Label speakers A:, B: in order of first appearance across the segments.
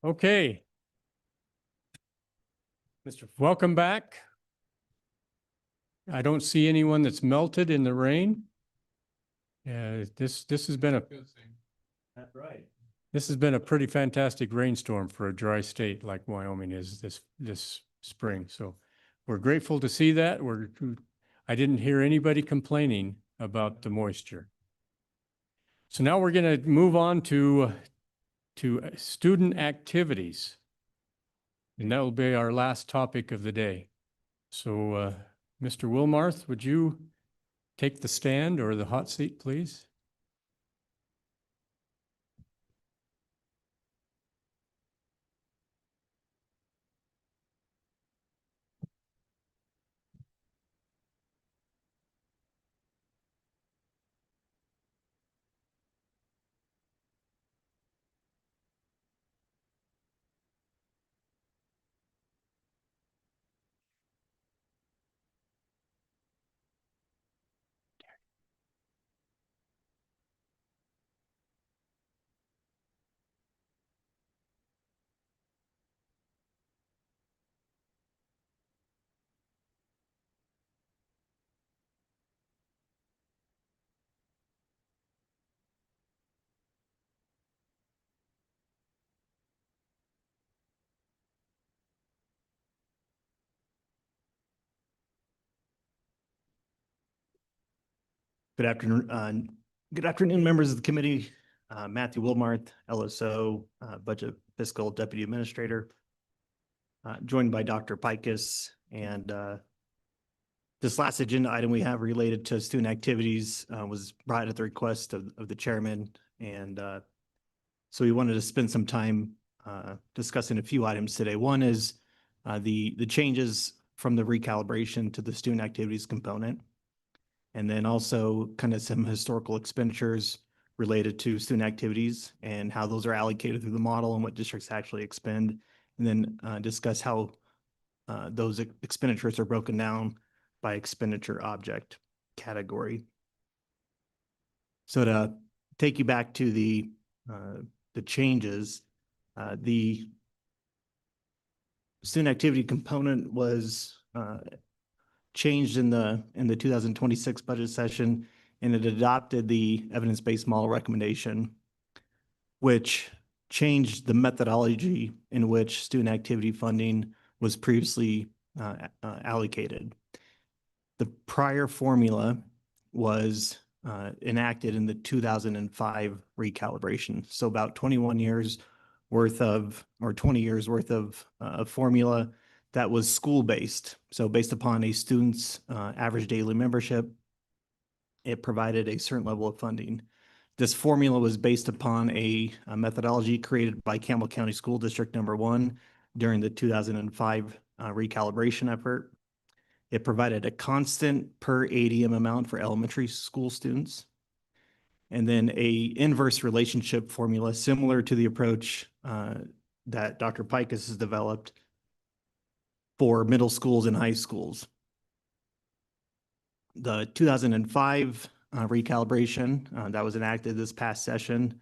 A: Okay. Welcome back. I don't see anyone that's melted in the rain. This has been
B: That's right.
A: this has been a pretty fantastic rainstorm for a dry state like Wyoming is this spring. So we're grateful to see that. I didn't hear anybody complaining about the moisture. So now we're going to move on to student activities. And that will be our last topic of the day. So, Mr. Wilmarth, would you take the stand or the hot seat, please?
B: Good afternoon, members of the committee. Matthew Wilmarth, LSO, Budget Fiscal Deputy Administrator, joined by Dr. Pikus. And this last agenda item we have related to student activities was brought at the request of the chairman. And so we wanted to spend some time discussing a few items today. One is the changes from the recalibration to the student activities component. And then also kind of some historical expenditures related to student activities and how those are allocated through the model and what districts actually expend. And then discuss how those expenditures are broken down by expenditure object category. So to take you back to the changes, the student activity component was changed in the 2026 budget session, and it adopted the evidence-based model recommendation, which changed the methodology in which student activity funding was previously allocated. The prior formula was enacted in the 2005 recalibration. So about 21 years worth of, or 20 years worth of formula that was school-based. So based upon a student's average daily membership, it provided a certain level of funding. This formula was based upon a methodology created by Campbell County School District Number 1 during the 2005 recalibration effort. It provided a constant per ADM amount for elementary school students, and then a inverse relationship formula similar to the approach that Dr. Pikus has developed for middle schools and high schools. The 2005 recalibration that was enacted this past session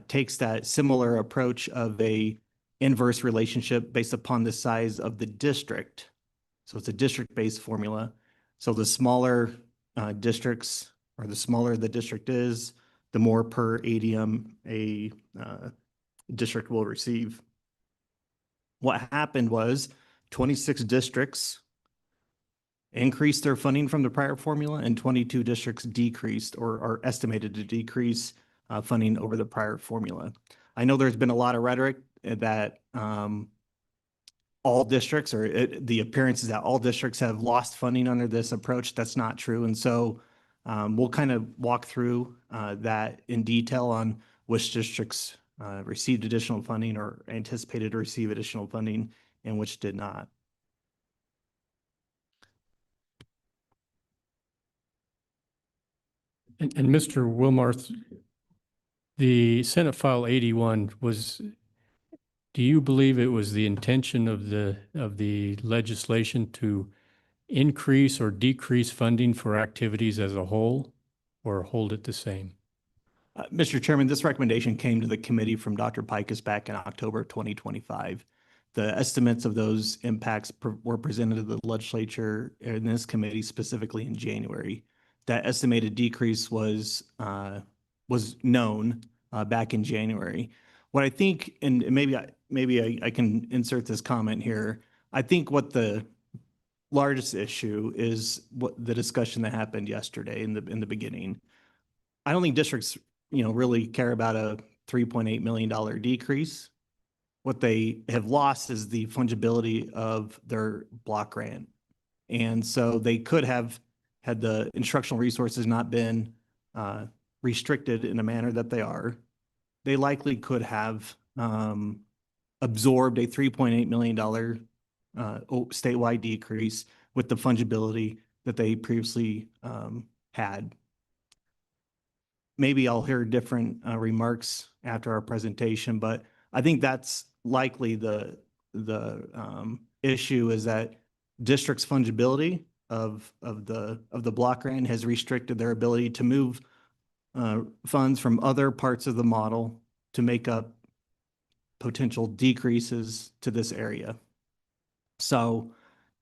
B: takes that similar approach of a inverse relationship based upon the size of the district. So it's a district-based formula. So the smaller districts, or the smaller the district is, the more per ADM a district will receive. What happened was 26 districts increased their funding from the prior formula, and 22 districts decreased or are estimated to decrease funding over the prior formula. I know there's been a lot of rhetoric that all districts, or the appearance is that all districts have lost funding under this approach. That's not true. And so we'll kind of walk through that in detail on which districts received additional funding or anticipated to receive additional funding and which did not.
A: And Mr. Wilmarth, the Senate File 81 was, do you believe it was the intention of the legislation to increase or decrease funding for activities as a whole, or hold it the same?
B: Mr. Chairman, this recommendation came to the committee from Dr. Pikus back in October 2025. The estimates of those impacts were presented to the legislature in this committee specifically in January. That estimated decrease was known back in January. What I think, and maybe I can insert this comment here. I think what the largest issue is what the discussion that happened yesterday in the beginning. I don't think districts, really care about a $3.8 million decrease. What they have lost is the fungibility of their block grant. And so they could have, had the instructional resources not been restricted in a manner that they are, they likely could have absorbed a $3.8 million statewide decrease with the fungibility that they previously had. Maybe I'll hear different remarks after our presentation, but I think that's likely the issue, is that districts' fungibility of the block grant has restricted their ability to move funds from other parts of the model to make up potential decreases to this area. So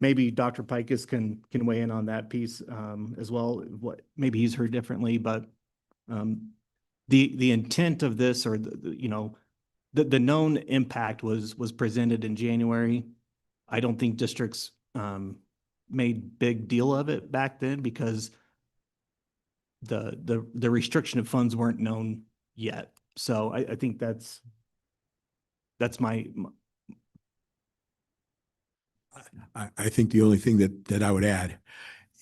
B: maybe Dr. Pikus can weigh in on that piece as well. What maybe he's heard differently, but the intent of this, or the known impact was presented in January. I don't think districts made big deal of it back then because the restriction of funds weren't known yet. So I think that's my.
C: I think the only thing that I would add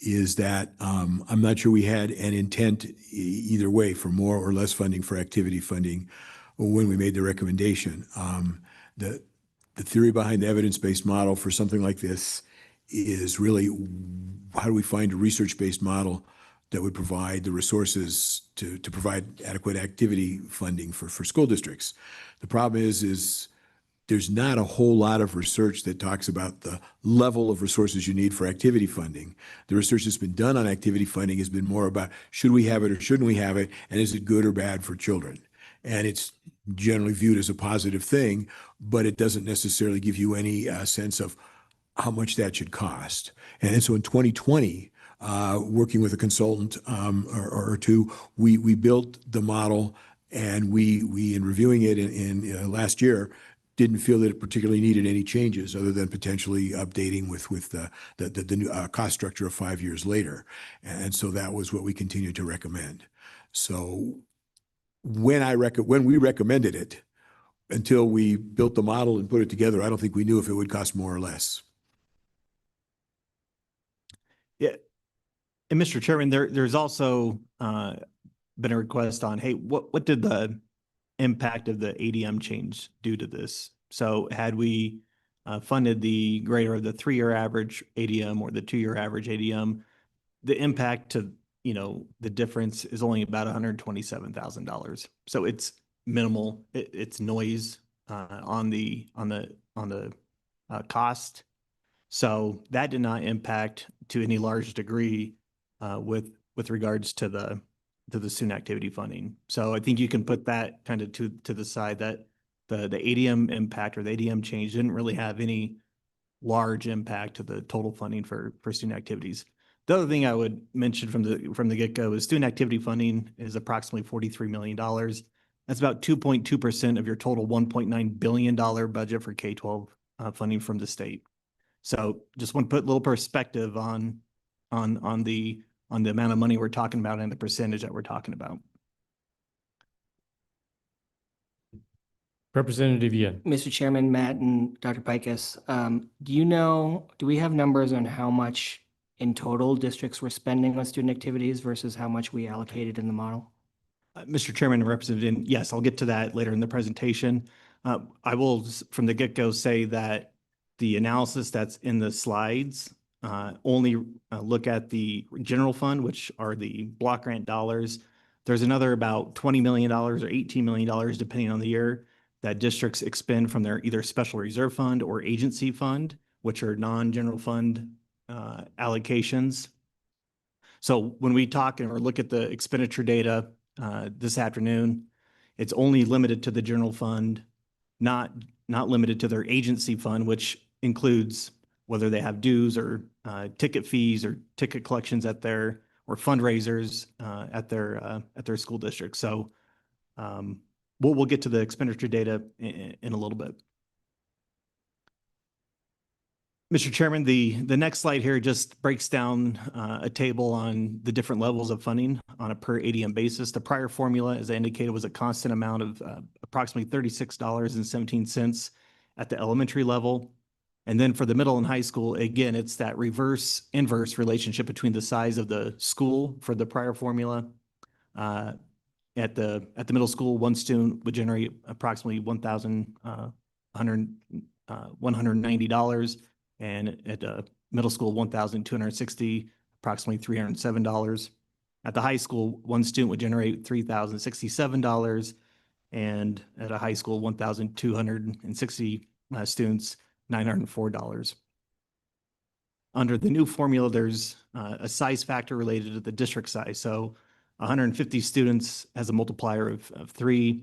C: is that I'm not sure we had an intent either way for more or less funding for activity funding when we made the recommendation. The theory behind the evidence-based model for something like this is really, how do we find a research-based model that would provide the resources to provide adequate activity funding for school districts? The problem is there's not a whole lot of research that talks about the level of resources you need for activity funding. The research that's been done on activity funding has been more about, should we have it or shouldn't we have it, and is it good or bad for children? And it's generally viewed as a positive thing, but it doesn't necessarily give you any sense of how much that should cost. And so in 2020, working with a consultant or two, we built the model, and we in reviewing it in last year, didn't feel that it particularly needed any changes other than potentially updating with the new cost structure of 5 years later. And so that was what we continued to recommend. So when we recommended it, until we built the model and put it together, I don't think we knew if it would cost more or less.
B: Yeah. And Mr. Chairman, there's also been a request on, hey, what did the impact of the ADM change due to this? So had we funded the greater of the 3-year average ADM or the 2-year average ADM, the impact to, the difference is only about $127,000. So it's minimal. It's noise on the cost. So that did not impact to any large degree with regards to the student activity funding. So I think you can put that kind of to the side, that the ADM impact or the ADM change didn't really have any large impact to the total funding for student activities. The other thing I would mention from the get-go is student activity funding is approximately $43 million. That's about 2.2% of your total $1.9 billion budget for K-12 funding from the state. So just want to put a little perspective on the amount of money we're talking about and the percentage that we're talking about.
A: Representative Yin.
D: Mr. Chairman, Matt and Dr. Pikus, do we have numbers on how much in total districts were spending on student activities versus how much we allocated in the model?
B: Mr. Chairman and Representative, yes, I'll get to that later in the presentation. I will, from the get-go, say that the analysis that's in the slides only look at the general fund, which are the block grant dollars. There's another about $20 million or $18 million, depending on the year, that districts expend from their either special reserve fund or agency fund, which are non-general fund allocations. So when we talk or look at the expenditure data this afternoon. It's only limited to the general fund, not limited to their agency fund, which includes whether they have dues or ticket fees or ticket collections at their, or fundraisers at their school district. So we'll get to the expenditure data in a little bit. Mr. Chairman, the next slide here just breaks down a table on the different levels of funding on a per ADM basis. The prior formula, as I indicated, was a constant amount of approximately $36.17 at the elementary level. And then for the middle and high school, again, it's that inverse relationship between the size of the school for the prior formula. At the middle school, one student would generate approximately $1,190. And at middle school, $1,260, approximately $307. At the high school, one student would generate $3,067, and at a high school, 1,260 students, $904. Under the new formula, there's a size factor related to the district size. So 150 students has a multiplier of 3,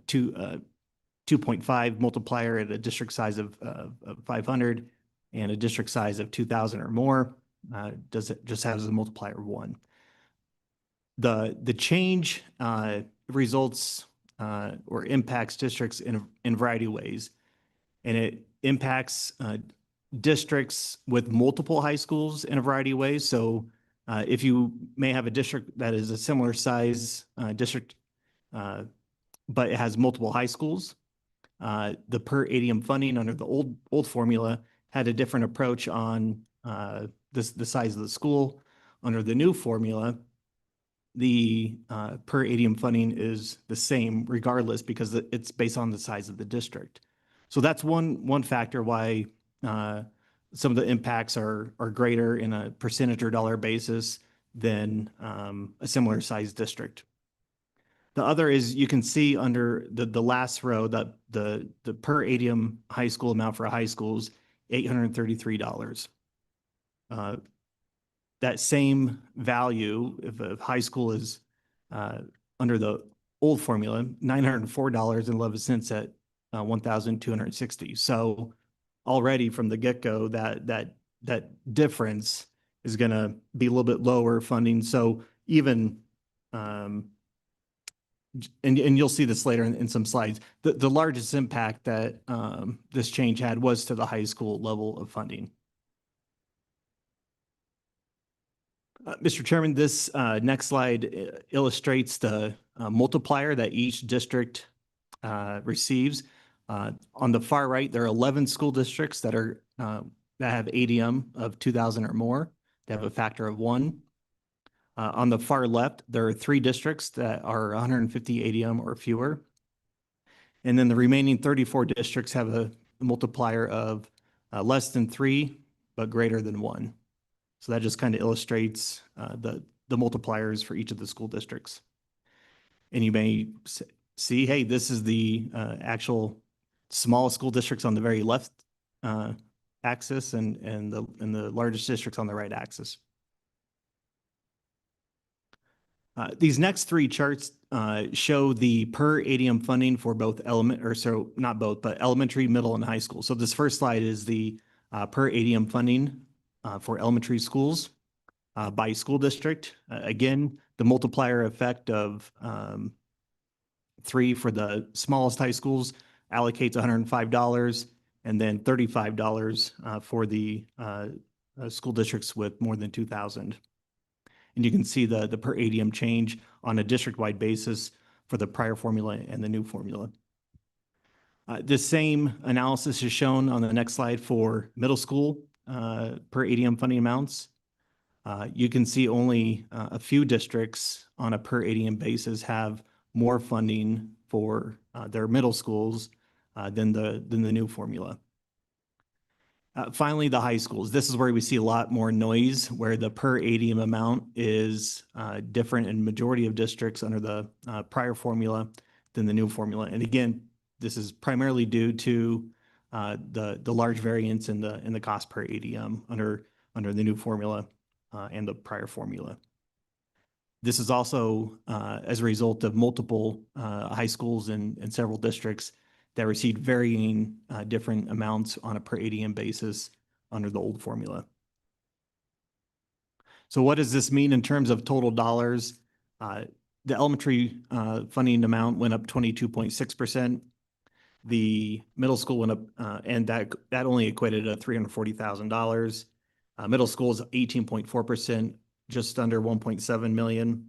B: 2.5 multiplier at a district size of 500. And a district size of 2,000 or more just has a multiplier of 1. The change results or impacts districts in a variety of ways, and it impacts districts with multiple high schools in a variety of ways. So if you may have a district that is a similar size district, but it has multiple high schools, the per ADM funding under the old formula had a different approach on the size of the school. Under the new formula, the per ADM funding is the same regardless because it's based on the size of the district. So that's one factor why some of the impacts are greater in a percentage or dollar basis than a similar size district. The other is you can see under the last row that the per ADM high school amount for high schools, $833. That same value, if a high school is under the old formula, $904.11 at 1,260. So already from the get-go, that difference is going to be a little bit lower funding. So even and you'll see this later in some slides, the largest impact that this change had was to the high school level of funding. Mr. Chairman, this next slide illustrates the multiplier that each district receives. On the far right, there are 11 school districts that have ADM of 2,000 or more. They have a factor of 1. On the far left, there are 3 districts that are 150 ADM or fewer. And then the remaining 34 districts have a multiplier of less than 3, but greater than 1. So that just kind of illustrates the multipliers for each of the school districts. And you may see, hey, this is the actual smallest school districts on the very left axis and the largest districts on the right axis. These next 3 charts show the per ADM funding for both elementary, middle, and high school. So this first slide is the per ADM funding for elementary schools by school district. Again, the multiplier effect of 3 for the smallest high schools allocates $105, and then $35 for the school districts with more than 2,000. And you can see the per ADM change on a district-wide basis for the prior formula and the new formula. This same analysis is shown on the next slide for middle school per ADM funding amounts. You can see only a few districts on a per ADM basis have more funding for their middle schools than the new formula. Finally, the high schools. This is where we see a lot more noise, where the per ADM amount is different in majority of districts under the prior formula than the new formula. And again, this is primarily due to the large variance in the cost per ADM under the new formula and the prior formula. This is also as a result of multiple high schools and several districts that received varying different amounts on a per ADM basis under the old formula. So what does this mean in terms of total dollars? The elementary funding amount went up 22.6%. The middle school went up, and that only equated to $340,000. Middle school is 18.4%, just under 1.7 million.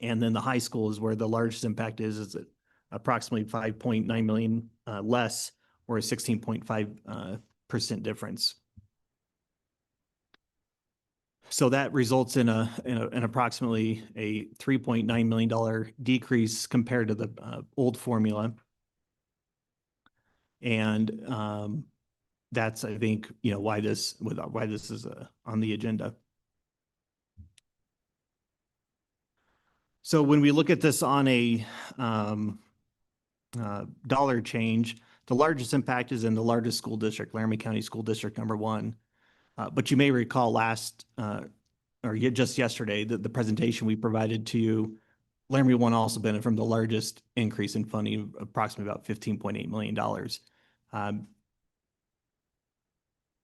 B: And then the high school is where the largest impact is approximately 5.9 million less, or a 16.5% difference. So that results in an approximately a $3.9 million decrease compared to the old formula. And that's, I think, why this is on the agenda. So when we look at this on a dollar change, the largest impact is in the largest school district, Laramie County School District number 1. But you may recall just yesterday, the presentation we provided to you, Laramie 1 also benefited from the largest increase in funding, approximately about $15.8 million.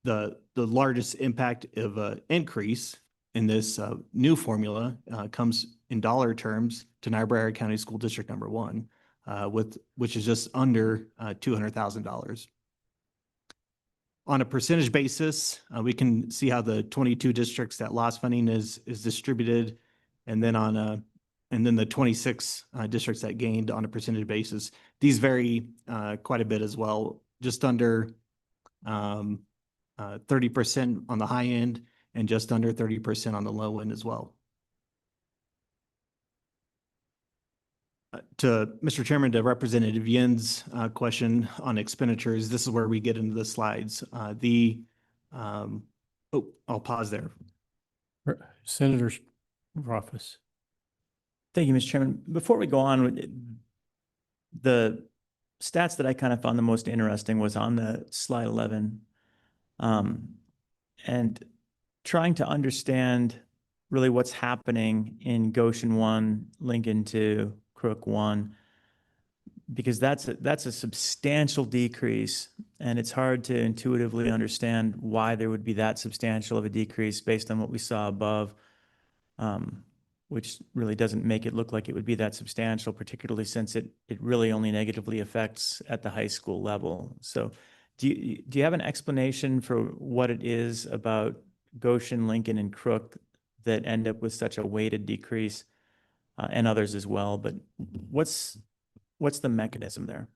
B: The largest impact of increase in this new formula comes in dollar terms to Niobrara County School District number 1, which is just under $200,000. On a percentage basis, we can see how the 22 districts that lost funding is distributed, and then the 26 districts that gained on a percentage basis. These vary quite a bit as well, just under 30% on the high end and just under 30% on the low end as well. To Mr. Chairman, to Representative Yin's question on expenditures, this is where we get into the slides. I'll pause there.
A: Senator Rothfuss.
E: Thank you, Mr. Chairman. Before we go on, the stats that I kind of found the most interesting was on the slide 11, and trying to understand really what's happening in Goshen 1, Lincoln 2, Crook 1, because that's a substantial decrease, and it's hard to intuitively understand why there would be that substantial of a decrease based on what we saw above, which really doesn't make it look like it would be that substantial, particularly since it really only negatively affects at the high school level. So do you have an explanation for what it is about Goshen, Lincoln, and Crook that end up with such a weighted decrease, and others as well? But what's the mechanism there?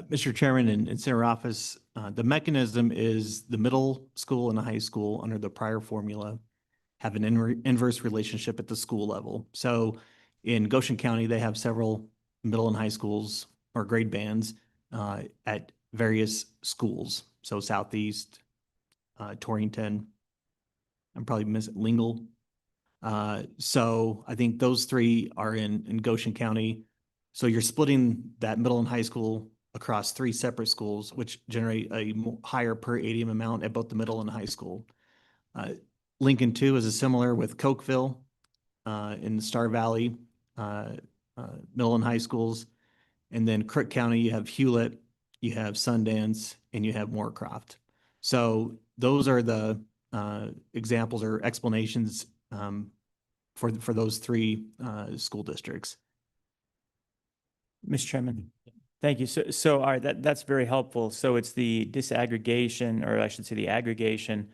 B: Mr. Chairman and Senator Office, the mechanism is the middle school and the high school under the prior formula have an inverse relationship at the school level. So in Goshen County, they have several middle and high schools or grade bands at various schools. So Southeast, Torrington, I'm probably missing Lingle. So I think those three are in Goshen County. So you're splitting that middle and high school across 3 separate schools, which generate a higher per ADM amount at both the middle and high school. Lincoln 2 is a similar with Cokeville in the Star Valley, middle and high schools. And then Crook County, you have Hewlett, you have Sundance, and you have Moorcroft. So those are the examples or explanations for those 3 school districts.
E: Mr. Chairman, thank you. So all right, that's very helpful. So it's the disaggregation, or I should say the aggregation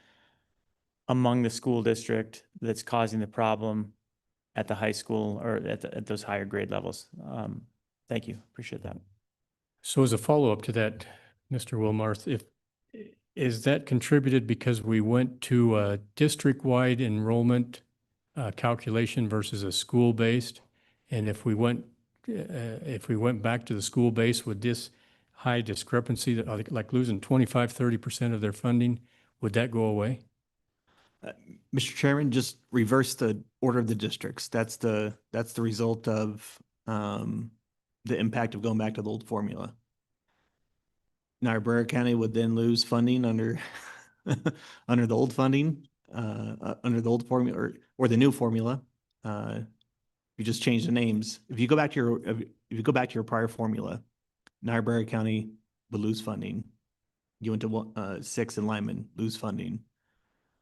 E: among the school district that's causing the problem at the high school or at those higher grade levels. Thank you. Appreciate that.
A: So as a follow-up to that, Mr. Wilmarth, is that contributed because we went to a district-wide enrollment calculation versus a school-based? And if we went back to the school-based with this high discrepancy, that like losing 25–30% of their funding, would that go away?
B: Mr. Chairman, just reverse the order of the districts. That's the result of the impact of going back to the old formula. Niobrara County would then lose funding under under the old funding, under the old formula or the new formula. you just change the names. If you go back to your prior formula, Niobrara County would lose funding. You went to 6 and Lyman, lose funding.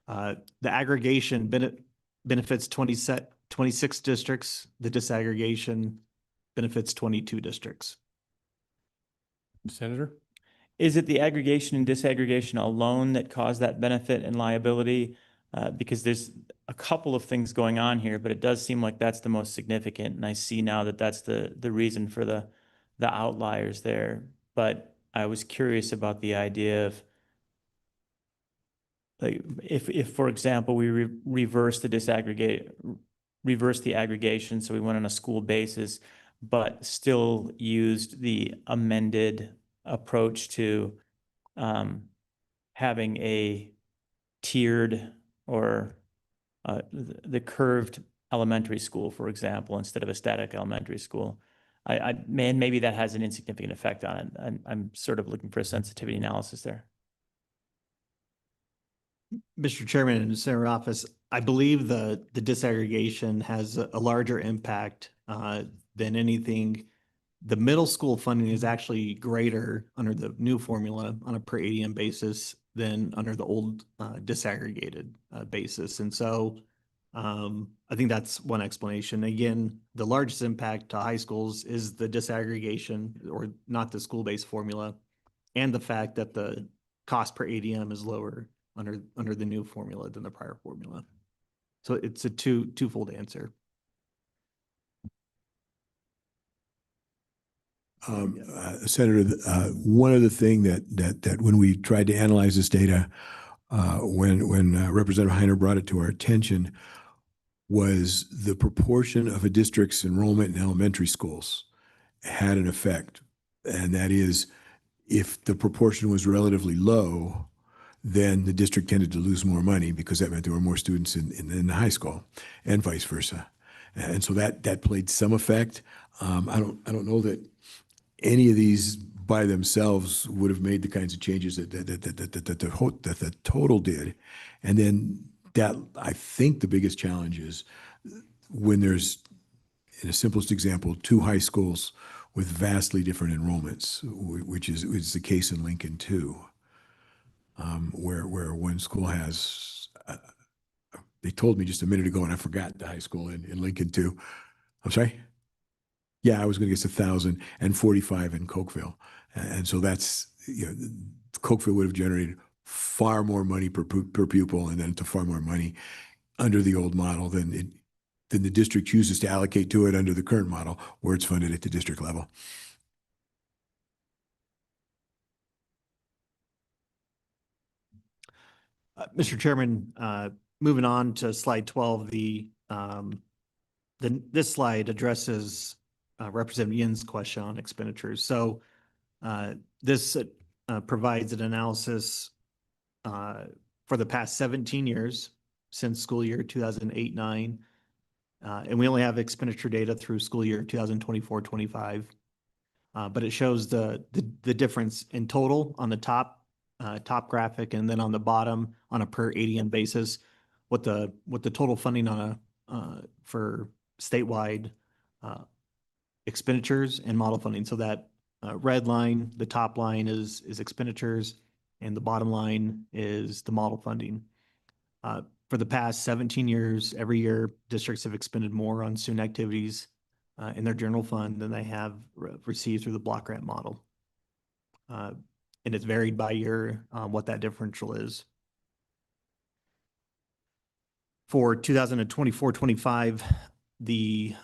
B: The aggregation benefits 26 districts. The disaggregation benefits 22 districts.
A: Senator?
E: Is it the aggregation and disaggregation alone that cause that benefit and liability? Because there's a couple of things going on here, but it does seem like that's the most significant. And I see now that that's the reason for the outliers there. But I was curious about the idea of, like, if for example, we reverse the aggregation, so we went on a school basis, but still used the amended approach to having a tiered or the curved elementary school, for example, instead of a static elementary school. Maybe that has an insignificant effect on it. I'm sort of looking for a sensitivity analysis there.
B: Mr. Chairman and Senator Office, I believe the disaggregation has a larger impact than anything. The middle school funding is actually greater under the new formula on a per ADM basis than under the old disaggregated basis. And so I think that's one explanation. Again, the largest impact to high schools is the disaggregation, or not the school-based formula, and the fact that the cost per ADM is lower under the new formula than the prior formula. So it's a twofold answer.
C: Senator, one other thing that when we tried to analyze this data, when Representative Heiner brought it to our attention, was the proportion of a district's enrollment in elementary schools had an effect. And that is, if the proportion was relatively low, then the district tended to lose more money because that meant there were more students in the high school, and vice versa. And so that played some effect. I don't know that any of these by themselves would have made the kinds of changes that the total did. And then that, I think the biggest challenge is when there's, in the simplest example, 2 high schools with vastly different enrollments, which is the case in Lincoln too, where one school has, they told me just a minute ago and I forgot the high school in Lincoln too. I'm sorry? Yeah, I was going to guess 1,000 and 45 in Cokeville. And so that's, Cokeville would have generated far more money per pupil, and then to far more money under the old model than the district chooses to allocate to it under the current model, where it's funded at the district level.
B: Mr. Chairman, moving on to slide 12, this slide addresses Representative Yin's question on expenditures. So this provides an analysis for the past 17 years since school year 2008-9. And we only have expenditure data through school year 2024-25. But it shows the difference in total on the top graphic, and then on the bottom on a per ADM basis, what the total funding on for statewide expenditures and model funding. So that red line, the top line is expenditures, and the bottom line is the model funding. For the past 17 years, every year districts have expended more on student activities in their general fund than they have received through the block grant model. And it's varied by year what that differential is. For 2024-25, the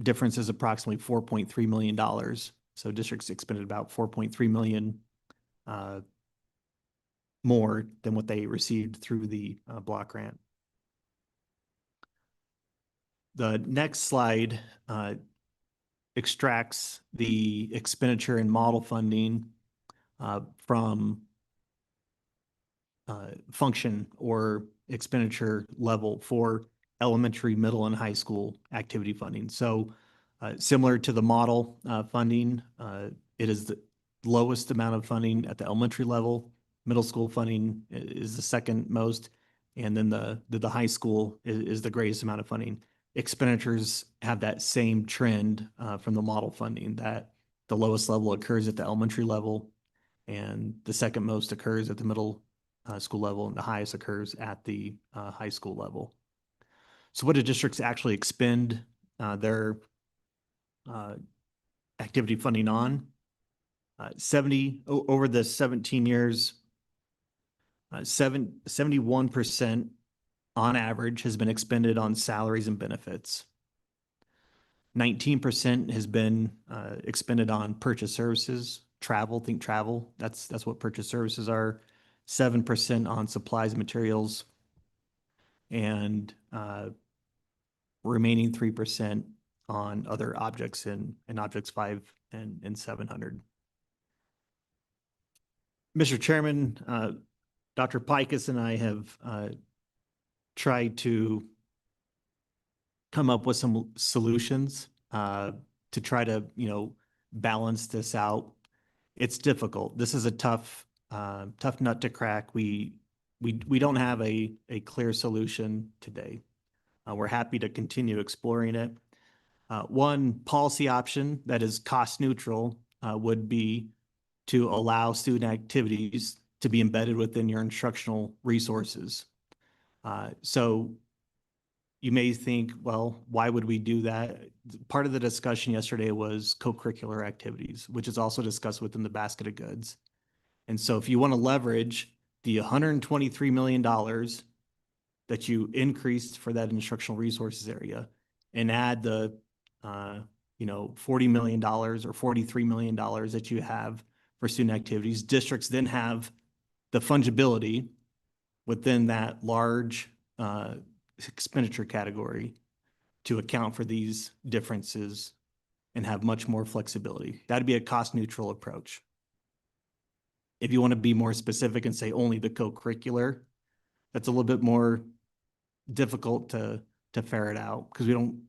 B: difference is approximately $4.3 million. So districts expended about $4.3 million more than what they received through the block grant. The next slide extracts the expenditure and model funding from function or expenditure level for elementary, middle, and high school activity funding. So similar to the model funding, it is the lowest amount of funding at the elementary level. Middle school funding is the second most, and then the high school is the greatest amount of funding. expenditures have that same trend from the model funding, that the lowest level occurs at the elementary level, and the second most occurs at the middle school level, and the highest occurs at the high school level. So what do districts actually expend their activity funding on? Over the 17 years, 71% on average has been expended on salaries and benefits. 19% has been expended on purchase services, travel, think travel. That's what purchase services are. 7% on supplies and materials, and remaining 3% on other objects in objects 5 and 700. Mr. Chairman, Dr. Pikus and I have tried to come up with some solutions to try to, balance this out. It's difficult. This is a tough nut to crack. We don't have a clear solution today. We're happy to continue exploring it. One policy option that is cost neutral would be to allow student activities to be embedded within your instructional resources. So you may think, well, why would we do that? Part of the discussion yesterday was co-curricular activities, which is also discussed within the basket of goods. And so if you want to leverage the $123 million that you increased for that instructional resources area and add the $40 million or $43 million that you have for student activities, districts then have the fungibility within that large expenditure category to account for these differences and have much more flexibility. That'd be a cost neutral approach. If you want to be more specific and say only the co-curricular, that's a little bit more difficult to ferret out because we don't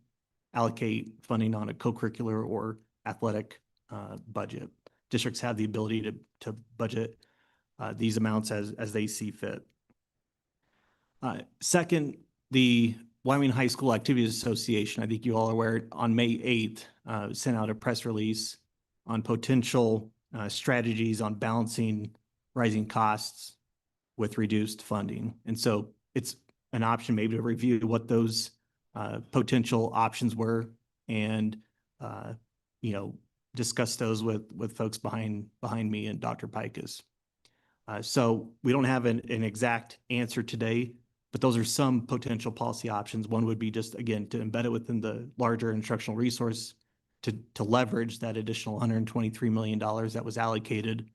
B: allocate funding on a co-curricular or athletic budget. Districts have the ability to budget these amounts as they see fit. Second, the Wyoming High School Activities Association, I think you all are aware, on May 8th, sent out a press release on potential strategies on balancing rising costs with reduced funding. And so it's an option maybe to review what those potential options were and, discuss those with folks behind me and Dr. Pikus. So we don't have an exact answer today, but those are some potential policy options. One would be just, again, to embed it within the larger instructional resource to leverage that additional $123 million that was allocated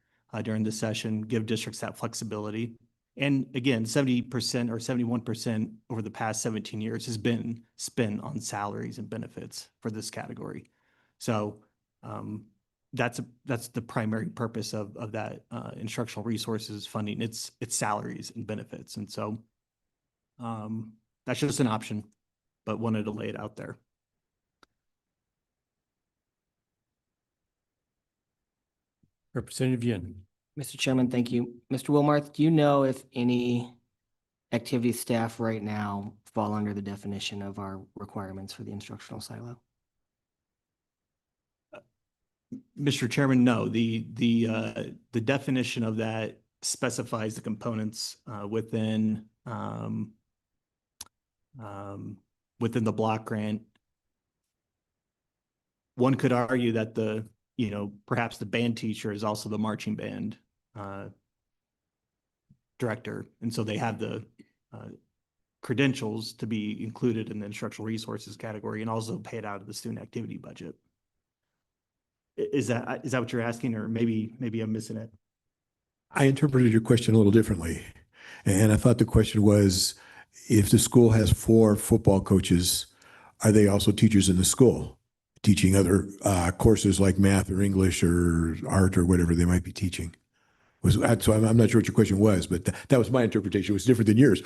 B: during the session, give districts that flexibility. And again, 70% or 71% over the past 17 years has been spent on salaries and benefits for this category. So that's the primary purpose of that instructional resources funding. It's salaries and benefits. And so that's just an option, but wanted to lay it out there.
A: Representative Yin.
D: Mr. Chairman, thank you. Mr. Wilmarth, do you know if any activity staff right now fall under the definition of our requirements for the instructional silo?
B: Mr. Chairman, no. The definition of that specifies the components within the block grant. One could argue that perhaps the band teacher is also the marching band director, and so they have the credentials to be included in the instructional resources category and also pay it out of the student activity budget. Is that what you're asking, or maybe I'm missing it?
C: I interpreted your question a little differently. And I thought the question was, if the school has 4 football coaches, are they also teachers in the school, teaching other courses like math or English or art or whatever they might be teaching? So I'm not sure what your question was, but that was my interpretation. It was different than yours.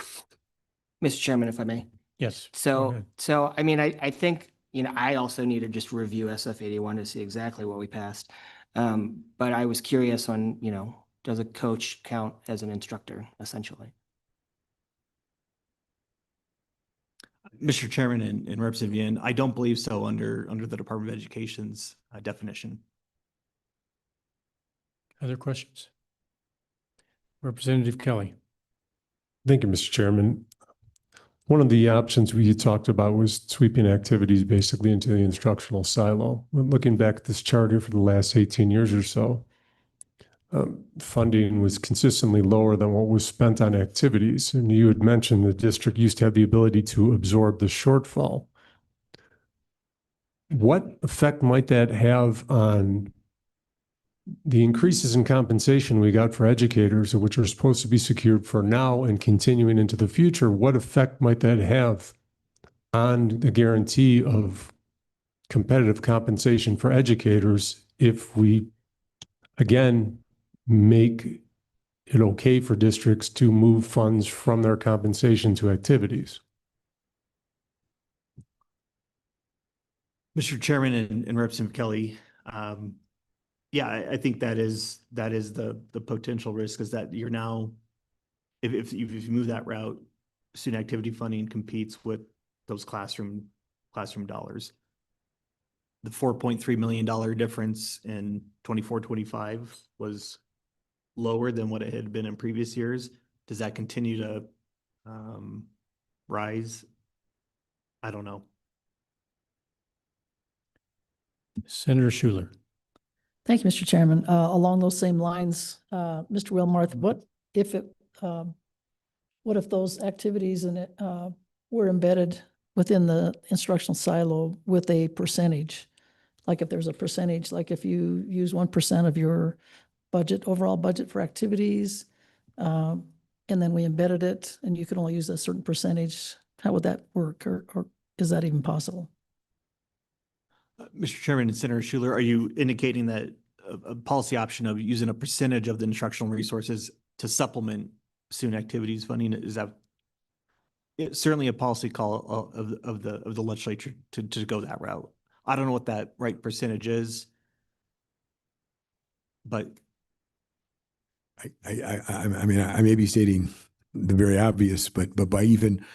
D: Mr. Chairman, if I may.
A: Yes. go
D: So,
A: ahead.
D: I mean, I think, I also need to just review SF 81 to see exactly what we passed. But I was curious on, does a coach count as an instructor, essentially?
B: Mr. Chairman and Representative Yin, I don't believe so under the Department of Education's definition.
A: Other questions? Representative Kelly.
F: Thank you, Mr. Chairman. One of the options we had talked about was sweeping activities basically into the instructional silo. When looking back at this chart here for the last 18 years or so, funding was consistently lower than what was spent on activities. And you had mentioned the district used to have the ability to absorb the shortfall. What effect might that have on the increases in compensation we got for educators, which are supposed to be secured for now and continuing into the future? What effect might that have on the guarantee of competitive compensation for educators if we, again, make it okay for districts to move funds from their compensation to activities?
B: Mr. Chairman and Representative Kelly, yeah, I think that is the potential risk, is that you're now, if you move that route, student activity funding competes with those classroom dollars. The $4.3 million difference in 24-25 was lower than what it had been in previous years. Does that continue to rise? I don't know.
A: Senator Schuler.
G: Thank you, Mr. Chairman. Along those same lines, Mr. Wilmarth, what if those activities were embedded within the instructional silo with a percentage? Like if there's a percentage, like if you use 1% of your budget, overall budget for activities, and then we embedded it and you can only use a certain percentage, how would that work? Or is that even possible?
B: Mr. Chairman and Senator Schuler, are you indicating that a policy option of using a percentage of the instructional resources to supplement student activities funding? Is that it's certainly a policy call of the legislature to go that route? I don't know what that right percentage is, but
C: I mean, I may be stating the very obvious, but by even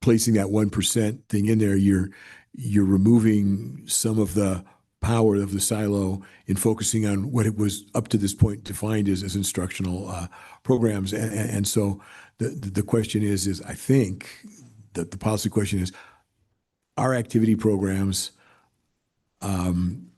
C: placing that 1% thing in there, you're removing some of the power of the silo in focusing on what it was up to this point defined as instructional programs. And so the question is I think that the policy question is, are activity programs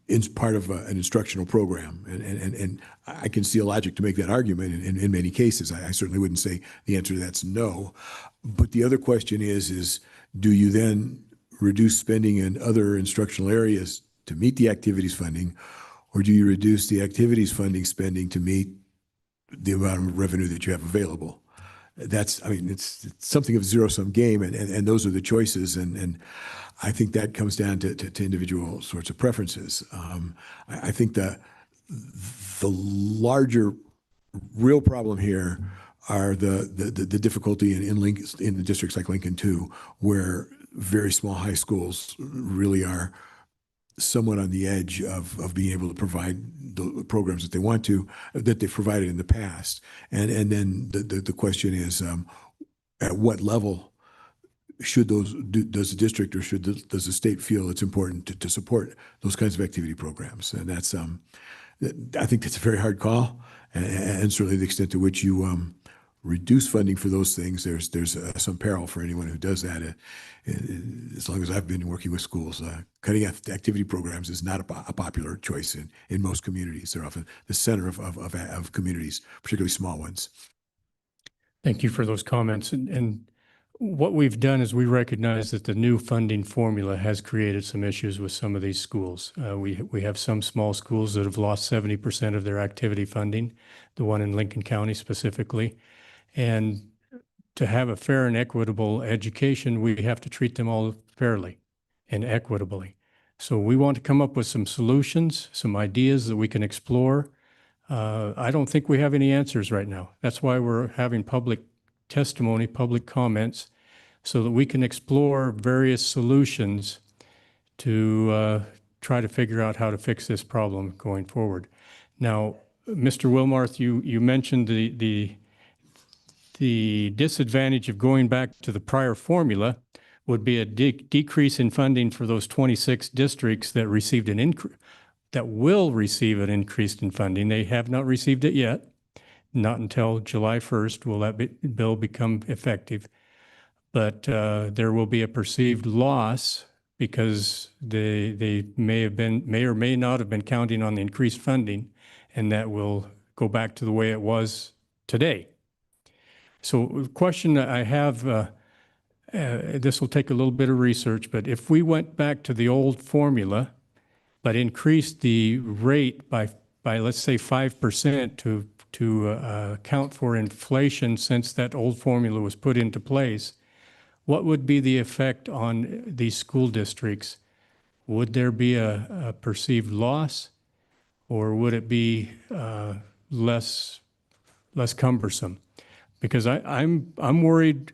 C: in part of an instructional program? And I can see a logic to make that argument in many cases. I certainly wouldn't say the answer to that's no. But the other question is do you then reduce spending in other instructional areas to meet the activities funding, or do you reduce the activities funding spending to meet the amount of revenue that you have available? I mean, it's something of a zero-sum game, and those are the choices, and I think that comes down to individual sorts of preferences. I think the larger real problem here are the difficulty in the districts like Lincoln 2, where very small high schools really are somewhat on the edge of being able to provide the programs that they want to, that they've provided in the past. And then the question is, at what level does the district or does the state feel it's important to support those kinds of activity programs? And that's, I think that's a very hard call. And certainly the extent to which you reduce funding for those things, there's some peril for anyone who does that. As long as I've been working with schools, cutting activity programs is not a popular choice in most communities. They're often the center of communities, particularly small ones.
A: Thank you for those comments. And what we've done is we recognize that the new funding formula has created some issues with some of these schools. We have some small schools that have lost 70% of their activity funding, the one in Lincoln County specifically. And to have a fair and equitable education, we have to treat them all fairly and equitably. So we want to come up with some solutions, some ideas that we can explore. I don't think we have any answers right now. That's why we're having public testimony, public comments, so that we can explore various solutions to try to figure out how to fix this problem going forward. Now, Mr. Wilmarth, you mentioned the disadvantage of going back to the prior formula, would be a decrease in funding for those 26 districts that received an increase, that will receive an increase in funding. They have not received it yet. Not until July 1st will that bill become effective. But there will be a perceived loss because they may or may not have been counting on the increased funding, and that will go back to the way it was today. So the question that I have, this will take a little bit of research, but if we went back to the old formula, but increased the rate by let's say 5% to account for inflation since that old formula was put into place, what would be the effect on these school districts? Would there be a perceived loss, or would it be less cumbersome? Because I'm worried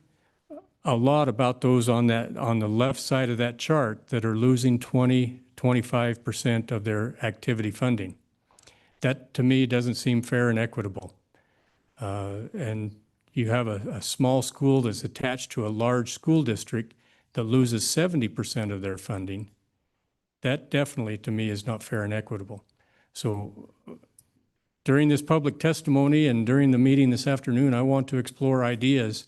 A: a lot about those on the left side of that chart that are losing 25% of their activity funding. That to me doesn't seem fair and equitable. And you have a small school that's attached to a large school district that loses 70% of their funding. That definitely to me is not fair and equitable. So during this public testimony and during the meeting this afternoon, I want to explore ideas.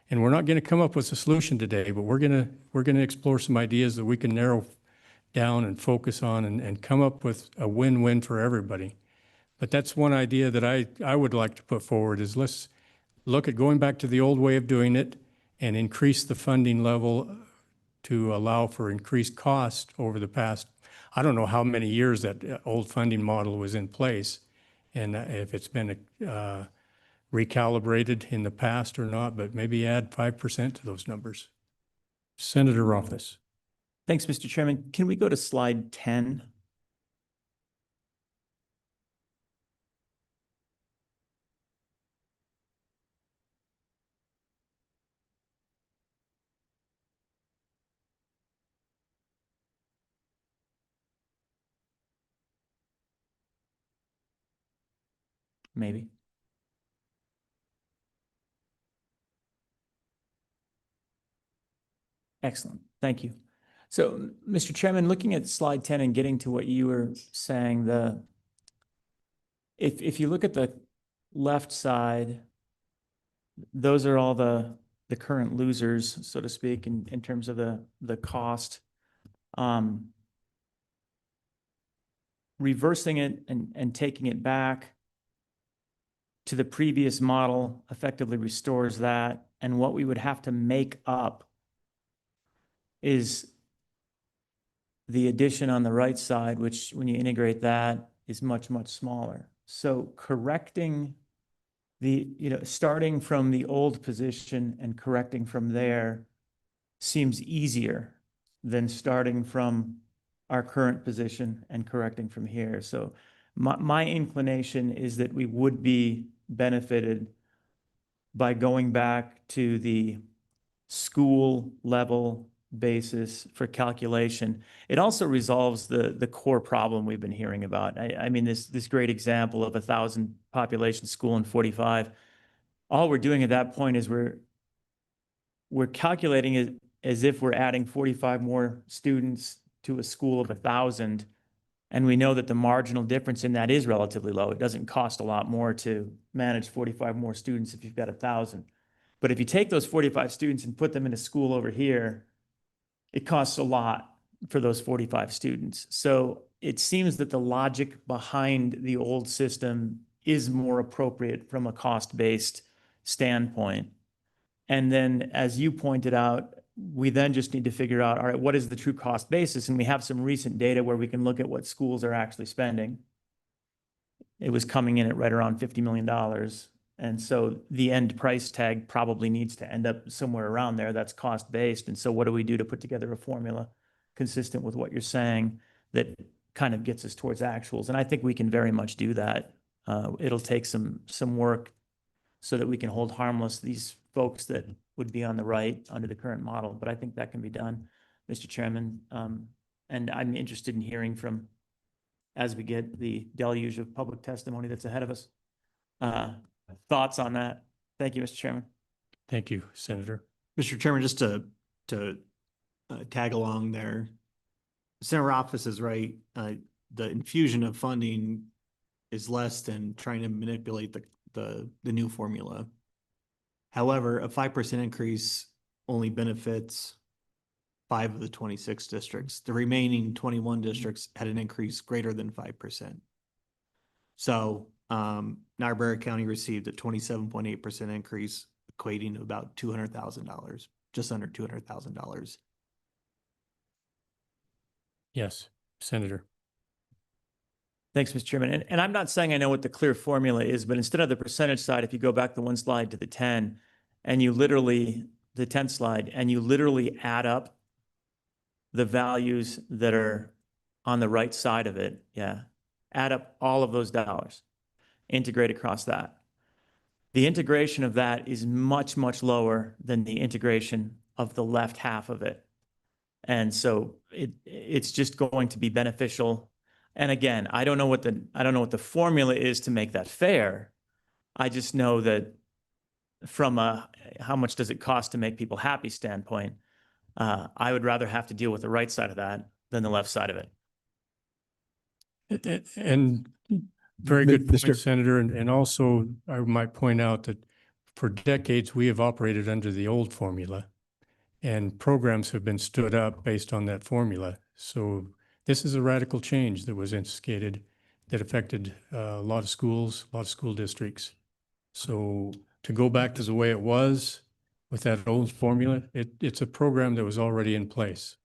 A: And we're not going to come up with a solution today, but we're going to explore some ideas that we can narrow down and focus on and come up with a win-win for everybody. But that's one idea that I would like to put forward is let's look at going back to the old way of doing it and increase the funding level to allow for increased cost over the past, I don't know how many years that old funding model was in place and if it's been recalibrated in the past or not, but maybe add 5% to those numbers. Senator Rothfuss.
E: Thanks, Mr. Chairman. Can we go to slide 10? Maybe. Excellent. Thank you. So, Mr. Chairman, looking at slide 10 and getting to what you were saying, if you look at the left side, those are all the current losers, so to speak, in terms of the cost. Reversing it and taking it back to the previous model effectively restores that. And what we would have to make up is the addition on the right side, which when you integrate that is much, much smaller. So correcting starting from the old position and correcting from there seems easier than starting from our current position and correcting from here. So my inclination is that we would be benefited by going back to the school level basis for calculation. It also resolves the core problem we've been hearing about. I mean, this great example of 1,000 population school and 45. All we're doing at that point is we're calculating it as if we're adding 45 more students to a school of 1,000. And we know that the marginal difference in that is relatively low. It doesn't cost a lot more to manage 45 more students if you've got 1,000. But if you take those 45 students and put them in a school over here, it costs a lot for those 45 students. So it seems that the logic behind the old system is more appropriate from a cost-based standpoint. And then, as you pointed out, we then just need to figure out, all right, what is the true cost basis? And we have some recent data where we can look at what schools are actually spending. It was coming in at right around $50 million. And so the end price tag probably needs to end up somewhere around there. That's cost-based. And so what do we do to put together a formula consistent with what you're saying that kind of gets us towards actuals? And I think we can very much do that. It'll take some work so that we can hold harmless these folks that would be on the right under the current model. But I think that can be done, Mr. Chairman. And I'm interested in hearing from, as we get the deluge of public testimony that's ahead of us, thoughts on that. Thank you, Mr. Chairman.
A: Thank you, Senator.
B: Mr. Chairman, just to tag along there. Center office is right. The infusion of funding is less than trying to manipulate the new formula. However, a 5% increase only benefits 5 of the 26 districts. The remaining 21 districts had an increase greater than 5%. So Niobrara County received a 27.8% increase, equating to about $200,000, just under $200,000.
A: Yes, Senator.
E: Thanks, Mr. Chairman. And I'm not saying I know what the clear formula is, but instead of the percentage side, if you go back the one slide to the 10, and you literally, the 10th slide, and you literally add up the values that are on the right side of it, yeah, add up all of those dollars, integrate across that. The integration of that is much, much lower than the integration of the left half of it. And so it's just going to be beneficial. And again, I don't know what the formula is to make that fair. I just know that from a how much does it cost to make people happy standpoint, I would rather have to deal with the right side of that than the left side of it.
A: And very good point,
C: Mr.
A: Senator. And also I might point out that for decades, we have operated under the old formula and programs have been stood up based on that formula. So this is a radical change that was instigated that affected a lot of schools, a lot of school districts. So to go back to the way it was with that old formula, it's a program that was already in place,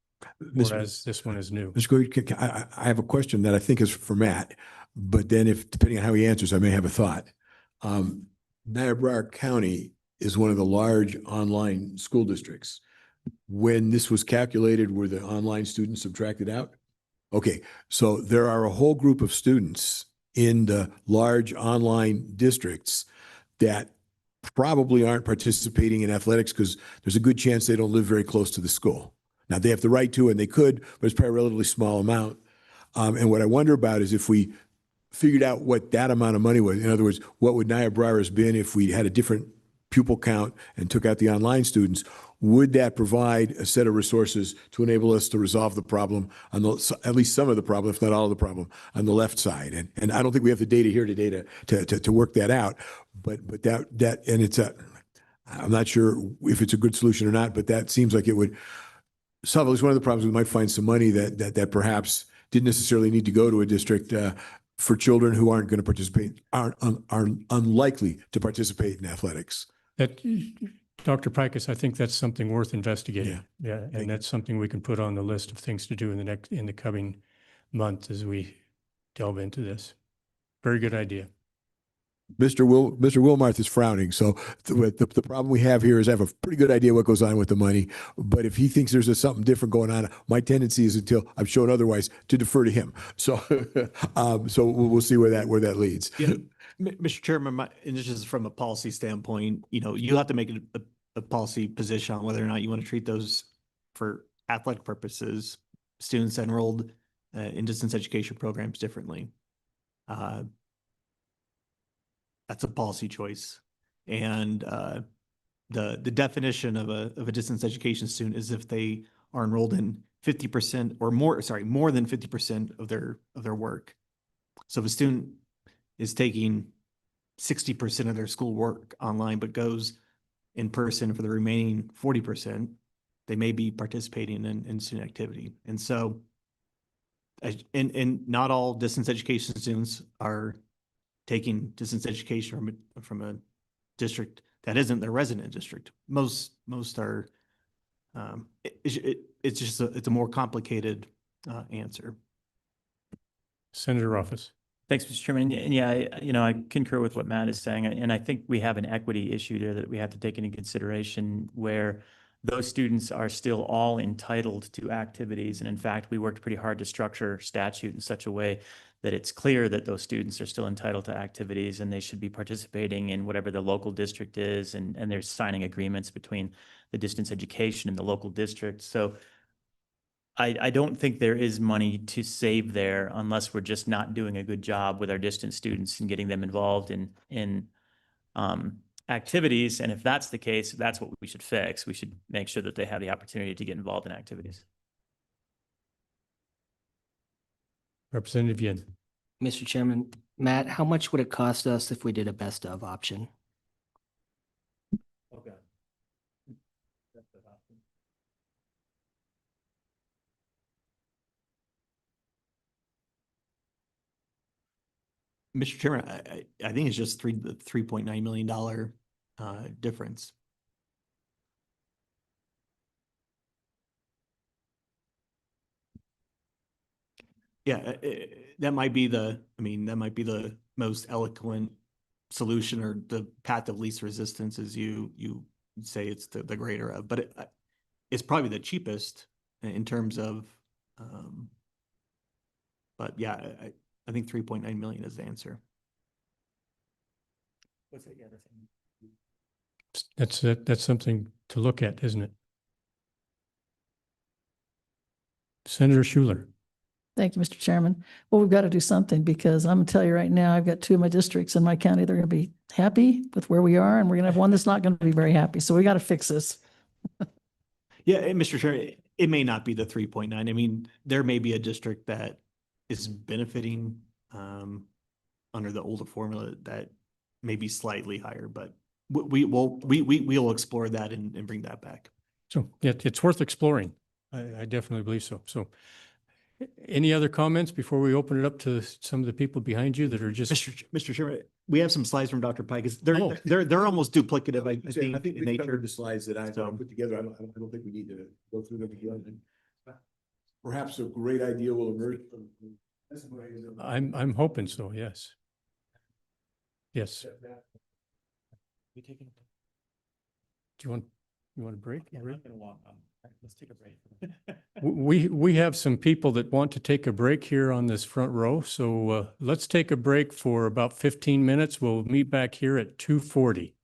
A: whereas this one is new.
C: Mr. Goode, I have a question that I think is for Matt, but then if, depending on how he answers, I may have a thought. Niobrara County is one of the large online school districts. When this was calculated, were the online students subtracted out? Okay, so there are a whole group of students in the large online districts that probably aren't participating in athletics because there's a good chance they don't live very close to the school. Now, they have the right to, and they could, but it's probably a relatively small amount. And what I wonder about is if we figured out what that amount of money was, in other words, what would Niobrara's been if we had a different pupil count and took out the online students, would that provide a set of resources to enable us to resolve the problem on the, at least some of the problem, if not all of the problem, on the left side? And I don't think we have the data here today to work that out, but that and it's a, I'm not sure if it's a good solution or not, but that seems like it would solve at least one of the problems. We might find some money that perhaps didn't necessarily need to go to a district for children who aren't going to participate, are unlikely to participate in athletics.
A: That, Dr. Pikus, I think that's something worth investigating. Yeah,
C: Thank
A: and
C: you.
A: that's something we can put on the list of things to do in the coming month as we delve into this. Very good idea.
C: Mr. Wilmarth is frowning. So the problem we have here is I have a pretty good idea what goes on with the money. But if he thinks there's something different going on, my tendency is, until I'm shown otherwise, to defer to him. So so we'll see where that leads.
B: Yeah, Mr. Chairman, and this is from a policy standpoint, you have to make a policy position on whether or not you want to treat those for athletic purposes, students enrolled in distance education programs differently. That's a policy choice. And the definition of a distance education student is if they are enrolled in 50% or more, more than 50% of their work. So if a student is taking 60% of their school work online, but goes in person for the remaining 40%, they may be participating in student activity. And so, and not all distance education students are taking distance education from a district that isn't their resident district. Most are, it's just it's a more complicated answer.
A: Senator Office.
E: Thanks, Mr. Chairman. And yeah, I concur with what Matt is saying. And I think we have an equity issue there that we have to take into consideration, where those students are still all entitled to activities. And in fact, we worked pretty hard to structure statute in such a way that it's clear that those students are still entitled to activities and they should be participating in whatever the local district is. And they're signing agreements between the distance education and the local district. So I don't think there is money to save there unless we're just not doing a good job with our distance students and getting them involved in activities. And if that's the case, that's what we should fix. We should make sure that they have the opportunity to get involved in activities.
A: Representative Yin.
D: Mr. Chairman, Matt, how much would it cost us if we did a best of option?
E: Okay.
B: Mr. Chairman, I think it's just the $3.9 million difference. Yeah, that might be that might be the most eloquent solution or the path of least resistance, as you say it's the greater of, but it's probably the cheapest in terms of, but yeah, I think 3.9 million is the answer.
E: What's the other thing?
A: That's something to look at, isn't it? Senator Schuler.
G: Thank you, Mr. Chairman. Well, we've got to do something because I'm gonna tell you right now, I've got two of my districts in my county. They're gonna be happy with where we are, and we're gonna have one that's not gonna be very happy. So we got to fix this.
B: Yeah, and Mr. Chair, it may not be the 3.9. I mean, there may be a district that is benefiting under the older formula that may be slightly higher, but we'll explore that and bring that back.
A: So yeah, it's worth exploring. I definitely believe so. So any other comments before we open it up to some of the people behind you that are just?
B: Mr. Chairman, we have some slides from Dr. Pike.
A: Oh.
B: They're almost duplicative, I
C: I think
B: think, in
C: we covered
B: nature.
C: the slides that I
B: So-
C: put together. I don't think we need to go through them again. Perhaps a great idea will emerge from.
A: I'm hoping so, yes. Yes.
E: We taking?
A: Do you want a break?
E: Yeah, we're not gonna walk. Let's take a break.
A: We have some people that want to take a break here on this front row, so let's take a break for about 15 minutes. We'll meet back here at 2:40.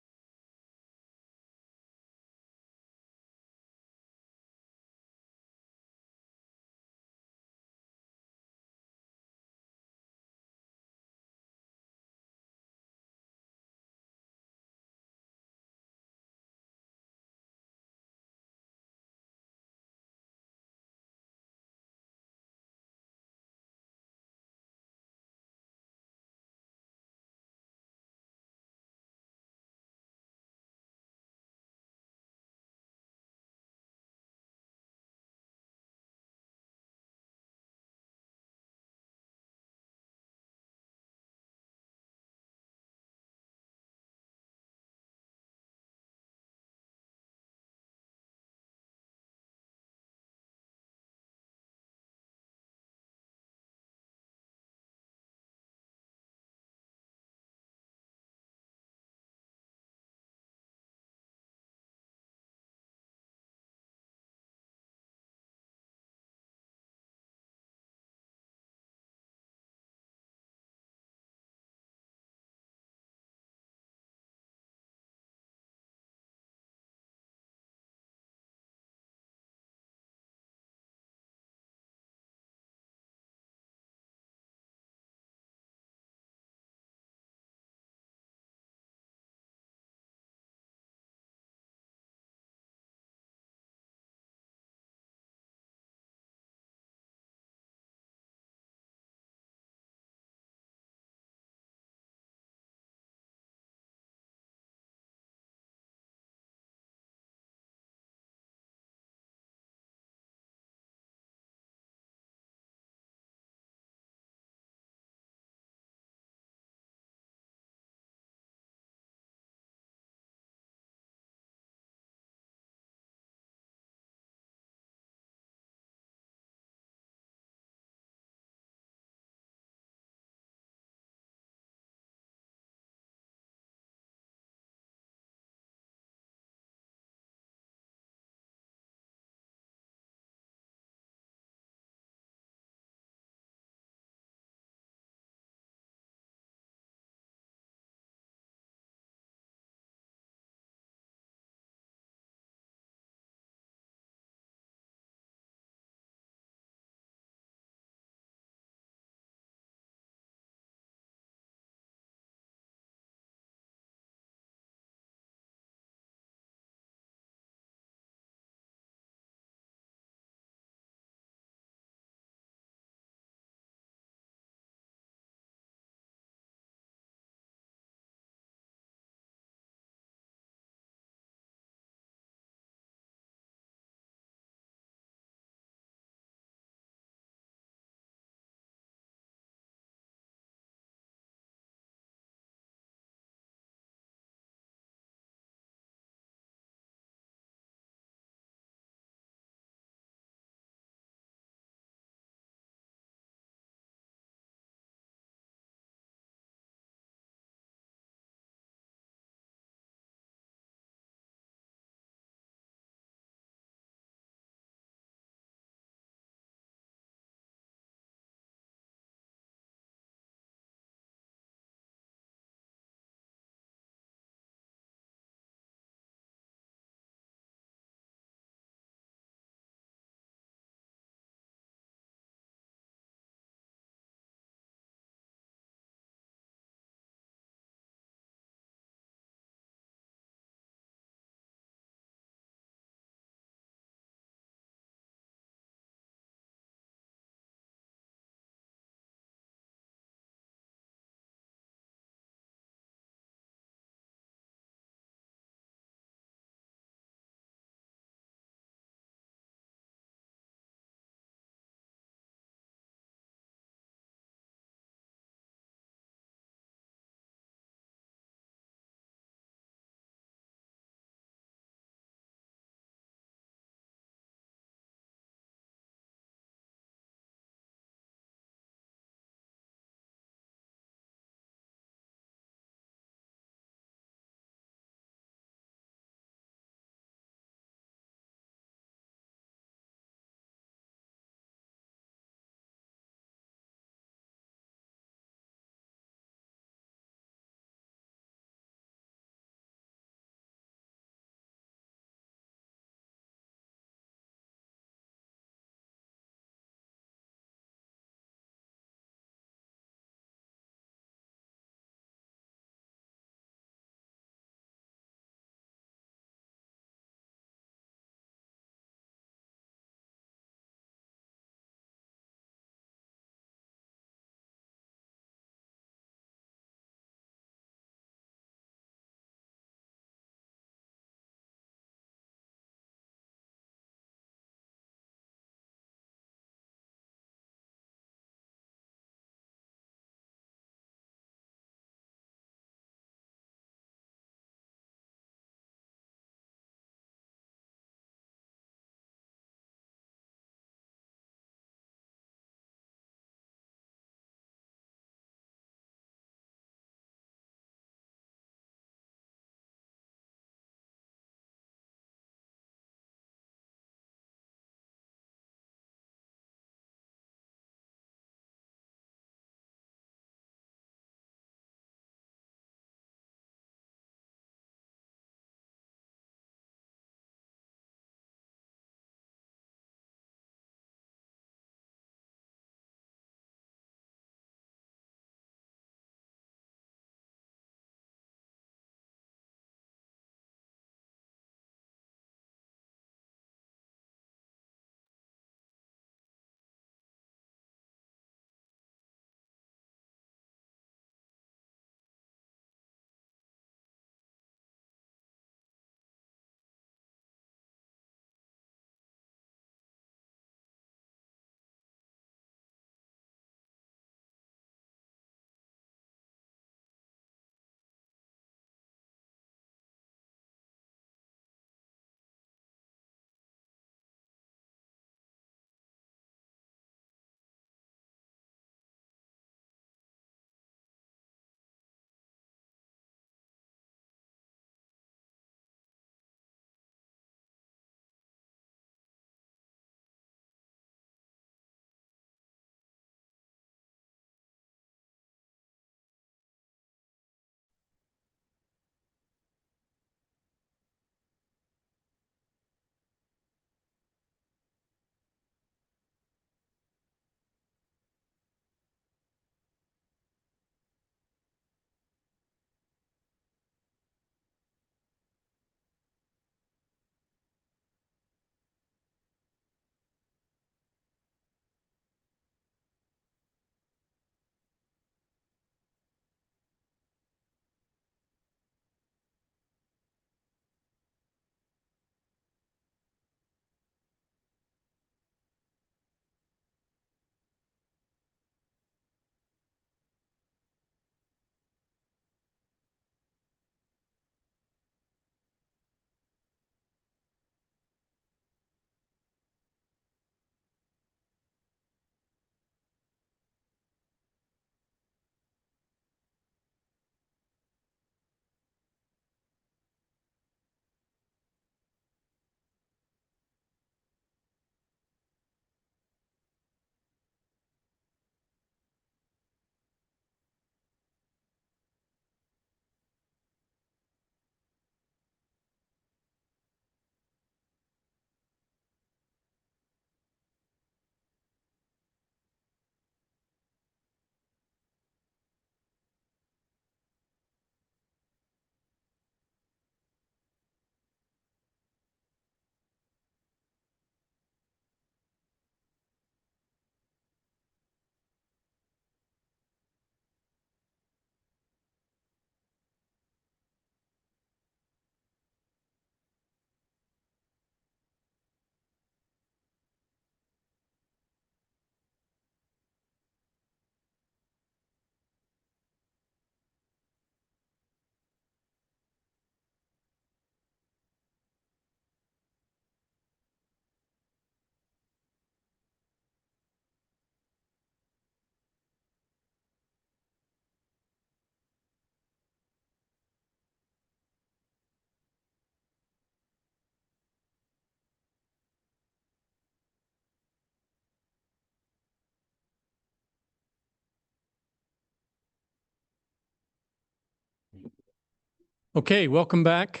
A: Okay, welcome back.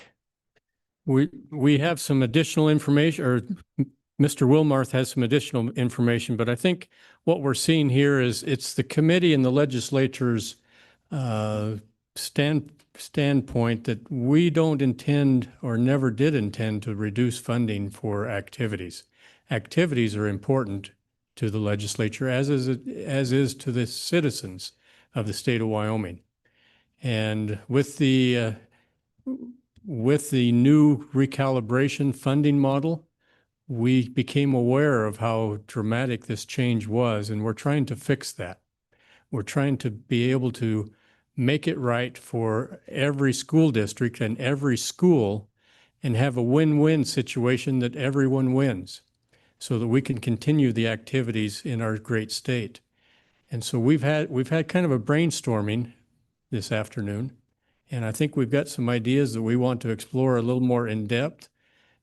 A: We have some additional information, or Mr. Wilmarth has some additional information, but I think what we're seeing here is it's the committee and the legislature's standpoint that we don't intend or never did intend to reduce funding for activities. Activities are important to the legislature, as is to the citizens of the state of Wyoming. And with the new recalibration funding model, we became aware of how dramatic this change was, and we're trying to fix that. We're trying to be able to make it right for every school district and every school and have a win-win situation that everyone wins so that we can continue the activities in our great state. And so we've had kind of a brainstorming this afternoon, and I think we've got some ideas that we want to explore a little more in depth.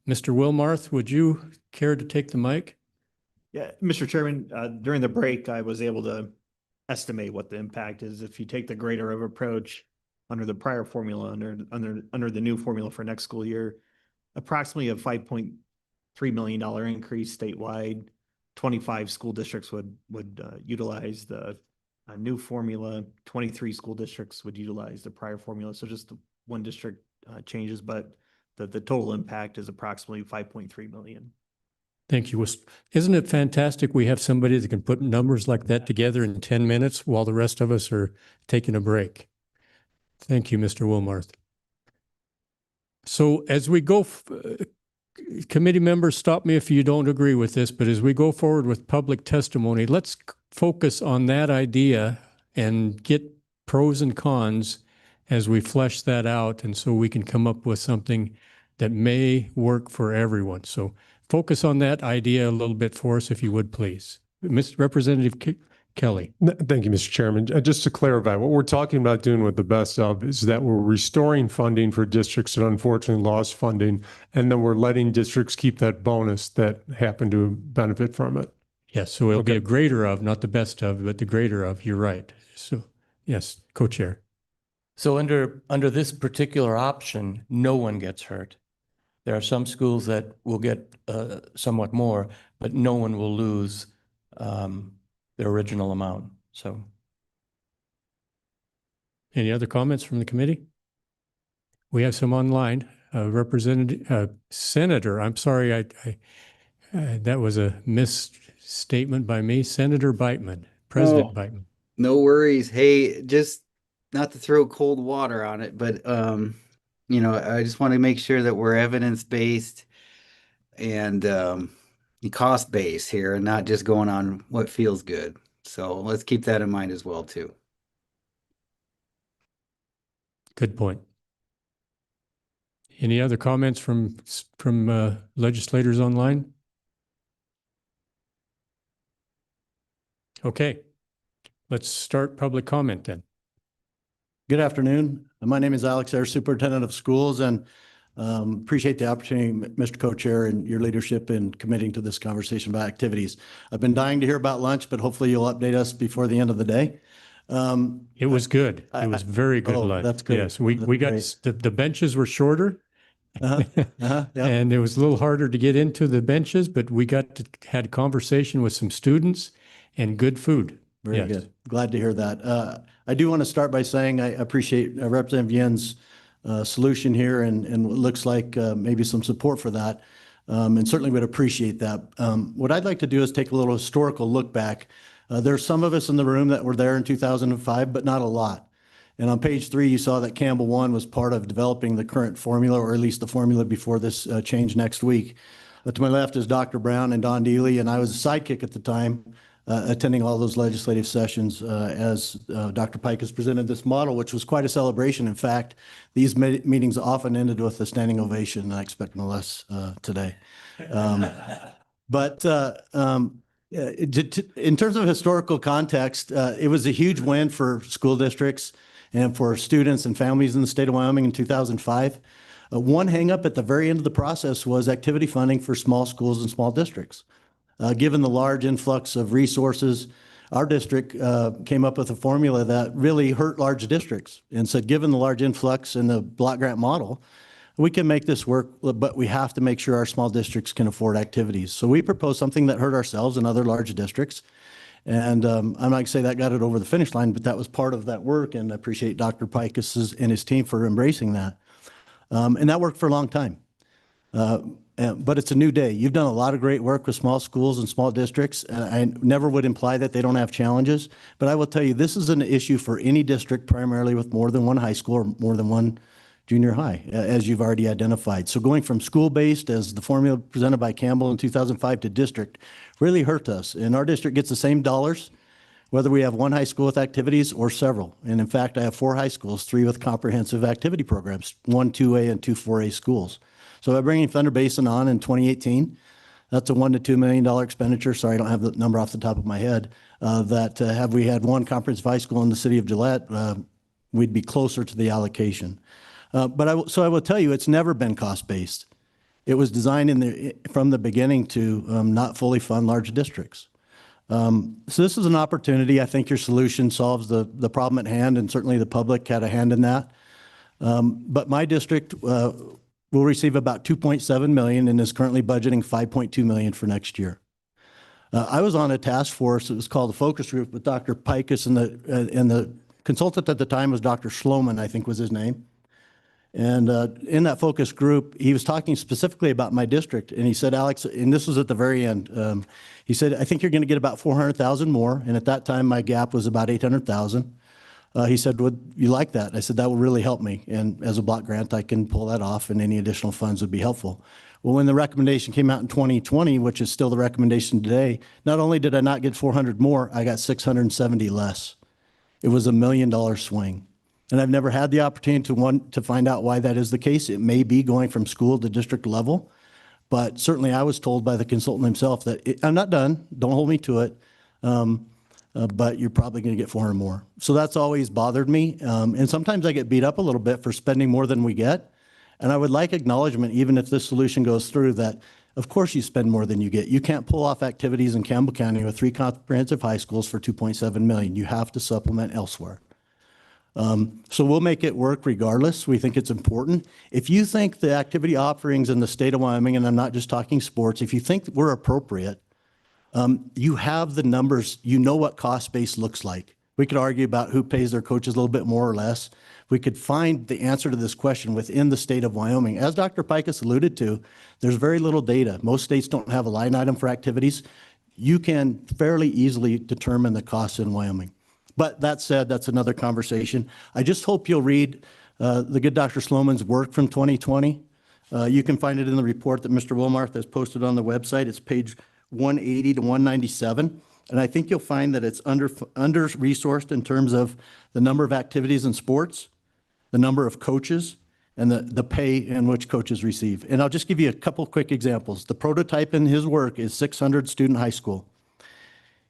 A: Mr. Wilmarth, would you care to take the mic?
B: Yeah, Mr. Chairman, during the break, I was able to estimate what the impact is. If you take the greater of approach under the prior formula, under the new formula for next school year, approximately a $5.3 million increase statewide. 25 school districts would utilize the new formula. 23 school districts would utilize the prior formula. So just the one district changes, but the total impact is approximately 5.3 million.
A: Thank you. Isn't it fantastic we have somebody that can put numbers like that together in 10 minutes while the rest of us are taking a break? Thank you, Mr. Wilmarth. So as we go, committee members, stop me if you don't agree with this, but as we go forward with public testimony, let's focus on that idea and get pros and cons as we flesh that out, and so we can come up with something that may work for everyone. So focus on that idea a little bit for us, if you would, please. Mr. Representative Kelly.
F: Thank you, Mr. Chairman. Just to clarify, what we're talking about doing with the best of is that we're restoring funding for districts that unfortunately lost funding, and then we're letting districts keep that bonus that happen to benefit from it.
A: Yes, so it'll be
F: Okay.
A: a greater of, not the best of, but the greater of. You're right. So, yes, co-chair.
H: So under this particular option, no one gets hurt. There are some schools that will get somewhat more, but no one will lose their original amount. So,
A: Any other comments from the committee? We have some online. Senator, I'm sorry, that was a misstatement by me. Senator Beitman, President Beitman.
I: No worries. Hey, just not to throw cold water on it, but I just want to make sure that we're evidence-based and cost-based here and not just going on what feels good. So let's keep that in mind as well, too.
A: Good point. Any other comments from legislators online? Okay, let's start public comment then.
J: Good afternoon. My name is Alex Ayers, Superintendent of Schools, and appreciate the opportunity, Mr. Co-Chair, and your leadership in committing to this conversation about activities. I've been dying to hear about lunch, but hopefully you'll update us before the end of the day.
A: It was good. It was very good
J: Oh,
A: lunch.
J: that's good.
A: Yes, we
J: That's
A: got,
J: great.
A: the benches were shorter.
J: Yeah.
A: And it was a little harder to get into the benches, but we had conversation with some students and good food.
J: Very
A: Yes.
J: good. Glad to hear that. I do want to start by saying I appreciate Representative Yen's solution here and what looks like maybe some support for that, and certainly would appreciate that. What I'd like to do is take a little historical look back. There's some of us in the room that were there in 2005, but not a lot. And on page 3, you saw that Campbell 1 was part of developing the current formula, or at least the formula before this change next week. To my left is Dr. Brown and Don Deely, and I was a sidekick at the time, attending all those legislative sessions as Dr. Pike has presented this model, which was quite a celebration. In fact, these meetings often ended with a standing ovation, and I expect no less today. But in terms of historical context, it was a huge win for school districts and for students and families in the state of Wyoming in 2005. One hangup at the very end of the process was activity funding for small schools and small districts. Given the large influx of resources, our district came up with a formula that really hurt large districts and said, given the large influx in the block grant model, we can make this work, but we have to make sure our small districts can afford activities. So we proposed something that hurt ourselves and other large districts. And I'm not going to say that got it over the finish line, but that was part of that work. And I appreciate Dr. Pikus and his team for embracing that. And that worked for a long time. But it's a new day. You've done a lot of great work with small schools and small districts. I never would imply that they don't have challenges, but I will tell you, this is an issue for any district, primarily with more than one high school or more than one junior high, as you've already identified. So going from school-based, as the formula presented by Campbell in 2005, to district really hurt us. And our district gets the same dollars, whether we have one high school with activities or several. And in fact, I have 4 high schools, 3 with comprehensive activity programs, 1 2A and 2 4A schools. So by bringing Thunder Basin on in 2018, that's a $1 to $2 million expenditure. Sorry, I don't have the number off the top of my head. Have we had one comprehensive high school in the city of Gillette, we'd be closer to the allocation. So I will tell you, it's never been cost-based. It was designed from the beginning to not fully fund large districts. So this is an opportunity. I think your solution solves the problem at hand, and certainly the public had a hand in that. But my district will receive about $2.7 million and is currently budgeting $5.2 million for next year. I was on a task force. It was called the focus group with Dr. Pikus, and the consultant at the time was Dr. Schloman, I think was his name. And in that focus group, he was talking specifically about my district. And he said, Alex, and this was at the very end, he said, I think you're going to get about 400,000 more. And at that time, my gap was about 800,000. He said, would you like that? I said, that will really help me. And as a block grant, I can pull that off, and any additional funds would be helpful. Well, when the recommendation came out in 2020, which is still the recommendation today, not only did I not get 400 more, I got 670 less. It was $1 million swing. And I've never had the opportunity to find out why that is the case. It may be going from school to district level, but certainly I was told by the consultant himself that I'm not done, don't hold me to it, but you're probably going to get 400 more. So that's always bothered me. And sometimes I get beat up a little bit for spending more than we get. And I would like acknowledgement, even if this solution goes through, that of course you spend more than you get. You can't pull off activities in Campbell County with 3 comprehensive high schools for $2.7 million. You have to supplement elsewhere. So we'll make it work regardless. We think it's important. If you think the activity offerings in the state of Wyoming, and I'm not just talking sports, if you think we're appropriate, you have the numbers, you know what cost base looks like. We could argue about who pays their coaches a little bit more or less. We could find the answer to this question within the state of Wyoming. As Dr. Pikus alluded to, there's very little data. Most states don't have a line item for activities. You can fairly easily determine the costs in Wyoming. But that said, that's another conversation. I just hope you'll read the good Dr. Sloman's work from 2020. You can find it in the report that Mr. Wilmarth has posted on the website. It's page 180 to 197. And I think you'll find that it's under-resourced in terms of the number of activities in sports, the number of coaches, and the pay in which coaches receive. And I'll just give you a couple quick examples. The prototype in his work is 600 student high school.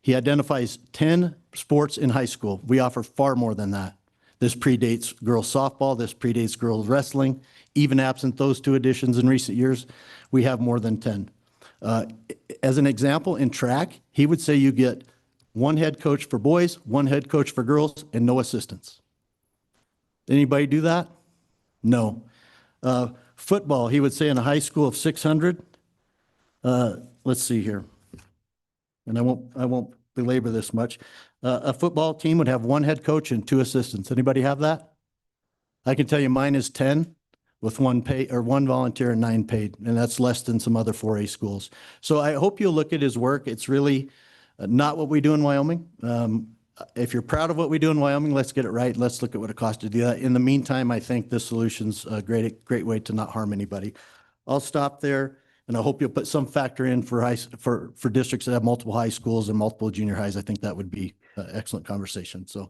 J: He identifies 10 sports in high school. We offer far more than that. This predates girls softball. This predates girls wrestling. Even absent those 2 additions in recent years, we have more than 10. As an example, in track, he would say you get 1 head coach for boys, 1 head coach for girls, and no assistants. Anybody do that? No. Football, he would say in a high school of 600, let's see here. And I won't belabor this much. A football team would have 1 head coach and 2 assistants. Anybody have that? I can tell you mine is 10 with 1 volunteer and 9 paid, and that's less than some other 4A schools. So I hope you'll look at his work. It's really not what we do in Wyoming. If you're proud of what we do in Wyoming, let's get it right. Let's look at what it costs to do that. In the meantime, I think this solution's a great way to not harm anybody. I'll stop there. And I hope you'll put some factor in for districts that have multiple high schools and multiple junior highs. I think that would be an excellent conversation. So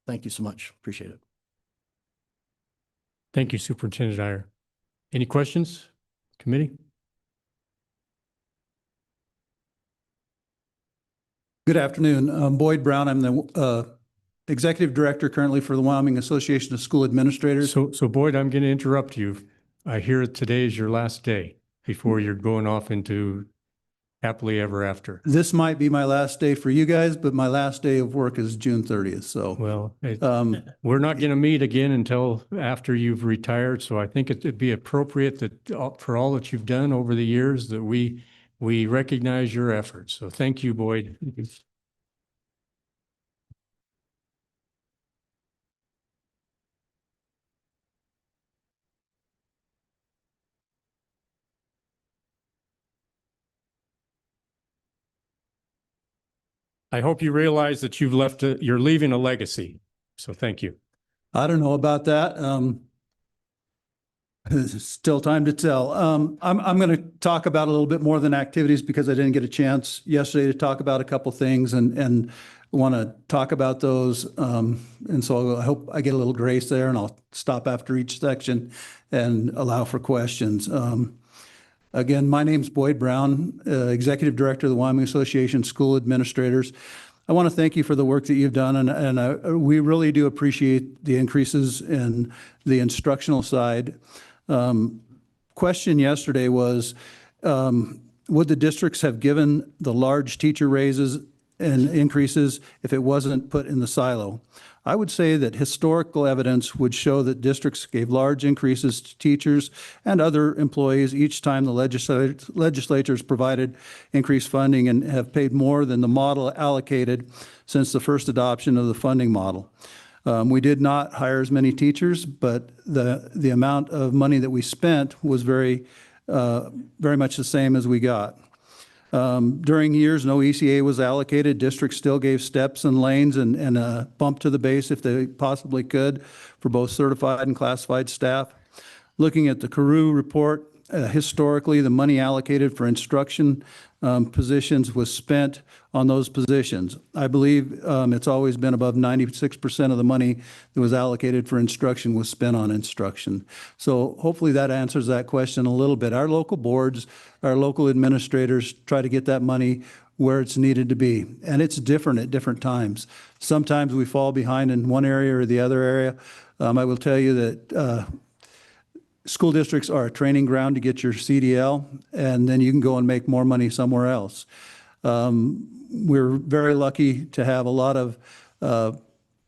J: thank you so much. Appreciate it.
A: Thank you, Superintendent Iyer. Any questions, committee?
K: Good afternoon. I'm Boyd Brown. I'm the Executive Director currently for the Wyoming Association of School Administrators.
A: So Boyd, I'm going to interrupt you. I hear today is your last day before you're going off into happily ever after.
K: This might be my last day for you guys, but my last day of work is June 30th. So,
A: Well,
K: um,
A: we're not going to meet again until after you've retired, so I think it'd be appropriate that for all that you've done over the years, that we recognize your efforts. So thank you, Boyd. I hope you realize that you're leaving a legacy. So thank you.
K: I don't know about that. There's still time to tell. I'm going to talk about a little bit more than activities because I didn't get a chance yesterday to talk about a couple things and want to talk about those. And so I hope I get a little grace there, and I'll stop after each section and allow for questions. Again, my name's Boyd Brown, Executive Director of the Wyoming Association of School Administrators. I want to thank you for the work that you've done, and we really do appreciate the increases in the instructional side. Question yesterday was, would the districts have given the large teacher raises and increases if it wasn't put in the silo? I would say that historical evidence would show that districts gave large increases to teachers and other employees each time the legislatures provided increased funding, and have paid more than the model allocated since the first adoption of the funding model. We did not hire as many teachers, but the amount of money that we spent was very much the same as we got. During years no ECA was allocated, districts still gave steps and lanes and a bump to the base if they possibly could for both certified and classified staff. Looking at the Carew report, historically the money allocated for instruction positions was spent on those positions. I believe it's always been above 96% of the money that was allocated for instruction was spent on instruction. So hopefully that answers that question a little bit. Our local boards, our local administrators try to get that money where it's needed to be. And it's different at different times. Sometimes we fall behind in one area or the other area. I will tell you that school districts are a training ground to get your CDL, and then you can go and make more money somewhere else. We're very lucky to have a lot of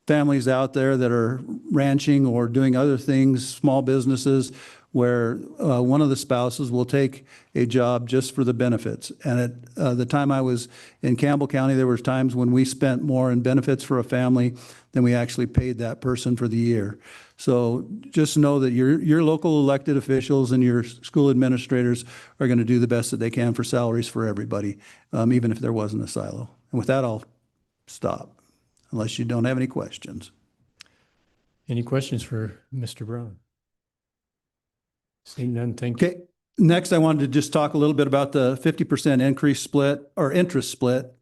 K: families out there that are ranching or doing other things, small businesses, where one of the spouses will take a job just for the benefits. And at the time I was in Campbell County, there were times when we spent more in benefits for a family than we actually paid that person for the year. So just know that your local elected officials and your school administrators are going to do the best that they can for salaries for everybody, even if there wasn't a silo. And with that, I'll stop, unless you don't have any questions.
A: Any questions for Mr. Brown? Seeing none, thank you.
K: Okay. Next, I wanted to just talk a little bit about the 50% increase split or interest split.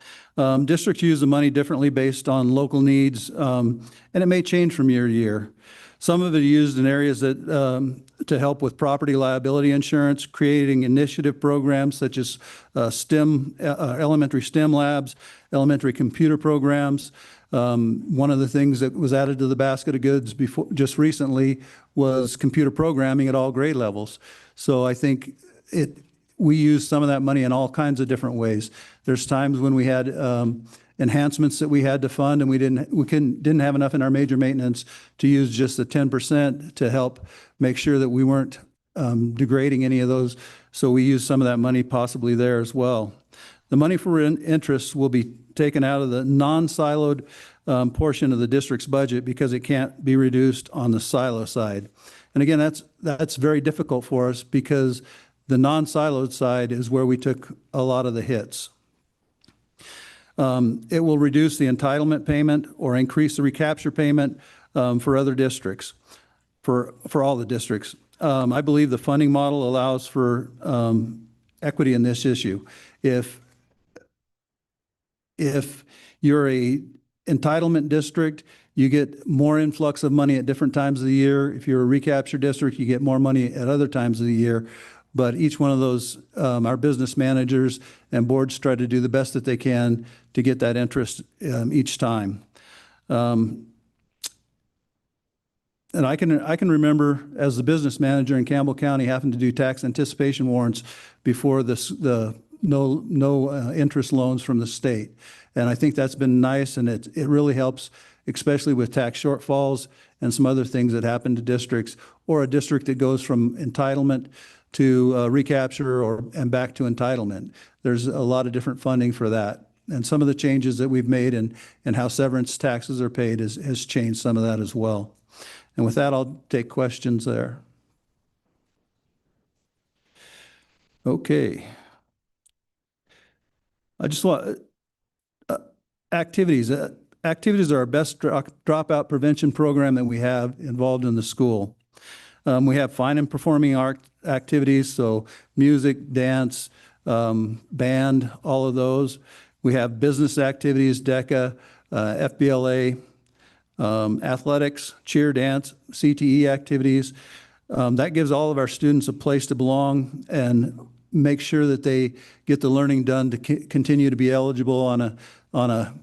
K: Districts use the money differently based on local needs, and it may change from year to year. Some of it is used in areas that to help with property liability insurance, creating initiative programs such as elementary STEM labs, elementary computer programs. One of the things that was added to the basket of goods just recently was computer programming at all grade levels. So I think we use some of that money in all kinds of different ways. There's times when we had enhancements that we had to fund, and we didn't have enough in our major maintenance to use just the 10% to help make sure that we weren't degrading any of those. So we use some of that money possibly there as well. The money for interest will be taken out of the non-siloed portion of the district's budget because it can't be reduced on the silo side. And again, that's very difficult for us because the non-siloed side is where we took a lot of the hits. It will reduce the entitlement payment or increase the recapture payment for other districts, for all the districts. I believe the funding model allows for equity in this issue. If you're a entitlement district, you get more influx of money at different times of the year. If you're a recapture district, you get more money at other times of the year. But each one of those, our business managers and boards try to do the best that they can to get that interest each time. And I can remember as the business manager in Campbell County having to do tax anticipation warrants before the interest loans from the state. And I think that's been nice, and it really helps, especially with tax shortfalls and some other things that happen to districts, or a district that goes from entitlement to recapture and back to entitlement. There's a lot of different funding for that. And some of the changes that we've made and how severance taxes are paid has changed some of that as well. And with that, I'll take questions there. Okay. I just want activities. Activities are our best dropout prevention program that we have involved in the school. We have fine and performing art activities, so music, dance, band, all of those. We have business activities, DECA, FBLA, athletics, cheer, dance, CTE activities. That gives all of our students a place to belong and make sure that they get the learning done to continue to be eligible on a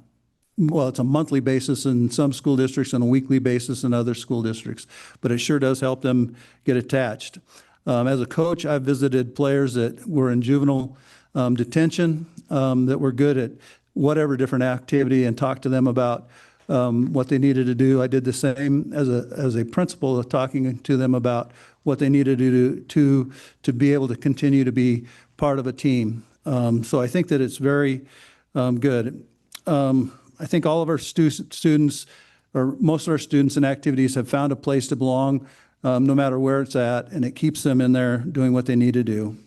K: well, it's a monthly basis in some school districts and a weekly basis in other school districts, but it sure does help them get attached. As a coach, I've visited players that were in juvenile detention that were good at whatever different activity and talked to them about what they needed to do. I did the same as a principal, talking to them about what they needed to do to be able to continue to be part of a team. So I think that it's very good. I think all of our students, or most of our students in activities, have found a place to belong no matter where it's at, and it keeps them in there doing what they need to do.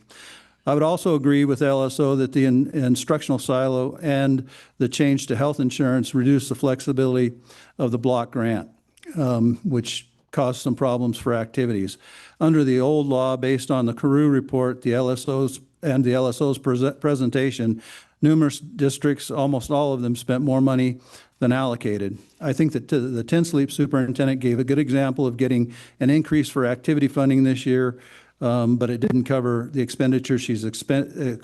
K: I would also agree with LSO that the instructional silo and the change to health insurance reduce the flexibility of the block grant, which caused some problems for activities. Under the old law, based on the Carew report, the LSO's presentation, numerous districts, almost all of them, spent more money than allocated. I think that the Tin Sleep superintendent gave a good example of getting an increase for activity funding this year, but it didn't cover the expenditure she's expecting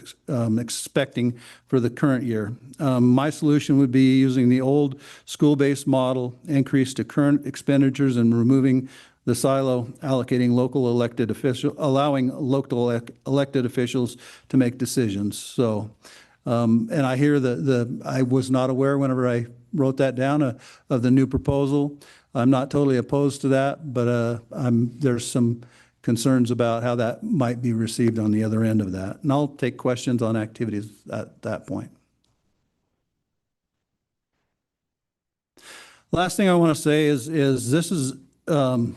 K: for the current year. My solution would be using the old school-based model, increase to current expenditures and removing the silo, allocating allowing local elected officials to make decisions. So, and I hear I was not aware whenever I wrote that down of the new proposal. I'm not totally opposed to that, but there's some concerns about how that might be received on the other end of that. And I'll take questions on activities at that point. Last thing I want to say is this is the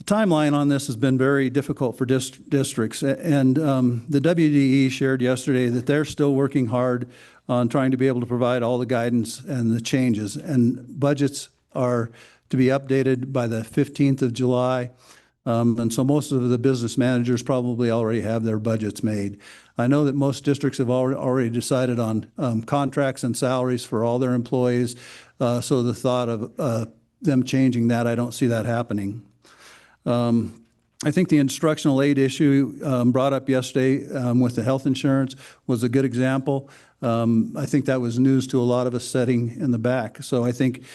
K: timeline on this has been very difficult for districts, and the WDE shared yesterday that they're still working hard on trying to be able to provide all the guidance and the changes, and budgets are to be updated by the 15th of July. And so most of the business managers probably already have their budgets made. I know that most districts have already decided on contracts and salaries for all their employees. So the thought of them changing that, I don't see that happening. I think the instructional aid issue brought up yesterday with the health insurance was a good example. I think that was news to a lot of us sitting in the back. So I think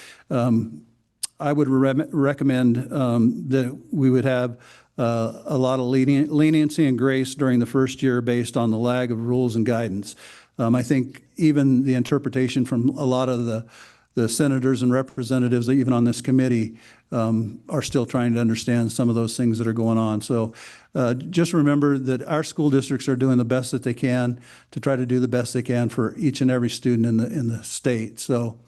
K: I would recommend that we would have a lot of leniency and grace during the first year based on the lag of rules and guidance. I think even the interpretation from a lot of the senators and representatives, even on this committee, are still trying to understand some of those things that are going on. So just remember that our school districts are doing the best that they can to try to do the best they can for each and every student in the state. So,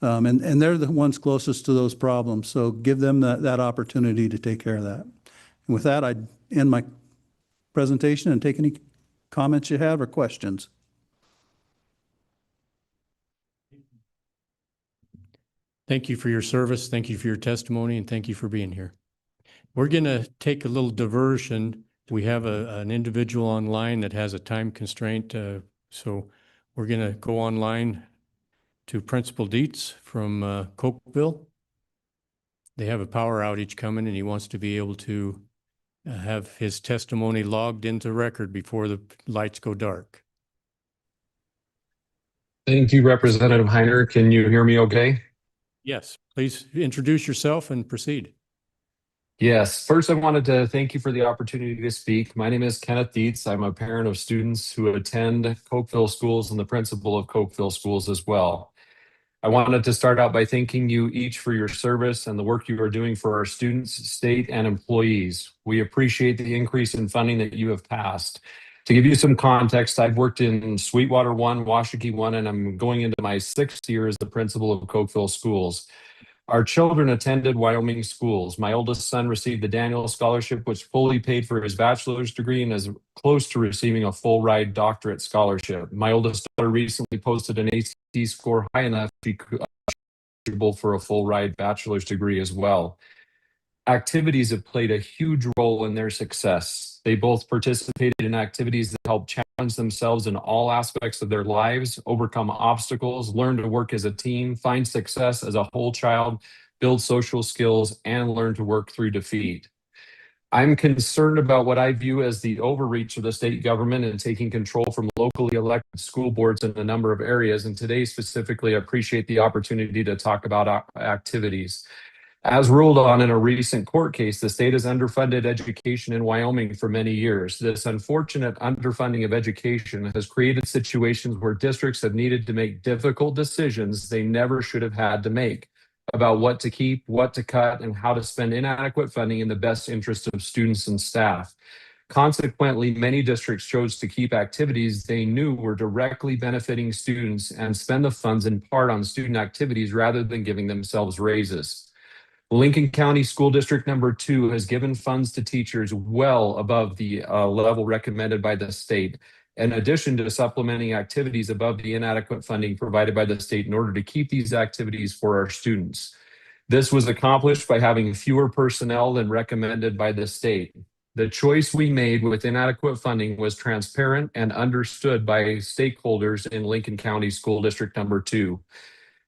K: and they're the ones closest to those problems. So give them that opportunity to take care of that. And with that, I'd end my presentation and take any comments you have or questions.
A: Thank you for your service. Thank you for your testimony, and thank you for being here. We're going to take a little diversion. We have an individual online that has a time constraint, so we're going to go online to Principal Dietz from Cokeville. They have a power outage coming, and he wants to be able to have his testimony logged into record before the lights go dark.
L: Thank you, Representative Heiner. Can you hear me okay?
A: Yes, please introduce yourself and proceed.
L: Yes, first I wanted to thank you for the opportunity to speak. My name is Kenneth Dietz. I'm a parent of students who attend Cokeville schools and the principal of Cokeville schools as well. I wanted to start out by thanking you each for your service and the work you are doing for our students, state, and employees. We appreciate the increase in funding that you have passed. To give you some context, I've worked in Sweetwater 1, Washakie 1, and I'm going into my 6th year as the principal of Cokeville schools. Our children attended Wyoming schools. My oldest son received the Daniel Scholarship, which fully paid for his bachelor's degree and is close to receiving a full ride doctorate scholarship. My oldest daughter recently posted an ACT score high enough to be eligible for a full ride bachelor's degree as well. Activities have played a huge role in their success. They both participated in activities that help challenge themselves in all aspects of their lives, overcome obstacles, learn to work as a team, find success as a whole child, build social skills, and learn to work through defeat. I'm concerned about what I view as the overreach of the state government in taking control from locally elected school boards in a number of areas. And today specifically, I appreciate the opportunity to talk about activities. As ruled on in a recent court case, the state has underfunded education in Wyoming for many years. This unfortunate underfunding of education has created situations where districts have needed to make difficult decisions they never should have had to make about what to keep, what to cut, and how to spend inadequate funding in the best interest of students and staff. Consequently, many districts chose to keep activities they knew were directly benefiting students and spend the funds in part on student activities rather than giving themselves raises. Lincoln County School District number 2 has given funds to teachers well above the level recommended by the state, in addition to supplementing activities above the inadequate funding provided by the state in order to keep these activities for our students. This was accomplished by having fewer personnel than recommended by the state. The choice we made with inadequate funding was transparent and understood by stakeholders in Lincoln County School District number 2.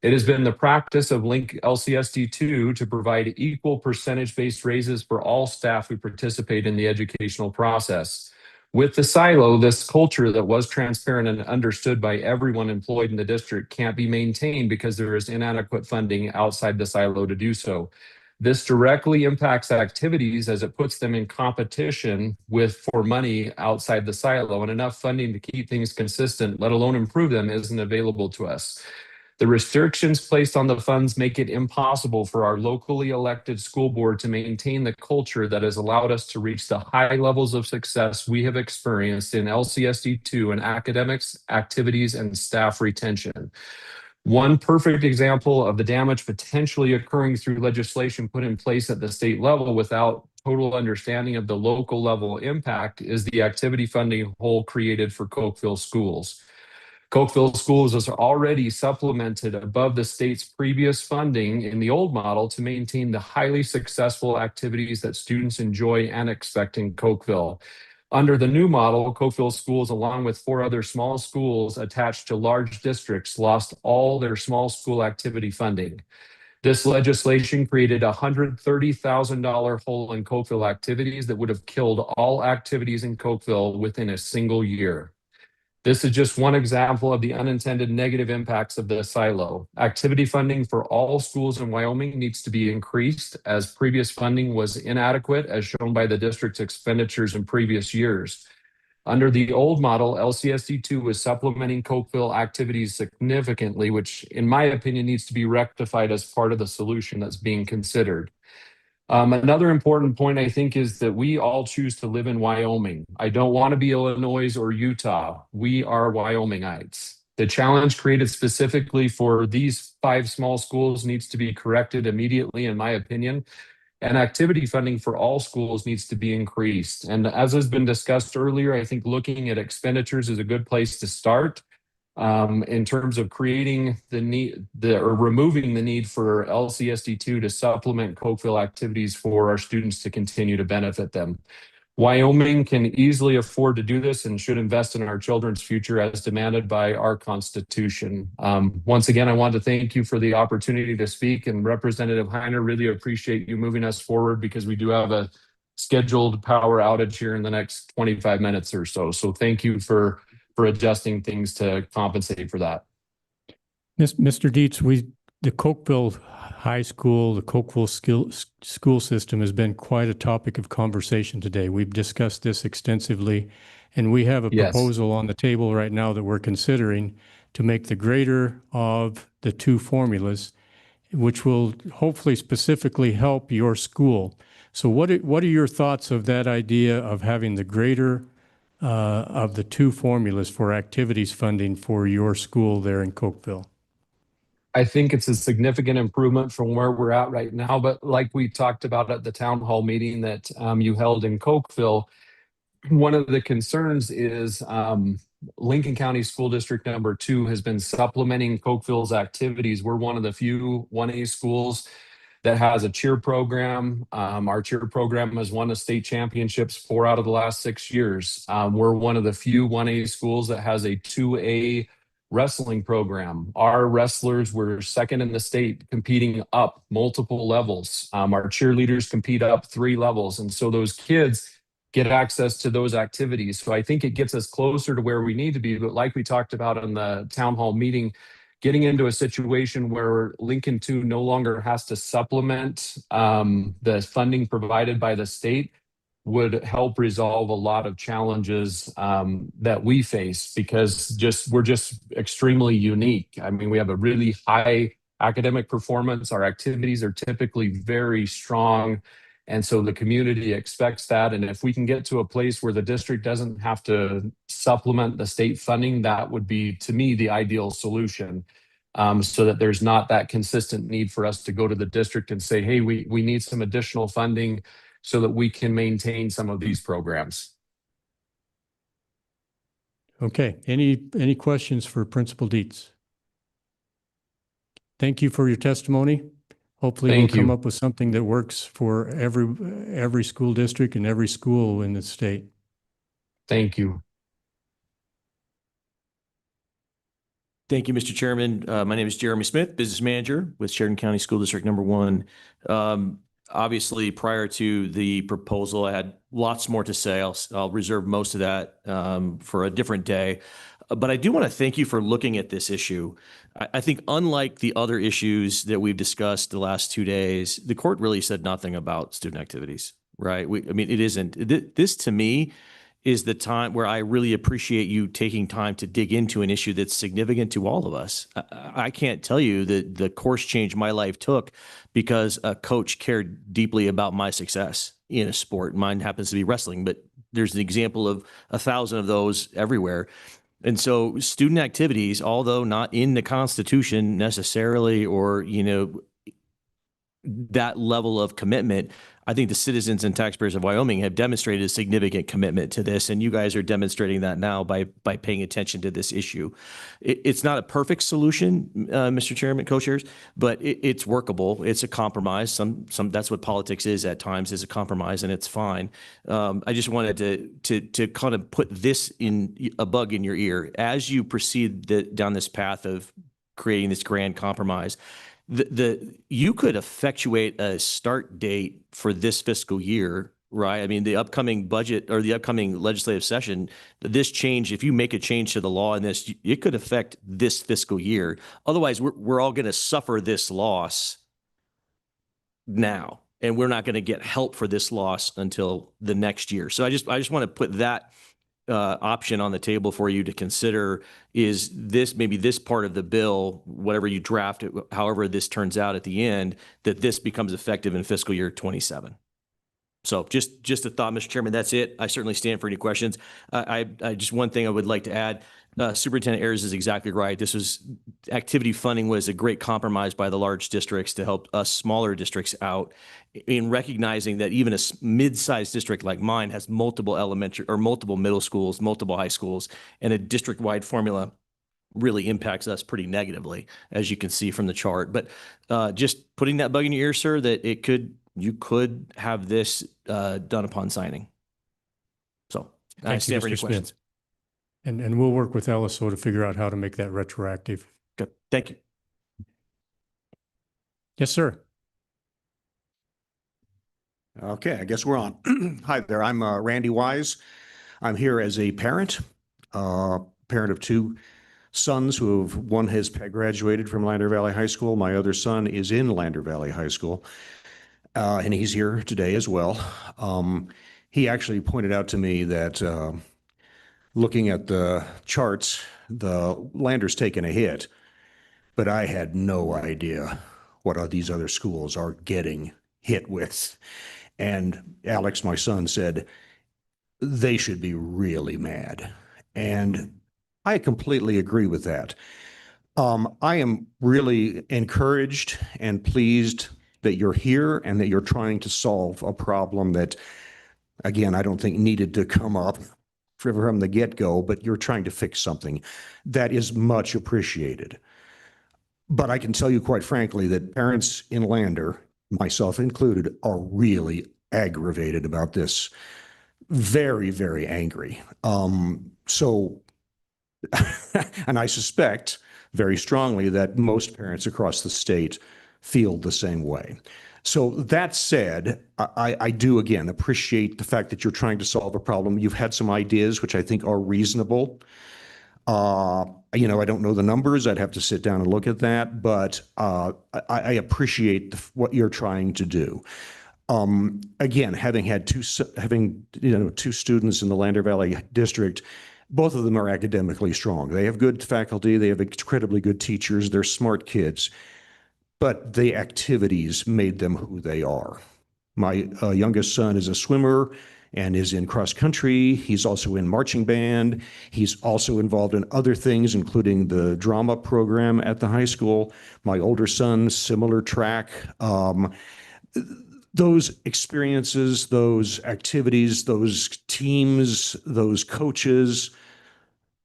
L: It has been the practice of LCSD 2 to provide equal percentage-based raises for all staff who participate in the educational process. With the silo, this culture that was transparent and understood by everyone employed in the district can't be maintained because there is inadequate funding outside the silo to do so. This directly impacts activities as it puts them in competition for money outside the silo, and enough funding to keep things consistent, let alone improve them, isn't available to us. The restrictions placed on the funds make it impossible for our locally elected school board to maintain the culture that has allowed us to reach the high levels of success we have experienced in LCSD 2 in academics, activities, and staff retention. One perfect example of the damage potentially occurring through legislation put in place at the state level without total understanding of the local level impact is the activity funding hole created for Cokeville schools. Cokeville schools is already supplemented above the state's previous funding in the old model to maintain the highly successful activities that students enjoy and expect in Cokeville. Under the new model, Cokeville schools, along with 4 other small schools attached to large districts, lost all their small school activity funding. This legislation created a $130,000 hole in Cokeville activities that would have killed all activities in Cokeville within a single year. This is just one example of the unintended negative impacts of the silo. Activity funding for all schools in Wyoming needs to be increased as previous funding was inadequate as shown by the district's expenditures in previous years. Under the old model, LCSD 2 was supplementing Cokeville activities significantly, which in my opinion needs to be rectified as part of the solution that's being considered. Another important point, I think, is that we all choose to live in Wyoming. I don't want to be Illinois or Utah. We are Wyomingites. The challenge created specifically for these 5 small schools needs to be corrected immediately, in my opinion, and activity funding for all schools needs to be increased. And as has been discussed earlier, I think looking at expenditures is a good place to start. In terms of creating the need, or removing the need for LCSD 2 to supplement Cokeville activities for our students to continue to benefit them. Wyoming can easily afford to do this and should invest in our children's future as demanded by our Constitution. Once again, I want to thank you for the opportunity to speak, and Representative Heiner, really appreciate you moving us forward because we do have a scheduled power outage here in the next 25 minutes or so. So thank you for adjusting things to compensate for that.
A: Mr. Dietz, we the Cokeville High School, the Cokeville school system has been quite a topic of conversation today. We've discussed this extensively, and we have a
L: Yes.
A: proposal on the table right now that we're considering to make the greater of the two formulas, which will hopefully specifically help your school. So what are your thoughts of that idea of having the greater of the two formulas for activities funding for your school there in Cokeville?
L: I think it's a significant improvement from where we're at right now. But like we talked about at the town hall meeting that you held in Cokeville, one of the concerns is Lincoln County School District number 2 has been supplementing Cokeville's activities. We're one of the few 1A schools that has a cheer program. Our cheer program has won the state championships 4 out of the last 6 years. We're one of the few 1A schools that has a 2A wrestling program. Our wrestlers were second in the state, competing up multiple levels. Our cheerleaders compete up 3 levels. And so those kids get access to those activities. So I think it gets us closer to where we need to be. But like we talked about in the town hall meeting, getting into a situation where Lincoln 2 no longer has to supplement the funding provided by the state would help resolve a lot of challenges that we face, because we're just extremely unique. I mean, we have a really high academic performance. Our activities are typically very strong. And so the community expects that. And if we can get to a place where the district doesn't have to supplement the state funding, that would be, to me, the ideal solution. So that there's not that consistent need for us to go to the district and say, hey, we need some additional funding so that we can maintain some of these programs.
A: Okay, any questions for Principal Dietz? Thank you for your testimony. Hopefully we'll
L: Thank you.
A: come up with something that works for every school district and every school in the state.
L: Thank you.
M: Thank you, Mr. Chairman. My name is Jeremy Smith, Business Manager with Sheridan County School District number 1. Obviously, prior to the proposal, I had lots more to say. I'll reserve most of that for a different day. But I do want to thank you for looking at this issue. I think unlike the other issues that we've discussed the last 2 days, the court really said nothing about student activities, right? I mean, it isn't. This, to me, is the time where I really appreciate you taking time to dig into an issue that's significant to all of us. I can't tell you that the course change my life took because a coach cared deeply about my success in a sport. Mine happens to be wrestling, but there's an example of 1,000 of those everywhere. And so student activities, although not in the Constitution necessarily, or, that level of commitment, I think the citizens and taxpayers of Wyoming have demonstrated a significant commitment to this, and you guys are demonstrating that now by paying attention to this issue. It's not a perfect solution, Mr. Chairman, co-chairs, but it's workable. It's a compromise. Some that's what politics is at times, is a compromise, and it's fine. I just wanted to kind of put this in a bug in your ear as you proceed down this path of creating this grand compromise. You could effectuate a start date for this fiscal year, right? I mean, the upcoming budget or the upcoming legislative session, this change, if you make a change to the law in this, it could affect this fiscal year. Otherwise, we're all going to suffer this loss now, and we're not going to get help for this loss until the next year. So I just want to put that option on the table for you to consider. Is this, maybe this part of the bill, whatever you draft it, however this turns out at the end, that this becomes effective in fiscal year 27. So just a thought, Mr. Chairman. That's it. I certainly stand for any questions. I just, one thing I would like to add, Superintendent Ayers is exactly right. Activity funding was a great compromise by the large districts to help us smaller districts out, in recognizing that even a mid-sized district like mine has multiple elementary or multiple middle schools, multiple high schools, and a district-wide formula really impacts us pretty negatively, as you can see from the chart. But just putting that bug in your ear, sir, that you could have this done upon signing. So I stand for any questions.
A: And we'll work with LSO to figure out how to make that retroactive.
M: Good. Thank you.
A: Yes, sir.
N: Okay, I guess we're on. Hi there, I'm Randy Wise. I'm here as a parent of 2 sons one has graduated from Lander Valley High School. My other son is in Lander Valley High School, and he's here today as well. He actually pointed out to me that looking at the charts, the Lander's taken a hit, but I had no idea what these other schools are getting hit with. And Alex, my son, said they should be really mad. And I completely agree with that. I am really encouraged and pleased that you're here and that you're trying to solve a problem that, again, I don't think needed to come up from the get-go, but you're trying to fix something that is much appreciated. But I can tell you quite frankly that parents in Lander, myself included, are really aggravated about this. Very, very angry. So, and I suspect very strongly that most parents across the state feel the same way. So that said, I do again appreciate the fact that you're trying to solve a problem. You've had some ideas which I think are reasonable. I don't know the numbers. I'd have to sit down and look at that, but I appreciate what you're trying to do. Again, having had two students in the Lander Valley District, both of them are academically strong. They have good faculty. They have incredibly good teachers. They're smart kids, but the activities made them who they are. My youngest son is a swimmer and is in cross country. He's also in marching band. He's also involved in other things, including the drama program at the high school. My older son, similar track. Those experiences, those activities, those teams, those coaches,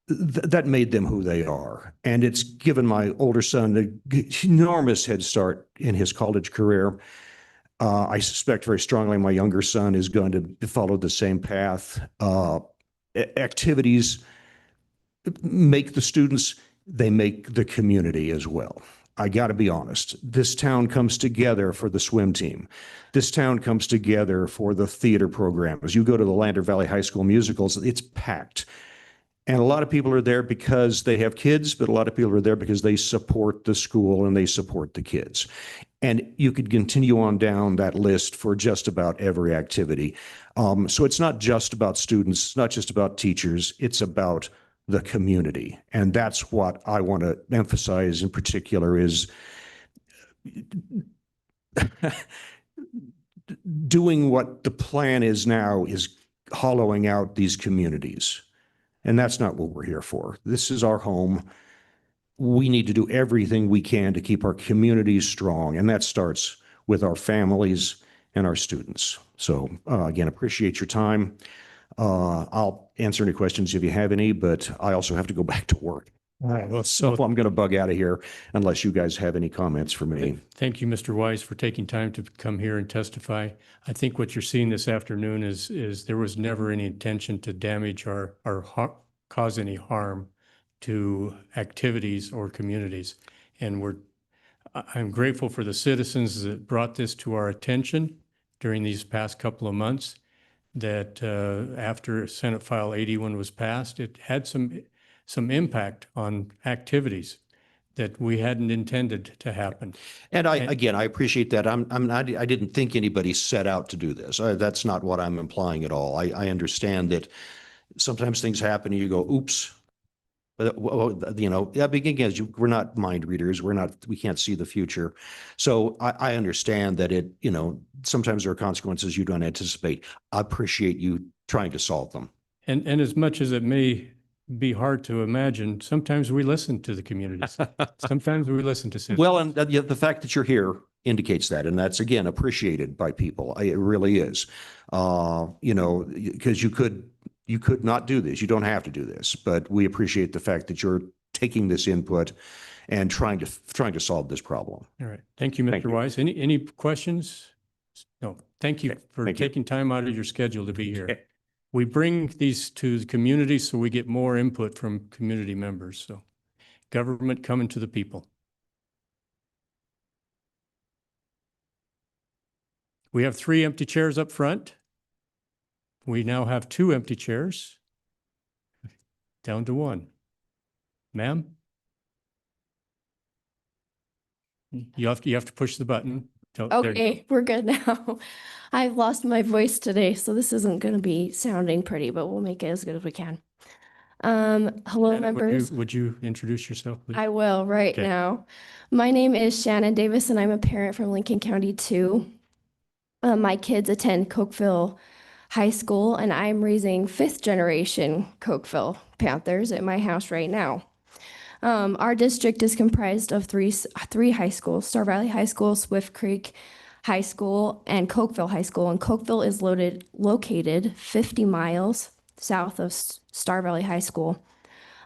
N: that made them who they are. And it's given my older son an enormous head start in his college career. I suspect very strongly my younger son is going to follow the same path. Activities make the students, they make the community as well. I got to be honest, this town comes together for the swim team. This town comes together for the theater program. As you go to the Lander Valley High School musicals, it's packed. And a lot of people are there because they have kids, but a lot of people are there because they support the school and they support the kids. And you could continue on down that list for just about every activity. So it's not just about students, it's not just about teachers, it's about the community. And that's what I want to emphasize in particular is doing what the plan is now is hollowing out these communities. And that's not what we're here for. This is our home. We need to do everything we can to keep our communities strong. And that starts with our families and our students. So again, appreciate your time. I'll answer any questions if you have any, but I also have to go back to work.
A: All right. Well,
N: So I'm going to bug out of here unless you guys have any comments for me.
A: thank you, Mr. Wise, for taking time to come here and testify. I think what you're seeing this afternoon is there was never any intention to damage or cause any harm to activities or communities. And I'm grateful for the citizens that brought this to our attention during these past couple of months, that after Senate File 81 was passed, it had some impact on activities that we hadn't intended to happen.
N: And I appreciate that. I didn't think anybody set out to do this. That's not what I'm implying at all. I understand that sometimes things happen and you go, oops. Again, we're not mind readers. We can't see the future. So I understand that sometimes there are consequences you don't anticipate. I appreciate you trying to solve them.
A: And as much as it may be hard to imagine, sometimes we listen to the communities. Sometimes we listen to citizens.
N: Well, and the fact that you're here indicates that, and that's again appreciated by people. It really is. Because you could not do this. You don't have to do this, but we appreciate the fact that you're taking this input and trying to solve this problem.
A: All right. Thank you, Mr. Wise. Any questions? No. Thank you for taking time out of your schedule to be here. We bring these to the community so we get more input from community members. So government coming to the people. We have 3 empty chairs up front. We now have 2 empty chairs, down to 1. Ma'am? You have to push the button. There you go.
O: Okay, we're good now. I've lost my voice today, so this isn't going to be sounding pretty, but we'll make it as good as we can. Hello,
A: Shannon,
O: members.
A: would you introduce yourself, please?
O: I will right
A: Okay.
O: now. My name is Shannon Davis, and I'm a parent from Lincoln County 2. My kids attend Cokeville High School, and I'm raising 5th generation Cokeville Panthers at my house right now. Our district is comprised of three high schools: Star Valley High School, Swift Creek High School, and Cokeville High School. And Cokeville is located 50 miles south of Star Valley High School.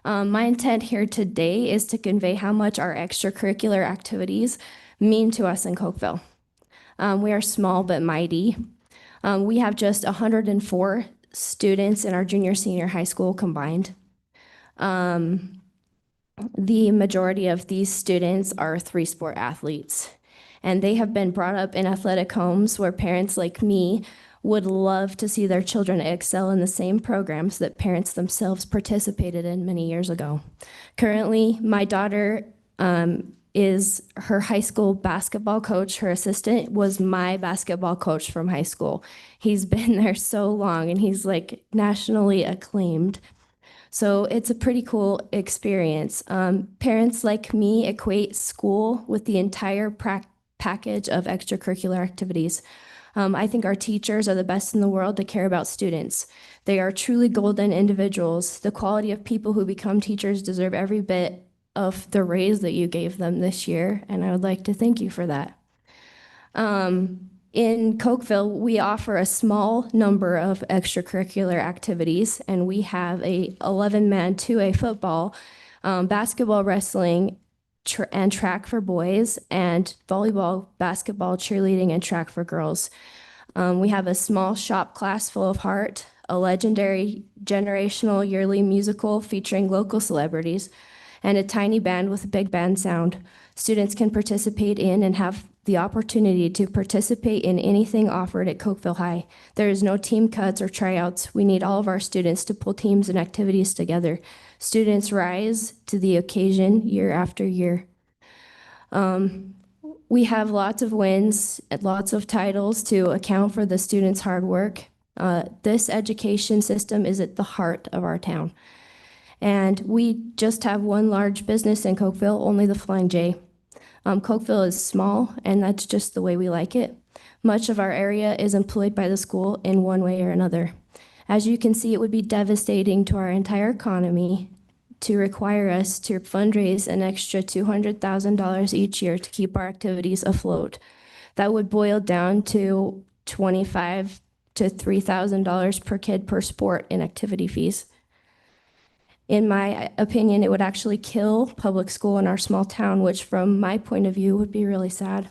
O: My intent here today is to convey how much our extracurricular activities mean to us in Cokeville. We are small but mighty. We have just 104 students in our junior senior high school combined. The majority of these students are 3-sport athletes, and they have been brought up in athletic homes where parents like me would love to see their children excel in the same programs that parents themselves participated in many years ago. Currently, my daughter is her high school basketball coach. Her assistant was my basketball coach from high school. He's been there so long, and he's like nationally acclaimed. So it's a pretty cool experience. Parents like me equate school with the entire package of extracurricular activities. I think our teachers are the best in the world to care about students. They are truly golden individuals. The quality of people who become teachers deserve every bit of the raise that you gave them this year, and I would like to thank you for that. In Cokeville, we offer a small number of extracurricular activities, and we have a 11-man 2A football, basketball, wrestling, and track for boys, and volleyball, basketball, cheerleading, and track for girls. We have a small shop class full of heart, a legendary generational yearly musical featuring local celebrities, and a tiny band with a big band sound. Students can participate in and have the opportunity to participate in anything offered at Cokeville High. There is no team cuts or tryouts. We need all of our students to pull teams and activities together. Students rise to the occasion year after year. We have lots of wins and lots of titles to account for the students' hard work. This education system is at the heart of our town. And we just have one large business in Cokeville, only the Flying J. Cokeville is small, and that's just the way we like it. Much of our area is employed by the school in one way or another. As you can see, it would be devastating to our entire economy to require us to fundraise an extra $200,000 each year to keep our activities afloat. That would boil down to $2,500 to $3,000 per kid per sport in activity fees. In my opinion, it would actually kill public school in our small town, which from my point of view would be really sad.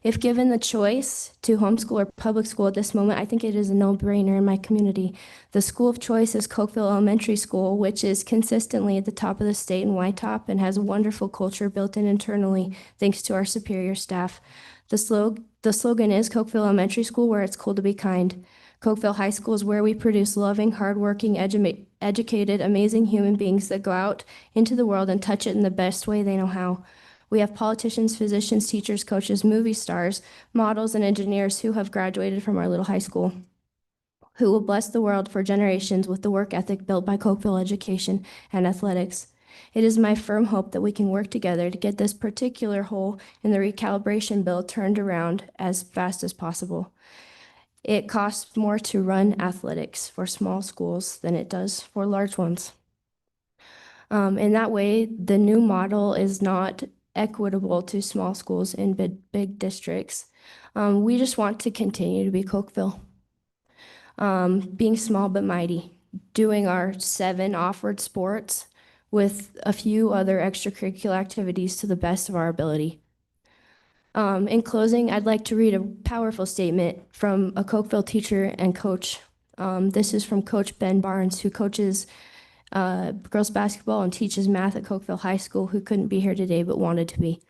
O: If given the choice to homeschool or public school at this moment, I think it is a no-brainer in my community. The school of choice is Cokeville Elementary School, which is consistently at the top of the state in YTOP and has a wonderful culture built in internally thanks to our superior staff. The slogan is Cokeville Elementary School, where it's cool to be kind. Cokeville High School is where we produce loving, hardworking, educated, amazing human beings that go out into the world and touch it in the best way they know how. We have politicians, physicians, teachers, coaches, movie stars, models, and engineers who have graduated from our little high school, who will bless the world for generations with the work ethic built by Cokeville education and athletics. It is my firm hope that we can work together to get this particular hole in the recalibration bill turned around as fast as possible. It costs more to run athletics for small schools than it does for large ones. In that way, the new model is not equitable to small schools in big districts. We just want to continue to be Cokeville, being small but mighty, doing our 7 offered sports with a few other extracurricular activities to the best of our ability. In closing, I'd like to read a powerful statement from a Cokeville teacher and coach. This is from Coach Ben Barnes, who coaches girls basketball and teaches math at Cokeville High School, who couldn't be here today but wanted to be.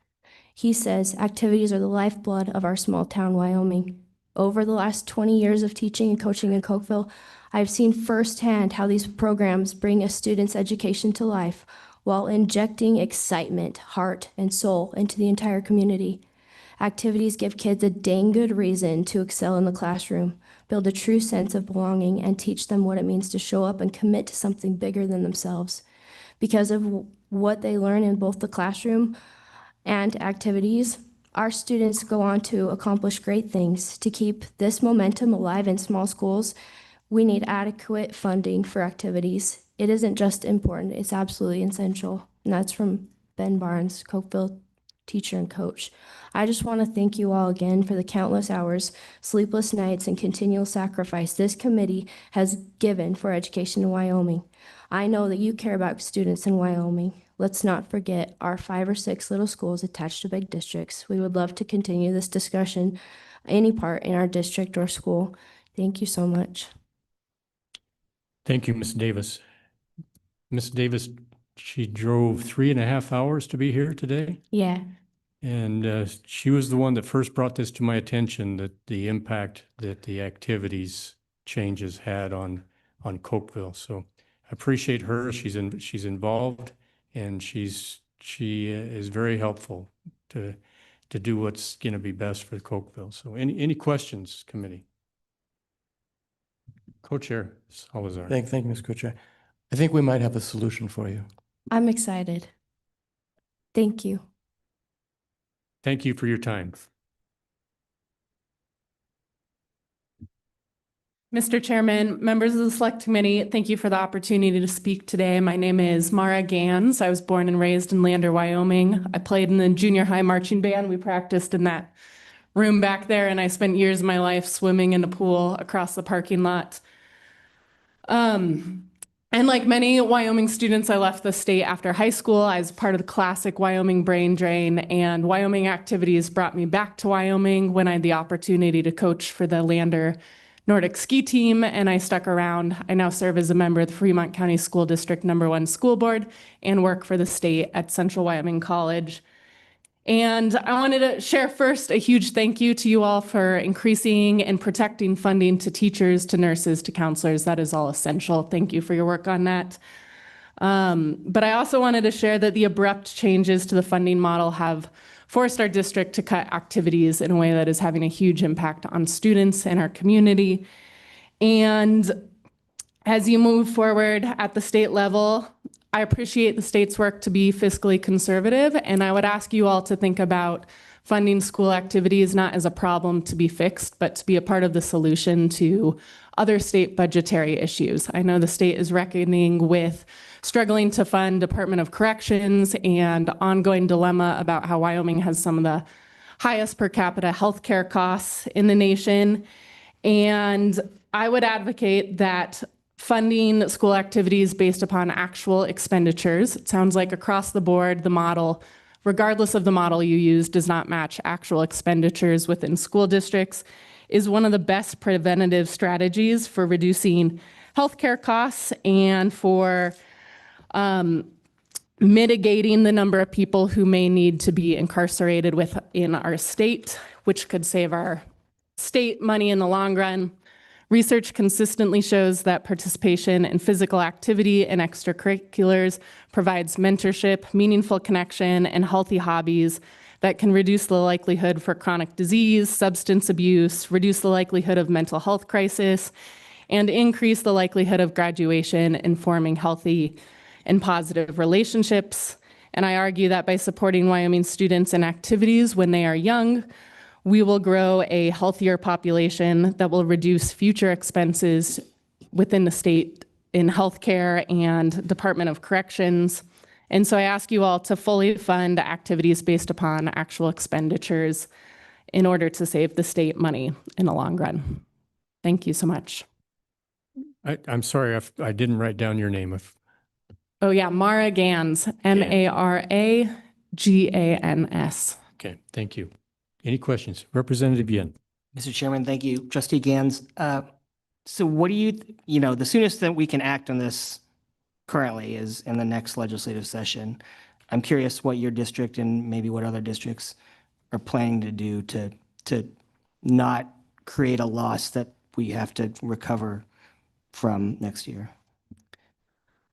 O: He says, "Activities are the lifeblood of our small town, Wyoming. Over the last 20 years of teaching and coaching in Cokeville, I've seen firsthand how these programs bring a student's education to life while injecting excitement, heart, and soul into the entire community. Activities give kids a dang good reason to excel in the classroom, build a true sense of belonging, and teach them what it means to show up and commit to something bigger than themselves. Because of what they learn in both the classroom and activities, our students go on to accomplish great things. To keep this momentum alive in small schools, we need adequate funding for activities. It isn't just important, it's absolutely essential. And that's from Ben Barnes, Cokeville teacher and coach. I just want to thank you all again for the countless hours, sleepless nights, and continual sacrifice this committee has given for education in Wyoming. I know that you care about students in Wyoming. Let's not forget our 5 or 6 little schools attached to big districts. We would love to continue this discussion any part in our district or school. Thank you so much.
A: Thank you, Ms. Davis. Ms. Davis, she drove 3.5 hours to be here today.
O: Yeah.
A: And she was the one that first brought this to my attention, that the impact that the activities changes had on Cokeville. So I appreciate her. She's involved, and she is very helpful to do what's going to be best for Cokeville. So any questions, committee? Co-chair Salazar.
H: Thank you, Ms. Co-chair. I think we might have a solution for you.
O: I'm excited. Thank you.
A: Thank you for your time.
P: Mr. Chairman, members of the Select Committee, thank you for the opportunity to speak today. My name is Mara Gans. I was born and raised in Lander, Wyoming. I played in the junior high marching band. We practiced in that room back there, and I spent years of my life swimming in a pool across the parking lot. And like many Wyoming students, I left the state after high school. I was part of the classic Wyoming brain drain, and Wyoming activities brought me back to Wyoming when I had the opportunity to coach for the Lander Nordic ski team, and I stuck around. I now serve as a member of the Fremont County School District #1 School Board and work for the state at Central Wyoming College. And I wanted to share first a huge thank you to you all for increasing and protecting funding to teachers, to nurses, to counselors. That is all essential. Thank you for your work on that. But I also wanted to share that the abrupt changes to the funding model have forced our district to cut activities in a way that is having a huge impact on students in our community. And as you move forward at the state level, I appreciate the state's work to be fiscally conservative, and I would ask you all to think about funding school activities not as a problem to be fixed, but to be a part of the solution to other state budgetary issues. I know the state is reckoning with struggling to fund Department of Corrections and ongoing dilemma about how Wyoming has some of the highest per capita healthcare costs in the nation. And I would advocate that funding school activities based upon actual expenditures. It sounds like across the board, the model, regardless of the model you use, does not match actual expenditures within school districts, is one of the best preventative strategies for reducing healthcare costs and for mitigating the number of people who may need to be incarcerated within our state, which could save our state money in the long run. Research consistently shows that participation in physical activity and extracurriculars provides mentorship, meaningful connection, and healthy hobbies that can reduce the likelihood for chronic disease, substance abuse, reduce the likelihood of mental health crisis, and increase the likelihood of graduation and forming healthy and positive relationships. And I argue that by supporting Wyoming students in activities when they are young, we will grow a healthier population that will reduce future expenses within the state in healthcare and Department of Corrections. And so I ask you all to fully fund activities based upon actual expenditures in order to save the state money in the long run. Thank you so much.
A: I'm sorry, I didn't write down your name.
P: Oh yeah, Mara Gans, M-A-R-A-G-A-N-S.
A: Okay, thank you. Any questions? Representative Yin.
D: Mr. Chairman, thank you. Trustee Gans, so what do you know, the soonest that we can act on this currently is in the next legislative session. I'm curious what your district and maybe what other districts are planning to do to not create a loss that we have to recover from next year?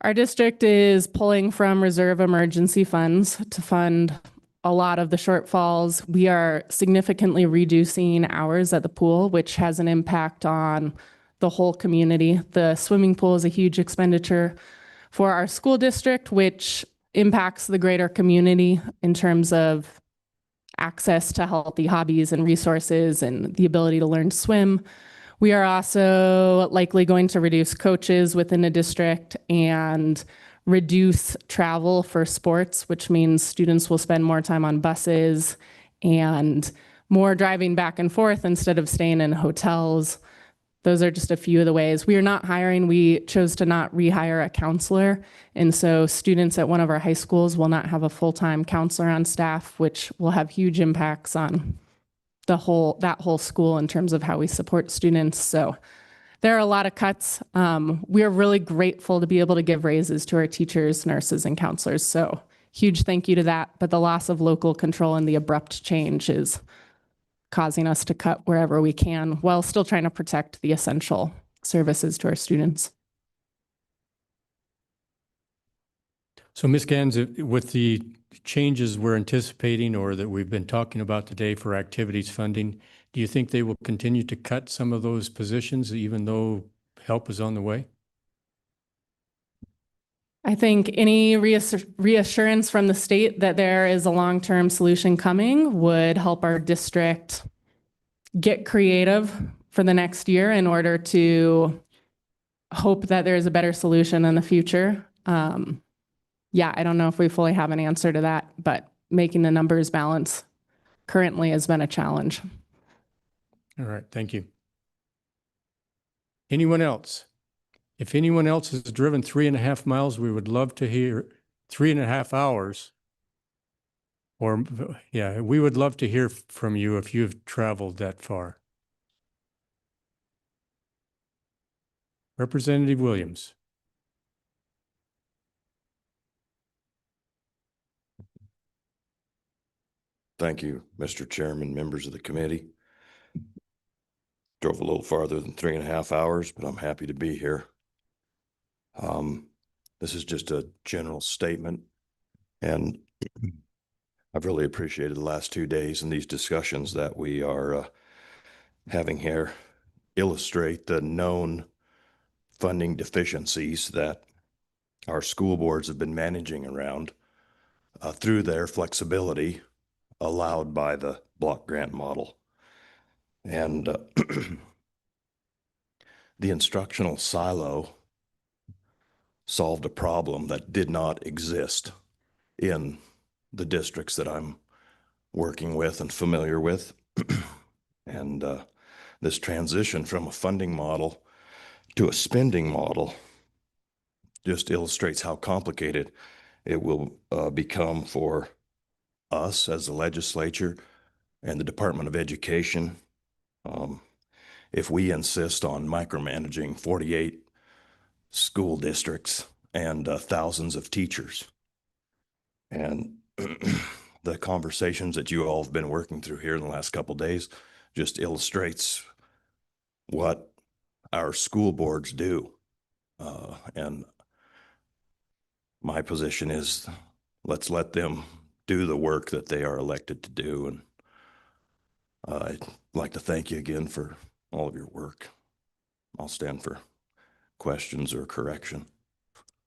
P: Our district is pulling from reserve emergency funds to fund a lot of the shortfalls. We are significantly reducing hours at the pool, which has an impact on the whole community. The swimming pool is a huge expenditure for our school district, which impacts the greater community in terms of access to healthy hobbies and resources and the ability to learn to swim. We are also likely going to reduce coaches within the district and reduce travel for sports, which means students will spend more time on buses and more driving back and forth instead of staying in hotels. Those are just a few of the ways. We are not hiring. We chose to not rehire a counselor. And so students at one of our high schools will not have a full-time counselor on staff, which will have huge impacts on that whole school in terms of how we support students. So there are a lot of cuts. We are really grateful to be able to give raises to our teachers, nurses, and counselors. So huge thank you to that. But the loss of local control and the abrupt change is causing us to cut wherever we can while still trying to protect the essential services to our students.
A: So Ms. Gans, with the changes we're anticipating or that we've been talking about today for activities funding, do you think they will continue to cut some of those positions even though help is on the way?
P: I think any reassurance from the state that there is a long-term solution coming would help our district get creative for the next year in order to hope that there's a better solution in the future. Yeah, I don't know if we fully have an answer to that, but making the numbers balance currently has been a challenge.
A: All right, thank you. Anyone else? If anyone else has driven 3.5 miles, we would love to hear 3.5 hours. Or, yeah, we would love to hear from you if you've traveled that far. Representative Williams.
Q: Thank you, Mr. Chairman, members of the committee. Drove a little farther than 3.5 hours, but I'm happy to be here. This is just a general statement, and I've really appreciated the last 2 days and these discussions that we are having here illustrate the known funding deficiencies that our school boards have been managing around through their flexibility allowed by the block grant model. And the instructional silo solved a problem that did not exist in the districts that I'm working with and familiar with. And this transition from a funding model to a spending model just illustrates how complicated it will become for us as the legislature and the Department of Education if we insist on micromanaging 48 school districts and thousands of teachers. And the conversations that you all have been working through here in the last couple of days just illustrates what our school boards do. And my position is let's let them do the work that they are elected to do. And I'd like to thank you again for all of your work. I'll stand for questions or correction.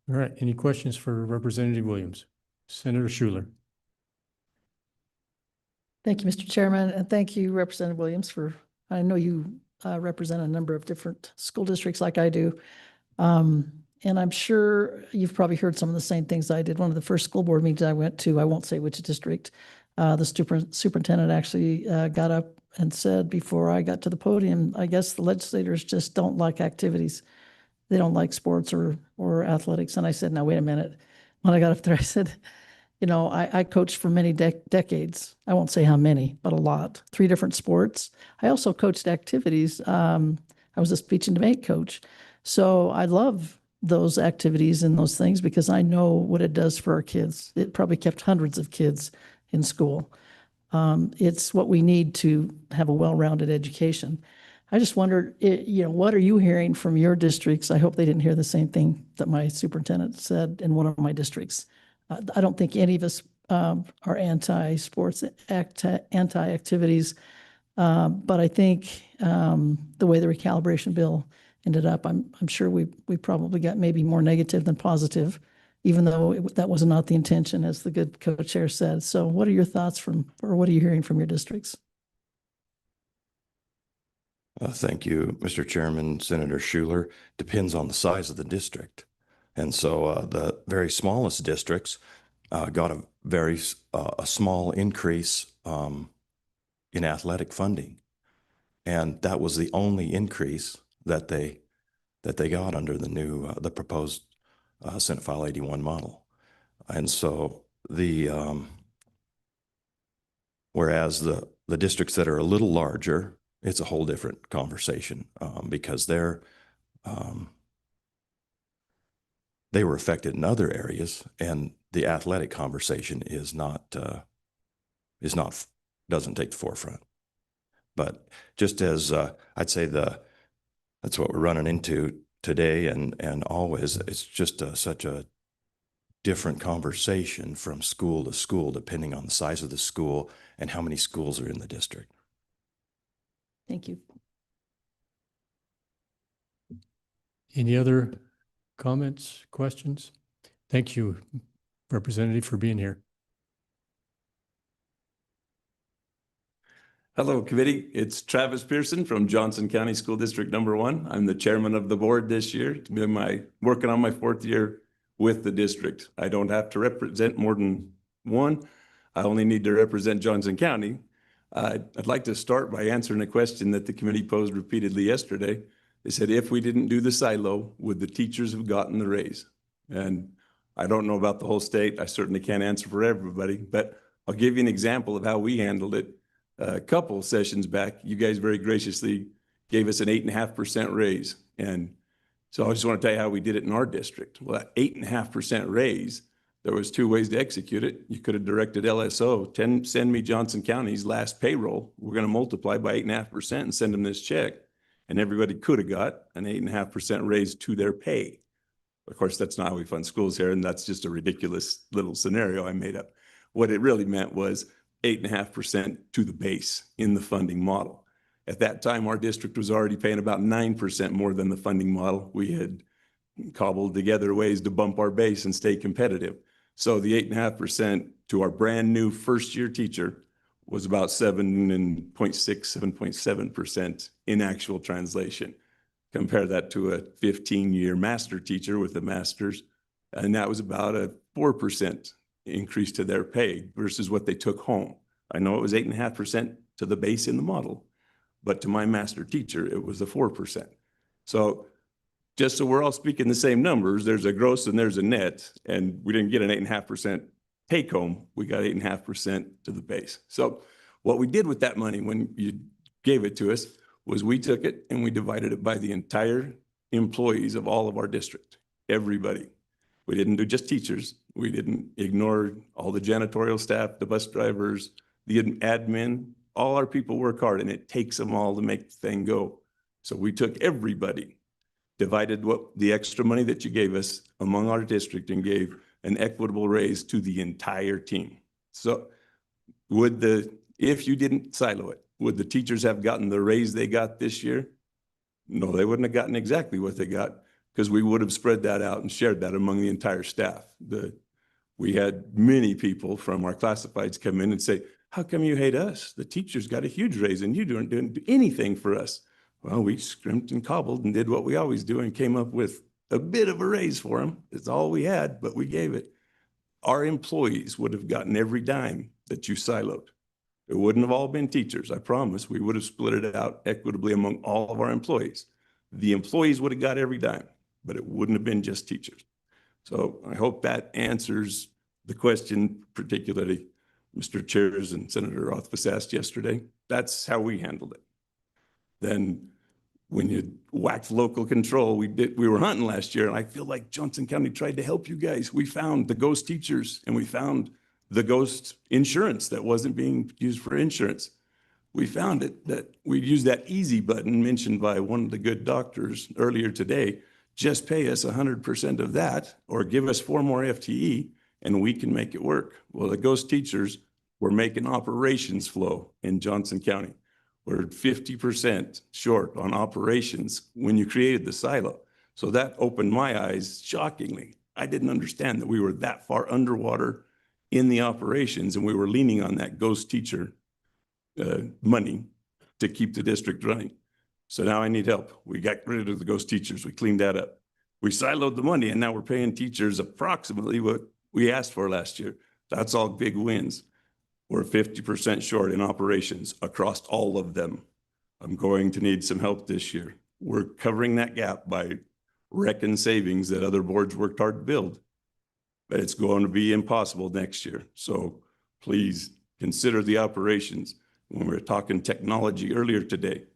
A: All right, any questions for Representative Williams? Senator Schuler.
G: Thank you, Mr. Chairman, and thank you, Representative Williams, I know you represent a number of different school districts like I do. And I'm sure you've probably heard some of the same things I did. One of the first school board meetings I went to, I won't say which district, the superintendent actually got up and said before I got to the podium, I guess the legislators just don't like activities. They don't like sports or athletics. And I said, now, wait a minute. When I got up there, I said, you know, I coached for many decades. I won't say how many, but a lot. 3 different sports. I also coached activities. I was a speech and debate coach. So I love those activities and those things because I know what it does for our kids. It probably kept hundreds of kids in school. It's what we need to have a well-rounded education. I just wondered, what are you hearing from your districts? I hope they didn't hear the same thing that my superintendent said in one of my districts. I don't think any of us are anti-sports, anti-activities. But I think the way the recalibration bill ended up, I'm sure we probably got maybe more negative than positive, even though that was not the intention, as the good co-chair said. So what are your thoughts or what are you hearing from your districts?
Q: Thank you, Mr. Chairman. Senator Schuler. Depends on the size of the district. And so the very smallest districts got a very a small increase in athletic funding. And that was the only increase that they got under the new, the proposed Senate File 81 model. And so whereas the districts that are a little larger, it's a whole different conversation because they were affected in other areas, and the athletic conversation doesn't take the forefront. But just as I'd say that's what we're running into today and always, it's just such a different conversation from school to school, depending on the size of the school and how many schools are in the district.
G: Thank you.
A: Any other comments, questions? Thank you, Representative, for being here.
R: Hello, committee. It's Travis Pearson from Johnson County School District Number 1. I'm the chairman of the board this year. It's been working on my 4th year with the district. I don't have to represent more than one. I only need to represent Johnson County. I'd like to start by answering a question that the committee posed repeatedly yesterday. They said, if we didn't do the silo, would the teachers have gotten the raise? And I don't know about the whole state. I certainly can't answer for everybody, but I'll give you an example of how we handled it. A couple sessions back, you guys very graciously gave us an 8.5% raise. And so I just want to tell you how we did it in our district. Well, that 8.5% raise, there was 2 ways to execute it. You could have directed LSO, send me Johnson County's last payroll. We're going to multiply by 8.5% and send them this check. And everybody could have got an 8.5% raise to their pay. Of course, that's not how we fund schools here, and that's just a ridiculous little scenario I made up. What it really meant was 8.5% to the base in the funding model. At that time, our district was already paying about 9% more than the funding model. We had cobbled together ways to bump our base and stay competitive. So the 8.5% to our brand new first-year teacher was about 7.6, 7.7% in actual translation. Compare that to a 15-year master teacher with a master's, and that was about a 4% increase to their pay versus what they took home. I know it was 8.5% to the base in the model, but to my master teacher, it was a 4%. So just so we're all speaking the same numbers, there's a gross and there's a net, and we didn't get an 8.5% take home. We got 8.5% to the base. So what we did with that money when you gave it to us was we took it and we divided it by the entire employees of all of our district, everybody. We didn't do just teachers. We didn't ignore all the janitorial staff, the bus drivers, the admin. All our people work hard, and it takes them all to make the thing go. So we took everybody, divided the extra money that you gave us among our district, and gave an equitable raise to the entire team. So if you didn't silo it, would the teachers have gotten the raise they got this year? No, they wouldn't have gotten exactly what they got, because we would have spread that out and shared that among the entire staff. We had many people from our classifieds come in and say, how come you hate us? The teachers got a huge raise and you didn't do anything for us. Well, we scrimped and cobbled and did what we always do and came up with a bit of a raise for them. It's all we had, but we gave it. Our employees would have gotten every dime that you siloed. It wouldn't have all been teachers, I promise. We would have split it out equitably among all of our employees. The employees would have got every dime, but it wouldn't have been just teachers. So I hope that answers the question, particularly Mr. Chairs and Senator Rothfuss asked yesterday. That's how we handled it. Then when you whacked local control, we were hunting last year, and I feel like Johnson County tried to help you guys. We found the ghost teachers, and we found the ghost insurance that wasn't being used for insurance. we found it that we use that easy button mentioned by one of the good doctors earlier today. Just pay us 100% of that or give us 4 more FTE and we can make it work. Well, the ghost teachers were making operations flow in Johnson County. We're 50% short on operations when you created the silo. So that opened my eyes shockingly. I didn't understand that we were that far underwater in the operations and we were leaning on that ghost teacher money to keep the district running. So now I need help. We got rid of the ghost teachers. We cleaned that up. We siloed the money and now we're paying teachers approximately what we asked for last year. That's all big wins. We're 50% short in operations across all of them. I'm going to need some help this year. We're covering that gap by reckon savings that other boards worked hard to build, but it's going to be impossible next year. So please consider the operations. When we were talking technology earlier today,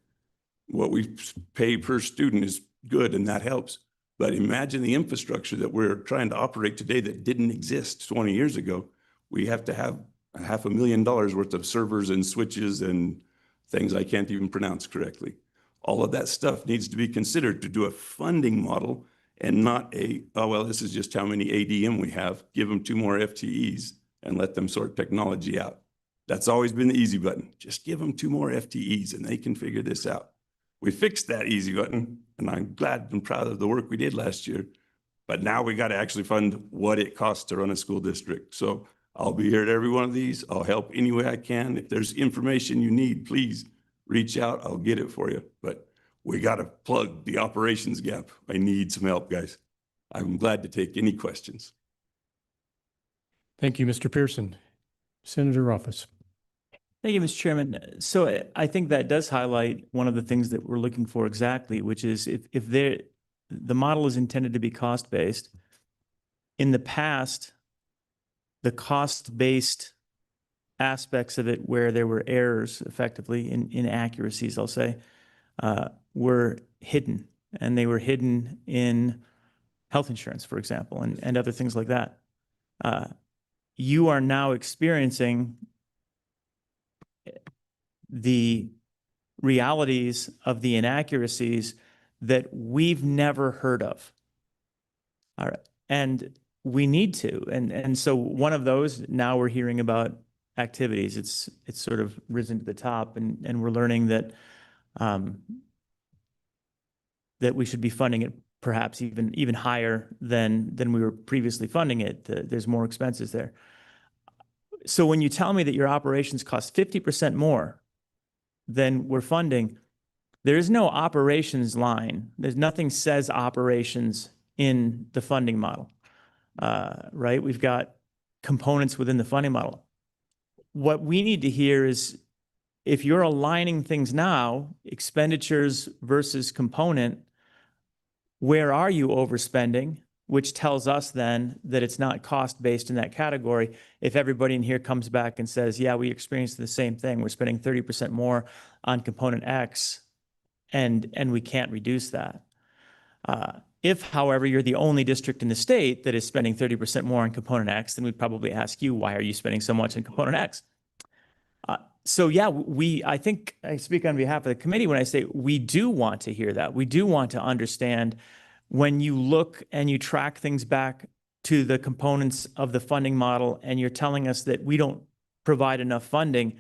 R: what we pay per student is good and that helps. But imagine the infrastructure that we're trying to operate today that didn't exist 20 years ago. We have to have $500,000 worth of servers and switches and things I can't even pronounce correctly. All of that stuff needs to be considered to do a funding model and not a, oh, well, this is just how many ADM we have. Give them 2 more FTEs and let them sort technology out. That's always been the easy button. Just give them 2 more FTEs and they can figure this out. We fixed that easy button and I'm glad and proud of the work we did last year. But now we got to actually fund what it costs to run a school district. So I'll be here at every one of these. I'll help any way I can. If there's information you need, please reach out. I'll get it for you. But we got to plug the operations gap. I need some help, guys. I'm glad to take any questions.
A: Thank you, Mr. Pearson. Senator Ruffus.
E: Thank you, Mr. Chairman. So I think that does highlight one of the things that we're looking for exactly, which is if the model is intended to be cost-based. In the past, the cost-based aspects of it where there were errors, effectively, inaccuracies, I'll say, were hidden. And they were hidden in health insurance, for example, and other things like that. You are now experiencing the realities of the inaccuracies that we've never heard of. All right. And we need to. And so one of those, now we're hearing about activities. It's sort of risen to the top and we're learning that that we should be funding it perhaps even higher than we were previously funding it. There's more expenses there. So when you tell me that your operations cost 50% more than we're funding, there is no operations line. There's nothing says operations in the funding model, right? We've got components within the funding model. What we need to hear is if you're aligning things now, expenditures versus component, where are you overspending? Which tells us then that it's not cost-based in that category. If everybody in here comes back and says, yeah, we experienced the same thing, we're spending 30% more on component X, and we can't reduce that. If, however, you're the only district in the state that is spending 30% more on component X, then we'd probably ask you, why are you spending so much on component X? So yeah, I think I speak on behalf of the committee when I say we do want to hear that. We do want to understand when you look and you track things back to the components of the funding model and you're telling us that we don't provide enough funding,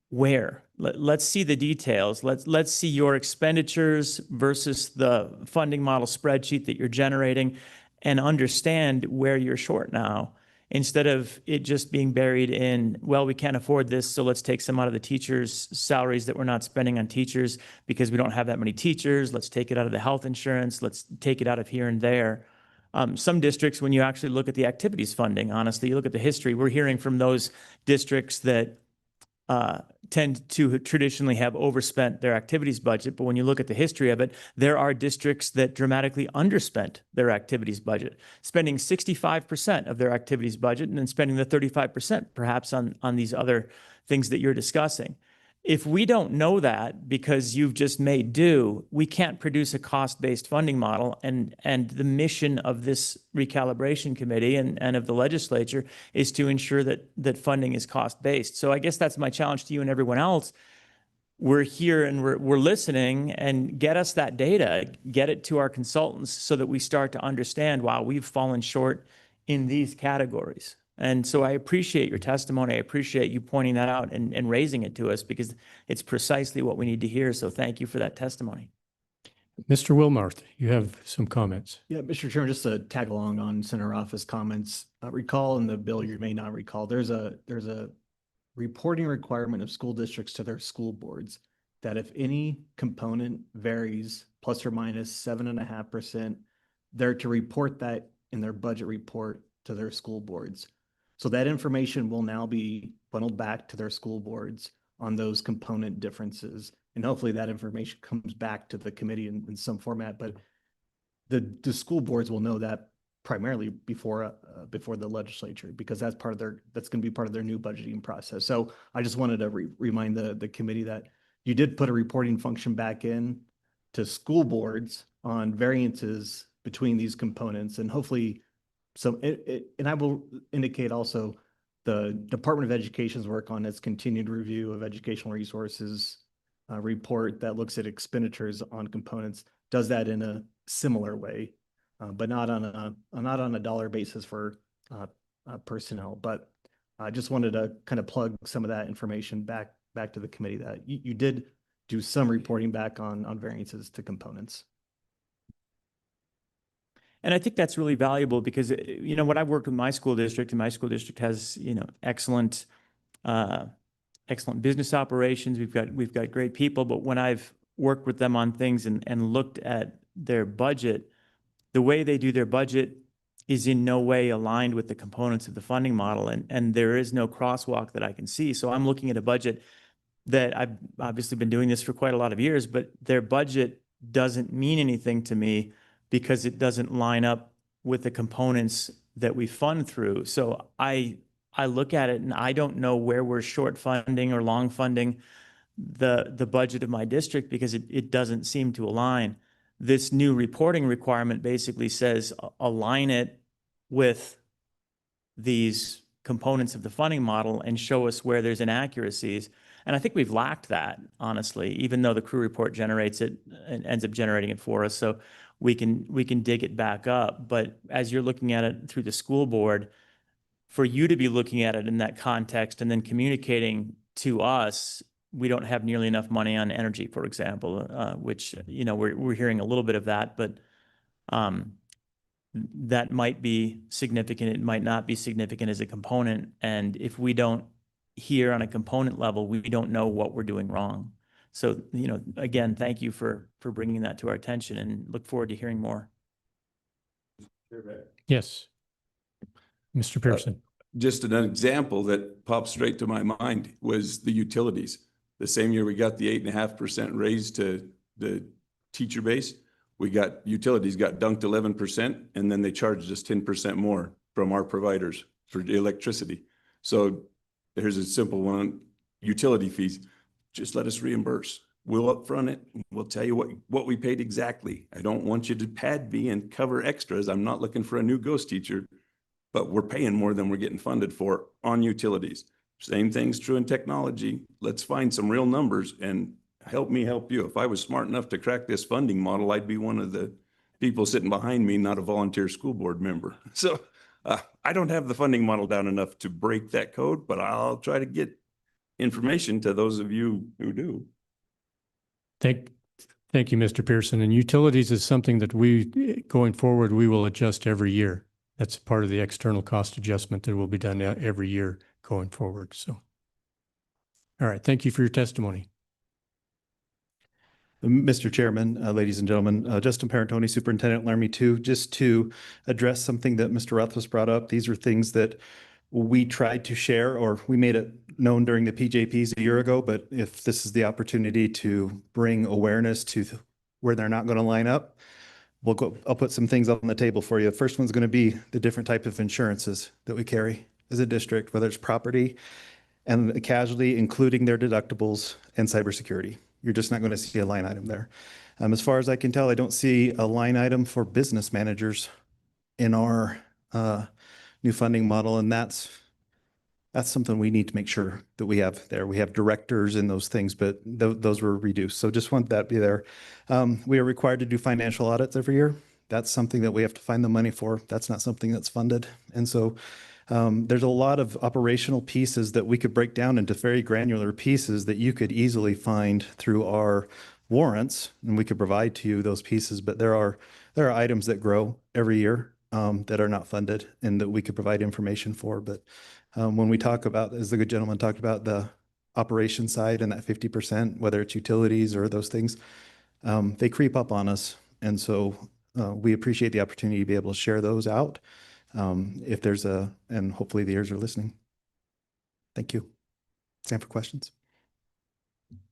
E: where? Let's see the details. Let's see your expenditures versus the funding model spreadsheet that you're generating and understand where you're short now, instead of it just being buried in, well, we can't afford this, so let's take some out of the teachers' salaries that we're not spending on teachers because we don't have that many teachers. Let's take it out of the health insurance. Let's take it out of here and there. Some districts, when you actually look at the activities funding, honestly, you look at the history, we're hearing from those districts that tend to traditionally have overspent their activities budget. But when you look at the history of it, there are districts that dramatically underspent their activities budget, spending 65% of their activities budget and then spending the 35% perhaps on these other things that you're discussing. If we don't know that because you've just made do, we can't produce a cost-based funding model. And the mission of this recalibration committee and of the legislature is to ensure that funding is cost-based. So I guess that's my challenge to you and everyone else. we're here and we're listening, and get us that data, get it to our consultants so that we start to understand, wow, we've fallen short in these categories. And so I appreciate your testimony. I appreciate you pointing that out and raising it to us, because it's precisely what we need to hear. So thank you for that testimony.
A: Mr. Wilmarth, you have some comments.
B: Yeah, Mr. Chairman, just to tag along on Senator Office comments, recall in the bill, you may not recall, there's a reporting requirement of school districts to their school boards that if any component varies plus or minus 7.5%, they're to report that in their budget report to their school boards. So that information will now be funneled back to their school boards on those component differences. And hopefully that information comes back to the committee in some format, but the school boards will know that primarily before the legislature, because that's going to be part of their new budgeting process. So I just wanted to remind the committee that you did put a reporting function back in to school boards on variances between these components, and hopefully and I will indicate also the Department of Education's work on its continued review of educational resources report that looks at expenditures on components does that in a similar way, but not on a dollar basis for personnel. But I just wanted to kind of plug some of that information back to the committee that you did do some reporting back on variances to components.
E: And I think that's really valuable because, you know, when I worked with my school district, and my school district has, you know, excellent business operations. We've got great people, but when I've worked with them on things and looked at their budget, the way they do their budget is in no way aligned with the components of the funding model. And there is no crosswalk that I can see. So I'm looking at a budget that I've obviously been doing this for quite a lot of years, but their budget doesn't mean anything to me because it doesn't line up with the components that we fund through. So I look at it and I don't know where we're short funding or long funding the budget of my district because it doesn't seem to align. This new reporting requirement basically says align it with these components of the funding model and show us where there's inaccuracies. And I think we've lacked that, honestly, even though the crew report generates it and ends up generating it for us. So we can dig it back up. But as you're looking at it through the school board, for you to be looking at it in that context and then communicating to us, we don't have nearly enough money on energy, for example, which, you know, we're hearing a little bit of that, but that might be significant. It might not be significant as a component. And if we don't hear on a component level, we don't know what we're doing wrong. So, you know, again, thank you for bringing that to our attention and look forward to hearing more.
A: Yes. Mr. Pearson.
R: Just an example that popped straight to my mind was the utilities. The same year we got the 8.5% raise to the teacher base, utilities got dunked 11%, and then they charged us 10% more from our providers for electricity. So here's a simple one, utility fees. Just let us reimburse. We'll upfront it. We'll tell you what we paid exactly. I don't want you to pad me and cover extras. I'm not looking for a new ghost teacher, but we're paying more than we're getting funded for on utilities. Same thing's true in technology. Let's find some real numbers and help me help you. If I was smart enough to crack this funding model, I'd be one of the people sitting behind me, not a volunteer school board member. So I don't have the funding model down enough to break that code, but I'll try to get information to those of you who do.
A: Thank you, Mr. Pearson. And utilities is something that going forward, we will adjust every year. That's part of the external cost adjustment that will be done every year going forward. So, all right. Thank you for your testimony.
S: Mr. Chairman, ladies and gentlemen, Justin Parentoni, Superintendent Laramie 2, just to address something that Mr. Rothfuss brought up. These are things that we tried to share, or we made it known during the PJPs a year ago, but if this is the opportunity to bring awareness to where they're not going to line up, I'll put some things on the table for you. First one's going to be the different type of insurances that we carry as a district, whether it's property and casualty, including their deductibles and cybersecurity. You're just not going to see a line item there. As far as I can tell, I don't see a line item for business managers in our new funding model, and that's that's something we need to make sure that we have there. We have directors and those things, but those were reduced. So just want that to be there. We are required to do financial audits every year. That's something that we have to find the money for. That's not something that's funded. And so there's a lot of operational pieces that we could break down into very granular pieces that you could easily find through our warrants, and we could provide to you those pieces. But there are items that grow every year that are not funded and that we could provide information for. But when we talk about, as the good gentleman talked about, the operation side and that 50%, whether it's utilities or those things, they creep up on us. And so we appreciate the opportunity to be able to share those out if there's and hopefully the ears are listening. Thank you. Stand for questions.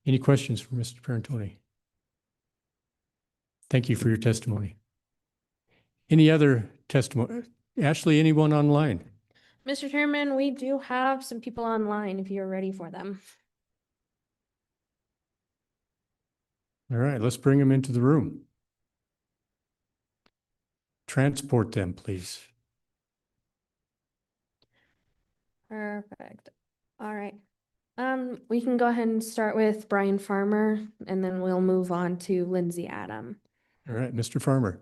A: Any questions for Mr. Parentoni? Thank you for your testimony. Any other testimony? Ashley, anyone online?
T: Mr. Chairman, we do have some people online if you're ready for them.
A: All right, let's bring them into the room. Transport them, please.
T: Perfect. All right. We can go ahead and start with Brian Farmer, and then we'll move on to Lindsay Adam.
A: All right, Mr. Farmer.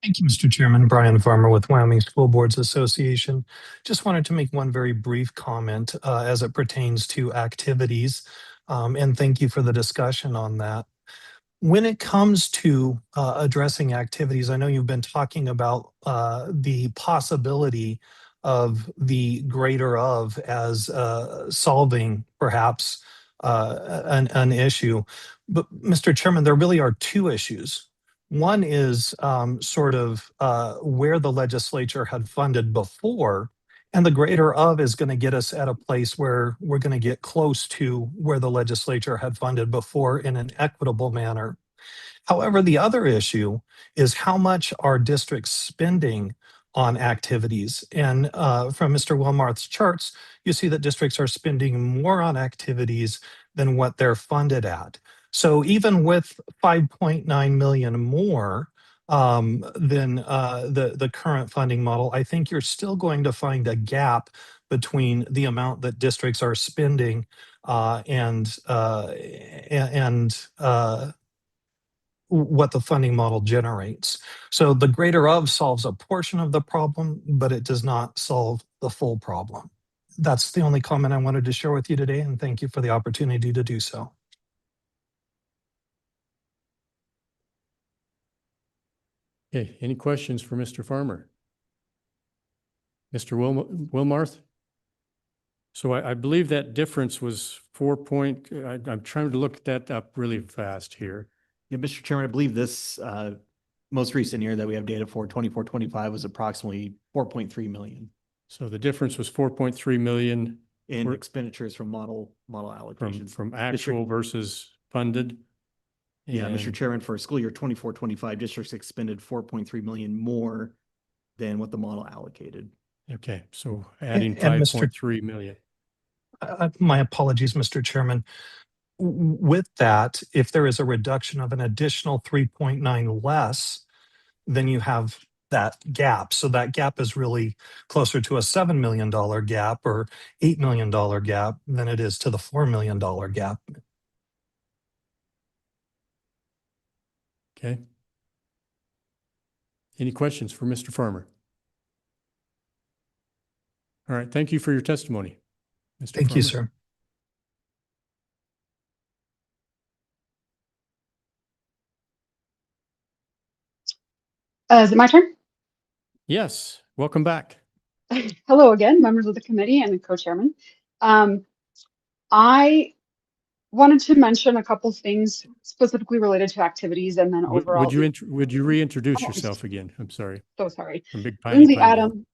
U: Thank you, Mr. Chairman. Brian Farmer with Wyoming School Boards Association. Just wanted to make one very brief comment as it pertains to activities, and thank you for the discussion on that. When it comes to addressing activities, I know you've been talking about the possibility of the greater of as solving perhaps an issue. But Mr. Chairman, there really are two issues. One is sort of where the legislature had funded before, and the greater of is going to get us at a place where we're going to get close to where the legislature had funded before in an equitable manner. However, the other issue is how much are districts spending on activities. And from Mr. Wilmarth's charts, you see that districts are spending more on activities than what they're funded at. So even with 5.9 million more than the current funding model, I think you're still going to find a gap between the amount that districts are spending and what the funding model generates. So the greater of solves a portion of the problem, but it does not solve the full problem. That's the only comment I wanted to share with you today, and thank you for the opportunity to do so.
A: Okay, any questions for Mr. Farmer? Mr. Wilmarth? So I believe that difference was I'm trying to look that up really fast here.
B: Yeah, Mr. Chairman, I believe this most recent year that we have data for 24-25 was approximately 4.3 million.
A: So the difference was 4.3 million
B: in expenditures from model allocations.
A: From actual versus funded.
B: Yeah, Mr. Chairman, for school year 24-25, districts expended 4.3 million more than what the model allocated.
A: Okay, so adding
U: And
A: 5.3 million.
U: My apologies, Mr. Chairman. With that, if there is a reduction of an additional 3.9 less, then you have that gap. So that gap is really closer to a $7 million gap or $8 million gap than it is to the $4 million gap.
A: Okay. Any questions for Mr. Farmer? All right, thank you for your testimony, Mr.
U: Thank you,
A: Farmer.
U: sir.
V: Is it my turn?
A: Yes, welcome back.
V: Hello again, members of the committee and the co-chairman. I wanted to mention a couple things specifically related to activities and then overall.
A: Would you reintroduce yourself again? I'm sorry.
V: So sorry.
A: From Big Piney,
V: Lindsay
A: Pinedale.
V: Adam,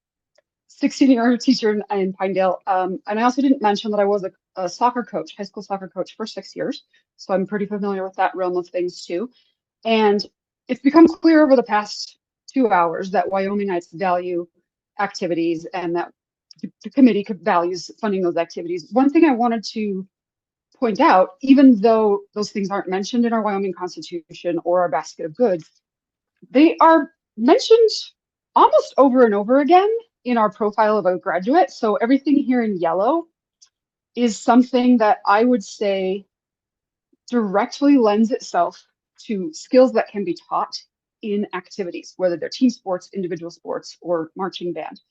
V: 16-year teacher in Pinedale. And I also didn't mention that I was a soccer coach, high school soccer coach for 6 years. So I'm pretty familiar with that realm of things too. And it's become clear over the past 2 hours that Wyomingites value activities and that the committee values funding those activities. One thing I wanted to point out, even though those things aren't mentioned in our Wyoming Constitution or our basket of goods, they are mentioned almost over and over again in our profile of a graduate. So everything here in yellow is something that I would say directly lends itself to skills that can be taught in activities, whether they're team sports, individual sports, or marching band.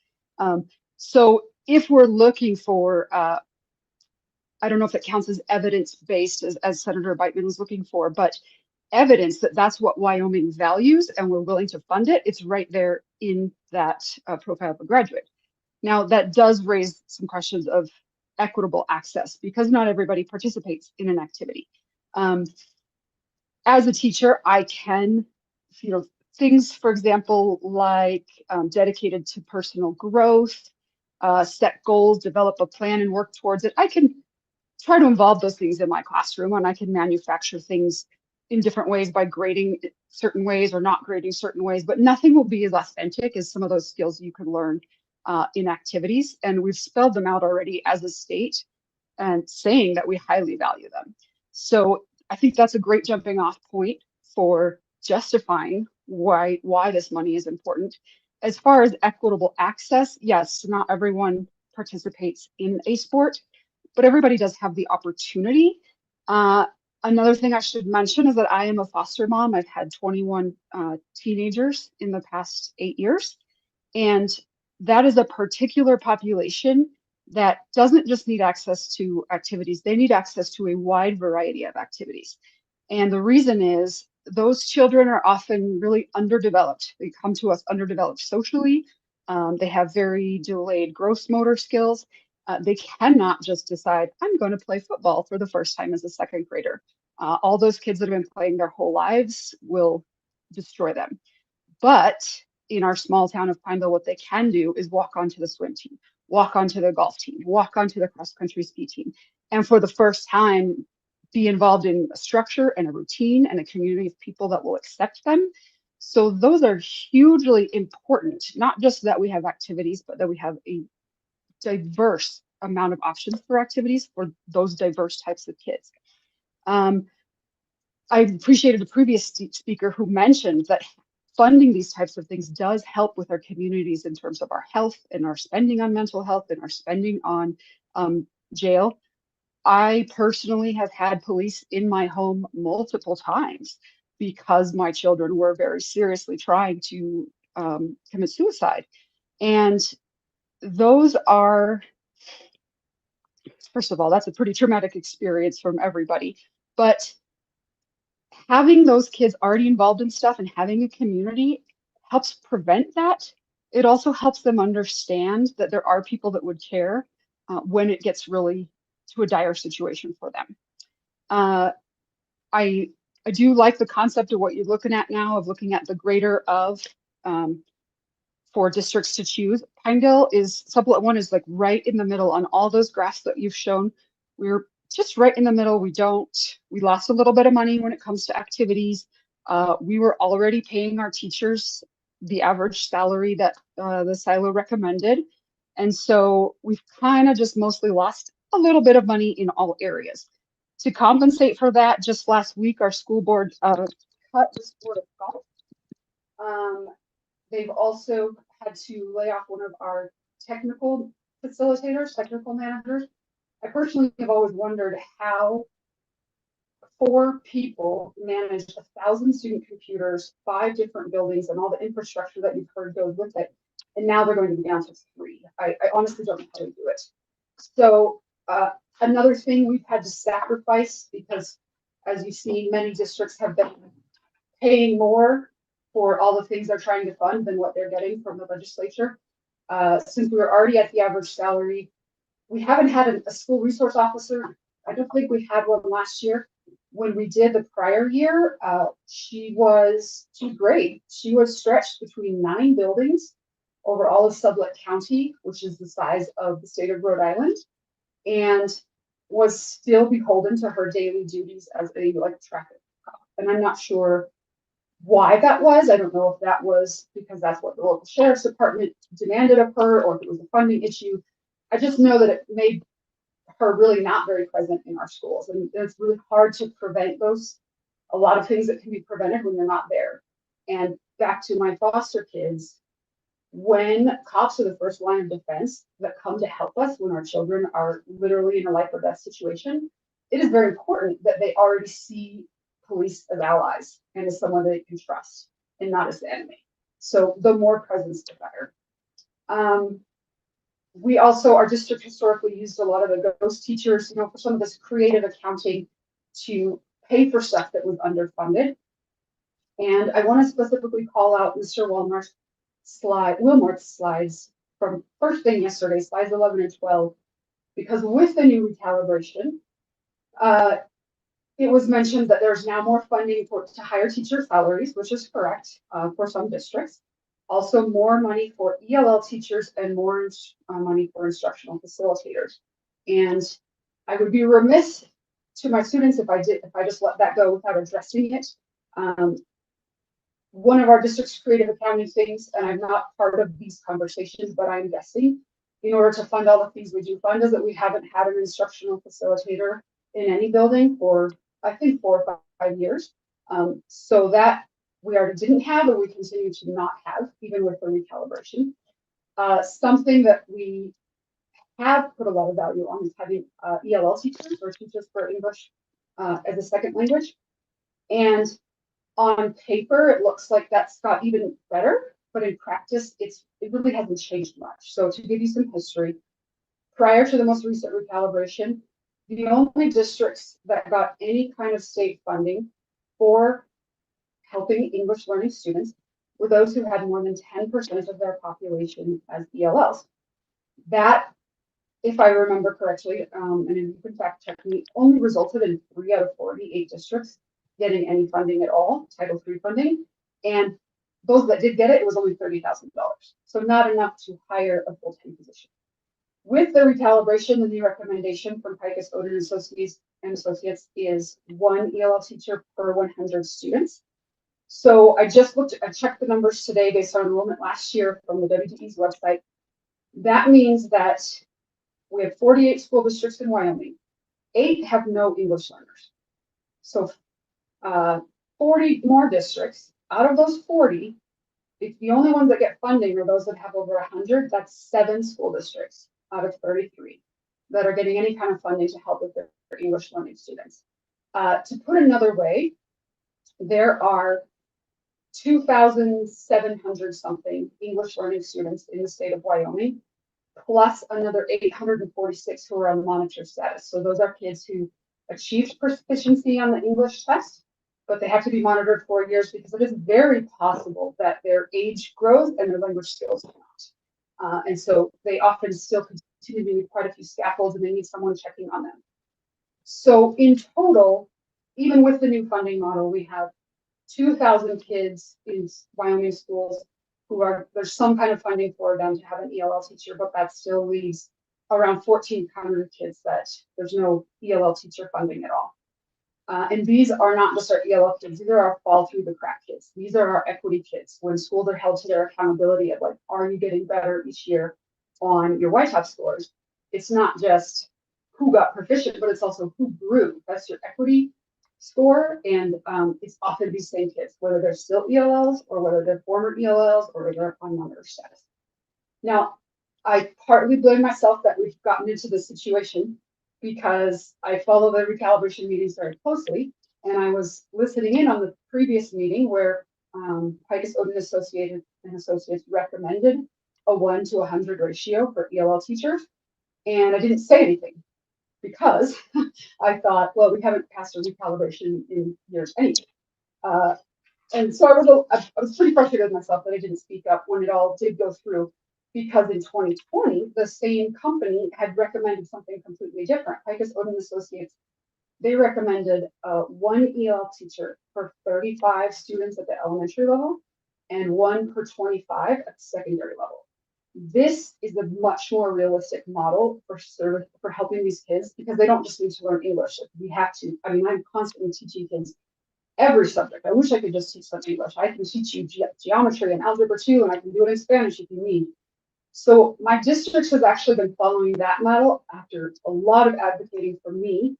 V: So if we're looking for, I don't know if it counts as evidence-based as Senator Beitman was looking for, but evidence that that's what Wyoming values and we're willing to fund it, it's right there in that profile of a graduate. Now, that does raise some questions of equitable access because not everybody participates in an activity. As a teacher, I can, things, for example, like dedicated to personal growth, set goals, develop a plan and work towards it. I can try to involve those things in my classroom, and I can manufacture things in different ways by grading certain ways or not grading certain ways, but nothing will be as authentic as some of those skills you can learn in activities. And we've spelled them out already as a state and saying that we highly value them. So I think that's a great jumping off point for justifying why this money is important. As far as equitable access, yes, not everyone participates in a sport, but everybody does have the opportunity. Another thing I should mention is that I am a foster mom. I've had 21 teenagers in the past 8 years. And that is a particular population that doesn't just need access to activities, they need access to a wide variety of activities. And the reason is those children are often really underdeveloped. They come to us underdeveloped socially. They have very delayed gross motor skills. They cannot just decide, I'm going to play football for the first time as a second grader. All those kids that have been playing their whole lives will destroy them. But in our small town of Pineville, what they can do is walk onto the swim team, walk onto the golf team, walk onto the cross-country ski team, and for the first time, be involved in a structure and a routine and a community of people that will accept them. So those are hugely important, not just that we have activities, but that we have a diverse amount of options for activities for those diverse types of kids. I appreciated a previous speaker who mentioned that funding these types of things does help with our communities in terms of our health and our spending on mental health and our spending on jail. I personally have had police in my home multiple times because my children were very seriously trying to commit suicide. And those are, first of all, that's a pretty traumatic experience from everybody. But having those kids already involved in stuff and having a community helps prevent that. It also helps them understand that there are people that would care when it gets really to a dire situation for them. I do like the concept of what you're looking at now, of looking at the greater of for districts to choose. Pinedale is, supplement one is like right in the middle on all those graphs that you've shown. We're just right in the middle. We lost a little bit of money when it comes to activities. We were already paying our teachers the average salary that the silo recommended. And so we've kind of just mostly lost a little bit of money in all areas. To compensate for that, just last week, our school board cut the sport of golf. They've also had to lay off one of our technical facilitators, technical managers. I personally have always wondered how 4 people managed 1,000 student computers, 5 different buildings, and all the infrastructure that you've heard goes with it. And now they're going to be down to 3. I honestly don't know how to do it. So another thing we've had to sacrifice, because as you see, many districts have been paying more for all the things they're trying to fund than what they're getting from the legislature. Since we were already at the average salary, we haven't had a school resource officer. I don't think we had one last year. When we did the prior year, she was great. She was stretched between 9 buildings over all of Sublette County, which is the size of the state of Rhode Island, and was still beholden to her daily duties as a traffic cop. And I'm not sure why that was. I don't know if that was because that's what the local sheriff's department demanded of her or if it was a funding issue. I just know that it made her really not very present in our schools. And it's really hard to prevent a lot of things that can be prevented when you're not there. And back to my foster kids, when cops are the first line of defense that come to help us when our children are literally in a life or death situation, it is very important that they already see police as allies and as someone they can trust and not as the enemy. So the more presence, the better. We also, our district historically used a lot of the ghost teachers, you know, for some of this creative accounting to pay for stuff that was underfunded. And I want to specifically call out Mr. Wilmore's slides from first thing yesterday, slides 11 and 12, because with the new recalibration, it was mentioned that there's now more funding to hire teacher salaries, which is correct for some districts. Also more money for ELL teachers and more money for instructional facilitators. And I would be remiss to my students if I just let that go without addressing it. One of our district's creative accounting things, and I'm not part of these conversations, but I'm guessing, in order to fund all the things we do fund, is that we haven't had an instructional facilitator in any building for, I think, 4 or 5 years. So that we already didn't have, and we continue to not have, even with the recalibration. Something that we have put a lot of value on is having ELL teachers or teachers for English as a second language. And on paper, it looks like that's got even better, but in practice, it really hasn't changed much. So to give you some history, prior to the most recent recalibration, the only districts that got any kind of state funding for helping English learning students were those who had more than 10% of their population as ELLs. That, if I remember correctly, and you can fact check me, only resulted in 3 out of 48 districts getting any funding at all, Title III funding. And those that did get it, it was only $30,000. So not enough to hire a full-time position. With the recalibration, the new recommendation from Picus, Oden Associates is 1 ELL teacher per 100 students. So I checked the numbers today based on enrollment last year from the WDE's website. That means that we have 48 school districts in Wyoming. 8 have no English learners. So 40 more districts. Out of those 40, if the only ones that get funding are those that have over 100, that's 7 school districts out of 33 that are getting any kind of funding to help with their English learning students. To put another way, there are 2,700 something English learning students in the state of Wyoming, plus another 846 who are on monitor status. So those are kids who achieved proficiency on the English test, but they have to be monitored 4 years because it is very possible that their age grows and their language skills cannot. And so they often still continue to need quite a few scaffolds and they need someone checking on them. So in total, even with the new funding model, we have 2,000 kids in Wyoming schools there's some kind of funding for them to have an ELL teacher, but that still leaves around 1,400 kids that there's no ELL teacher funding at all. And these are not just our ELL kids, these are our fall through the crack kids. These are our equity kids. When schools are held to their accountability of like, are you getting better each year on your YTOP scores? It's not just who got proficient, but it's also who grew. That's your equity score. And it's often these same kids, whether they're still ELLs or whether they're former ELLs or they're on monitor status. Now, I partly blame myself that we've gotten into this situation because I follow the recalibration meetings very closely. And I was listening in on the previous meeting where Picus, Oden Associates recommended a 1 to 100 ratio for ELL teachers. And I didn't say anything because I thought, well, we haven't passed a recalibration in years anyway. And so I was pretty frustrated with myself that I didn't speak up when it all did go through, because in 2020, the same company had recommended something completely different. Picus, Oden Associates, they recommended 1 EL teacher for 35 students at the elementary level and 1 per 25 at the secondary level. This is a much more realistic model for helping these kids because they don't just need to learn English. We have to. I mean, I'm constantly teaching kids every subject. I wish I could just teach them English. I can teach you geometry and algebra too, and I can do it in Spanish if you need. So my district has actually been following that model after a lot of advocating for me.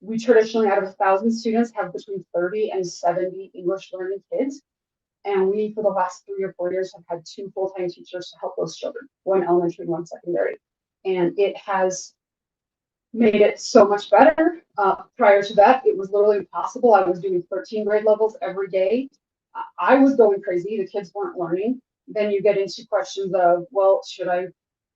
V: We traditionally, out of 1,000 students, have between 30 and 70 English learning kids. And we, for the last 3 or 4 years, have had 2 full-time teachers to help those children, 1 elementary and 1 secondary. And it has made it so much better. Prior to that, it was literally impossible. I was doing 13 grade levels every day. I was going crazy. The kids weren't learning. Then you get into questions of, well, should I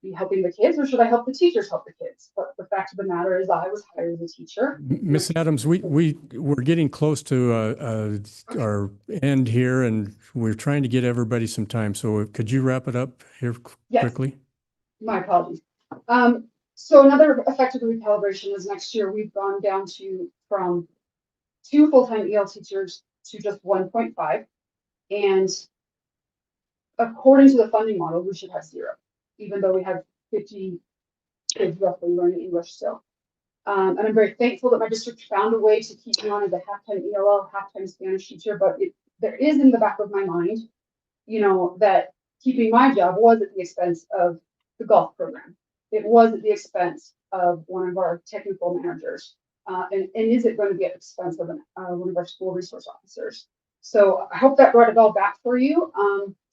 V: be helping the kids or should I help the teachers help the kids? But the fact of the matter is I was hired as a teacher.
A: Miss Adams, we're getting close to our end here, and we're trying to get everybody some time. So could you wrap it up here
V: Yes.
A: quickly?
V: My apologies. So another effect of the recalibration is next year we've gone down to from 2 full-time EL teachers to just 1.5. And according to the funding model, we should have 0, even though we have 50 kids roughly learning English still. And I'm very thankful that my district found a way to keep me on as a half-time ELL, half-time Spanish teacher, but there is in the back of my mind, you know, that keeping my job was at the expense of the golf program. It was at the expense of one of our technical managers. And is it going to be at the expense of one of our school resource officers? So I hope that brought it all back for you.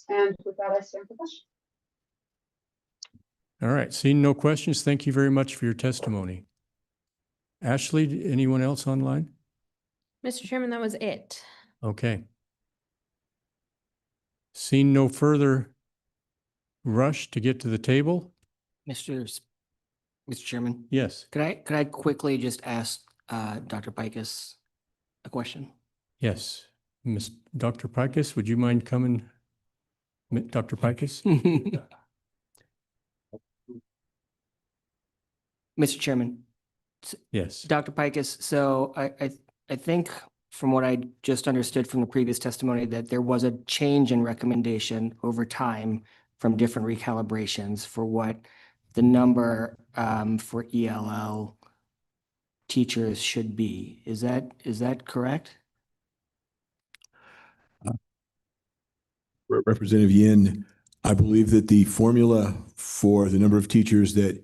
V: And with that, I stand for questions.
A: All right, seeing no questions, thank you very much for your testimony. Ashley, anyone else online?
T: Mr. Chairman, that was it.
A: Okay. Seeing no further rush to get to the table?
D: Mr. Chairman,
A: Yes.
D: could I quickly just ask Dr. Pikus a question?
A: Yes. Miss Dr. Pikus, would you mind coming? Dr. Pikus?
D: Mr. Chairman.
A: Yes.
D: Dr. Pikus, so I think from what I just understood from the previous testimony that there was a change in recommendation over time from different recalibrations for what the number for ELL teachers should be. Is that correct?
C: Representative Yin, I believe that the formula for the number of teachers that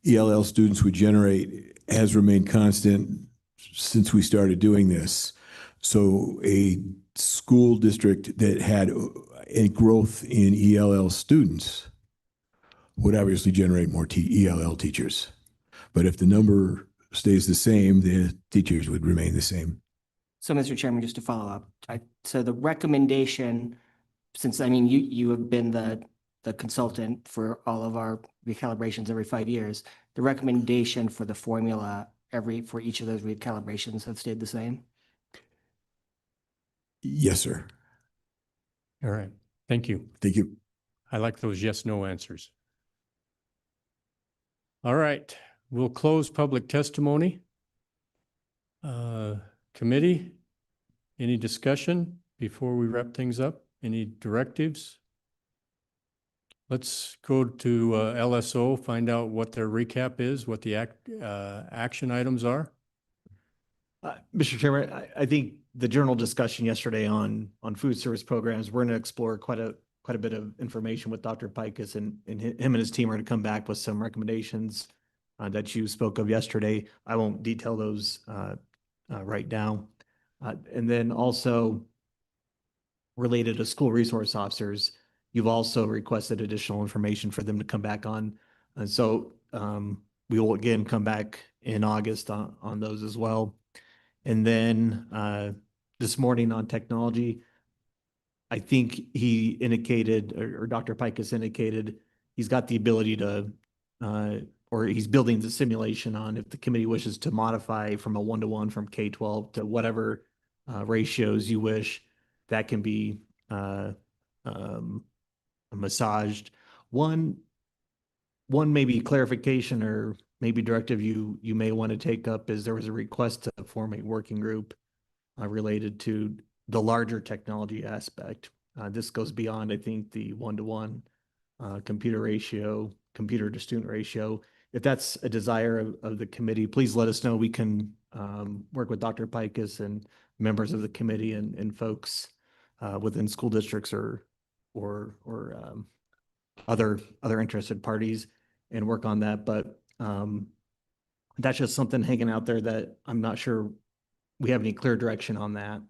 C: ELL students would generate has remained constant since we started doing this. So a school district that had a growth in ELL students would obviously generate more ELL teachers. But if the number stays the same, the teachers would remain the same.
D: So, Mr. Chairman, just to follow up, so the recommendation, since I mean you have been the consultant for all of our recalibrations every 5 years, the recommendation for the formula for each of those recalibrations have stayed the same?
C: Yes, sir.
A: All right. Thank you.
C: Thank you.
A: I like those yes/no answers. All right. We'll close public testimony. Committee, any discussion before we wrap things up? Any directives? Let's go to LSO, find out what their recap is, what the action items are.
B: Mr. Chairman, I think the journal discussion yesterday on food service programs, we're going to explore quite a bit of information with Dr. Pikus, and him and his team are going to come back with some recommendations that you spoke of yesterday. I won't detail those right now. And then also related to school resource officers, you've also requested additional information for them to come back on. And so we will again come back in August on those as well. And then this morning on technology, I think he indicated, or Dr. Pikus indicated, he's got the ability to, or he's building the simulation on if the committee wishes to modify from a 1-to-1 from K-12 to whatever ratios you wish, that can be massaged. One maybe clarification or maybe directive you may want to take up is there was a request to form a working group related to the larger technology aspect. This goes beyond, I think, the 1-to-1 computer to student ratio. If that's a desire of the committee, please let us know. We can work with Dr. Pikus and members of the committee and folks within school districts or other interested parties and work on that. But that's just something hanging out there that I'm not sure we have any clear direction on that.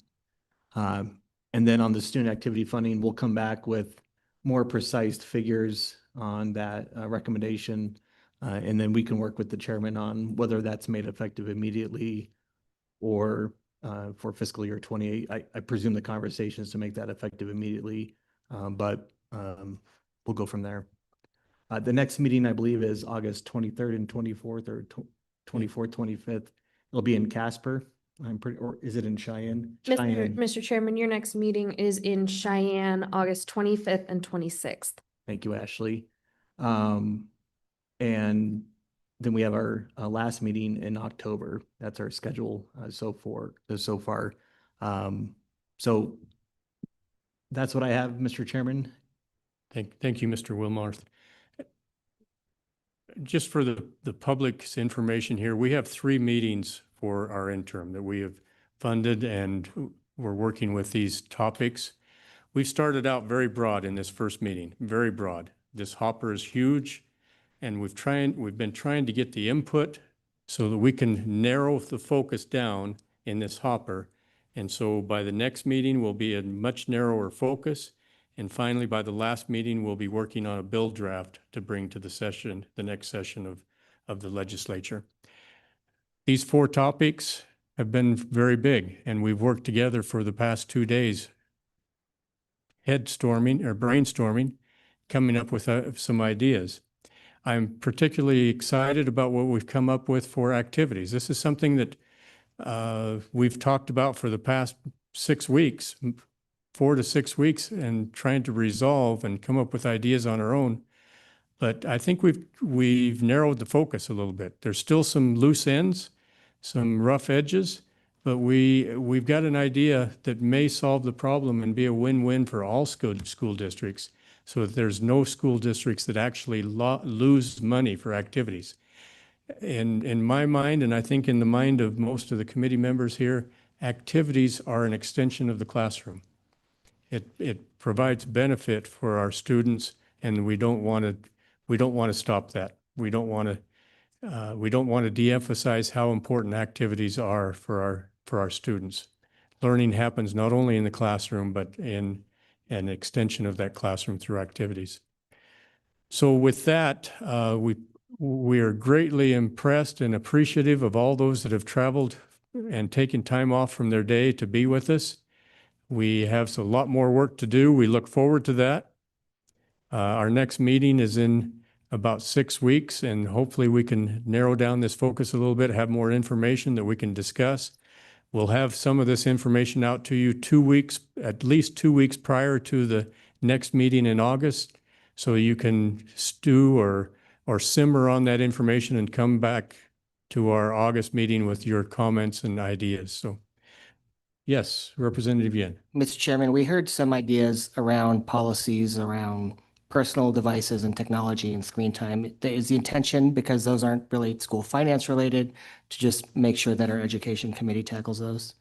B: And then on the student activity funding, we'll come back with more precise figures on that recommendation. And then we can work with the chairman on whether that's made effective immediately or for fiscal year 28. I presume the conversation is to make that effective immediately, but we'll go from there. The next meeting, I believe, is August 23rd and 24th or 24th, 25th. It'll be in Casper. I'm pretty, or is it in Cheyenne? Cheyenne.
T: Mr. Chairman, your next meeting is in Cheyenne, August 25th and 26th.
B: Thank you, Ashley. And then we have our last meeting in October. That's our schedule so far. So that's what I have, Mr. Chairman.
A: Thank you, Mr. Wilmarth. Just for the public's information here, we have 3 meetings for our interim that we have funded, and we're working with these topics. We've started out very broad in this first meeting, very broad. This hopper is huge, and we've been trying to get the input so that we can narrow the focus down in this hopper. And so by the next meeting, we'll be a much narrower focus. And finally, by the last meeting, we'll be working on a bill draft to bring to the next session of the legislature. These 4 topics have been very big, and we've worked together for the past 2 days, brainstorming, coming up with some ideas. I'm particularly excited about what we've come up with for activities. This is something that we've talked about for the past 6 weeks, 4 to 6 weeks, and trying to resolve and come up with ideas on our own. But I think we've narrowed the focus a little bit. There's still some loose ends, some rough edges, but we've got an idea that may solve the problem and be a win-win for all school districts, so that there's no school districts that actually lose money for activities. In my mind, and I think in the mind of most of the committee members here, activities are an extension of the classroom. It provides benefit for our students, and we don't want to stop that. We don't want to de-emphasize how important activities are for our students. Learning happens not only in the classroom, but in an extension of that classroom through activities. So with that, we are greatly impressed and appreciative of all those that have traveled and taken time off from their day to be with us. We have a lot more work to do. We look forward to that. Our next meeting is in about 6 weeks, and hopefully we can narrow down this focus a little bit, have more information that we can discuss. We'll have some of this information out to you at least 2 weeks prior to the next meeting in August, so you can stew or simmer on that information and come back to our August meeting with your comments and ideas. So yes, Representative Yin.
D: Mr. Chairman, we heard some ideas around policies around personal devices and technology and screen time. Is the intention, because those aren't really school finance related, to just make sure that our education committee tackles those?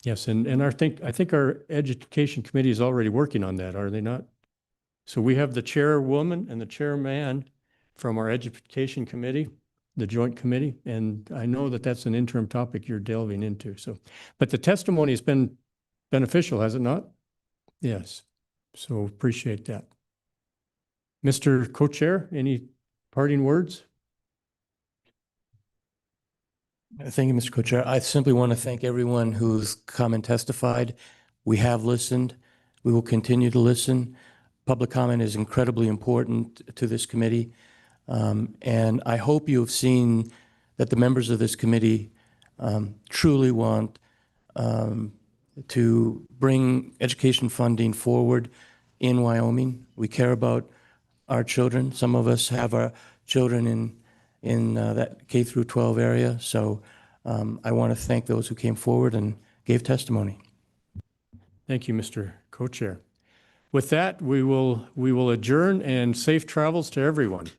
A: Yes, and I think our education committee is already working on that, are they not? So we have the chairwoman and the chairman from our education committee, the joint committee, and I know that that's an interim topic you're delving into. So, but the testimony has been beneficial, has it not? Yes. So appreciate that. Mr. Co-Chair, any parting words?
H: Thank you, Mr. Co-Chair. I simply want to thank everyone who's come and testified. We have listened. We will continue to listen. Public comment is incredibly important to this committee. And I hope you have seen that the members of this committee truly want to bring education funding forward in Wyoming. We care about our children. Some of us have our children in that K through 12 area. So I want to thank those who came forward and gave testimony.
A: Thank you, Mr. Co-Chair. With that, we will adjourn, and safe travels to everyone.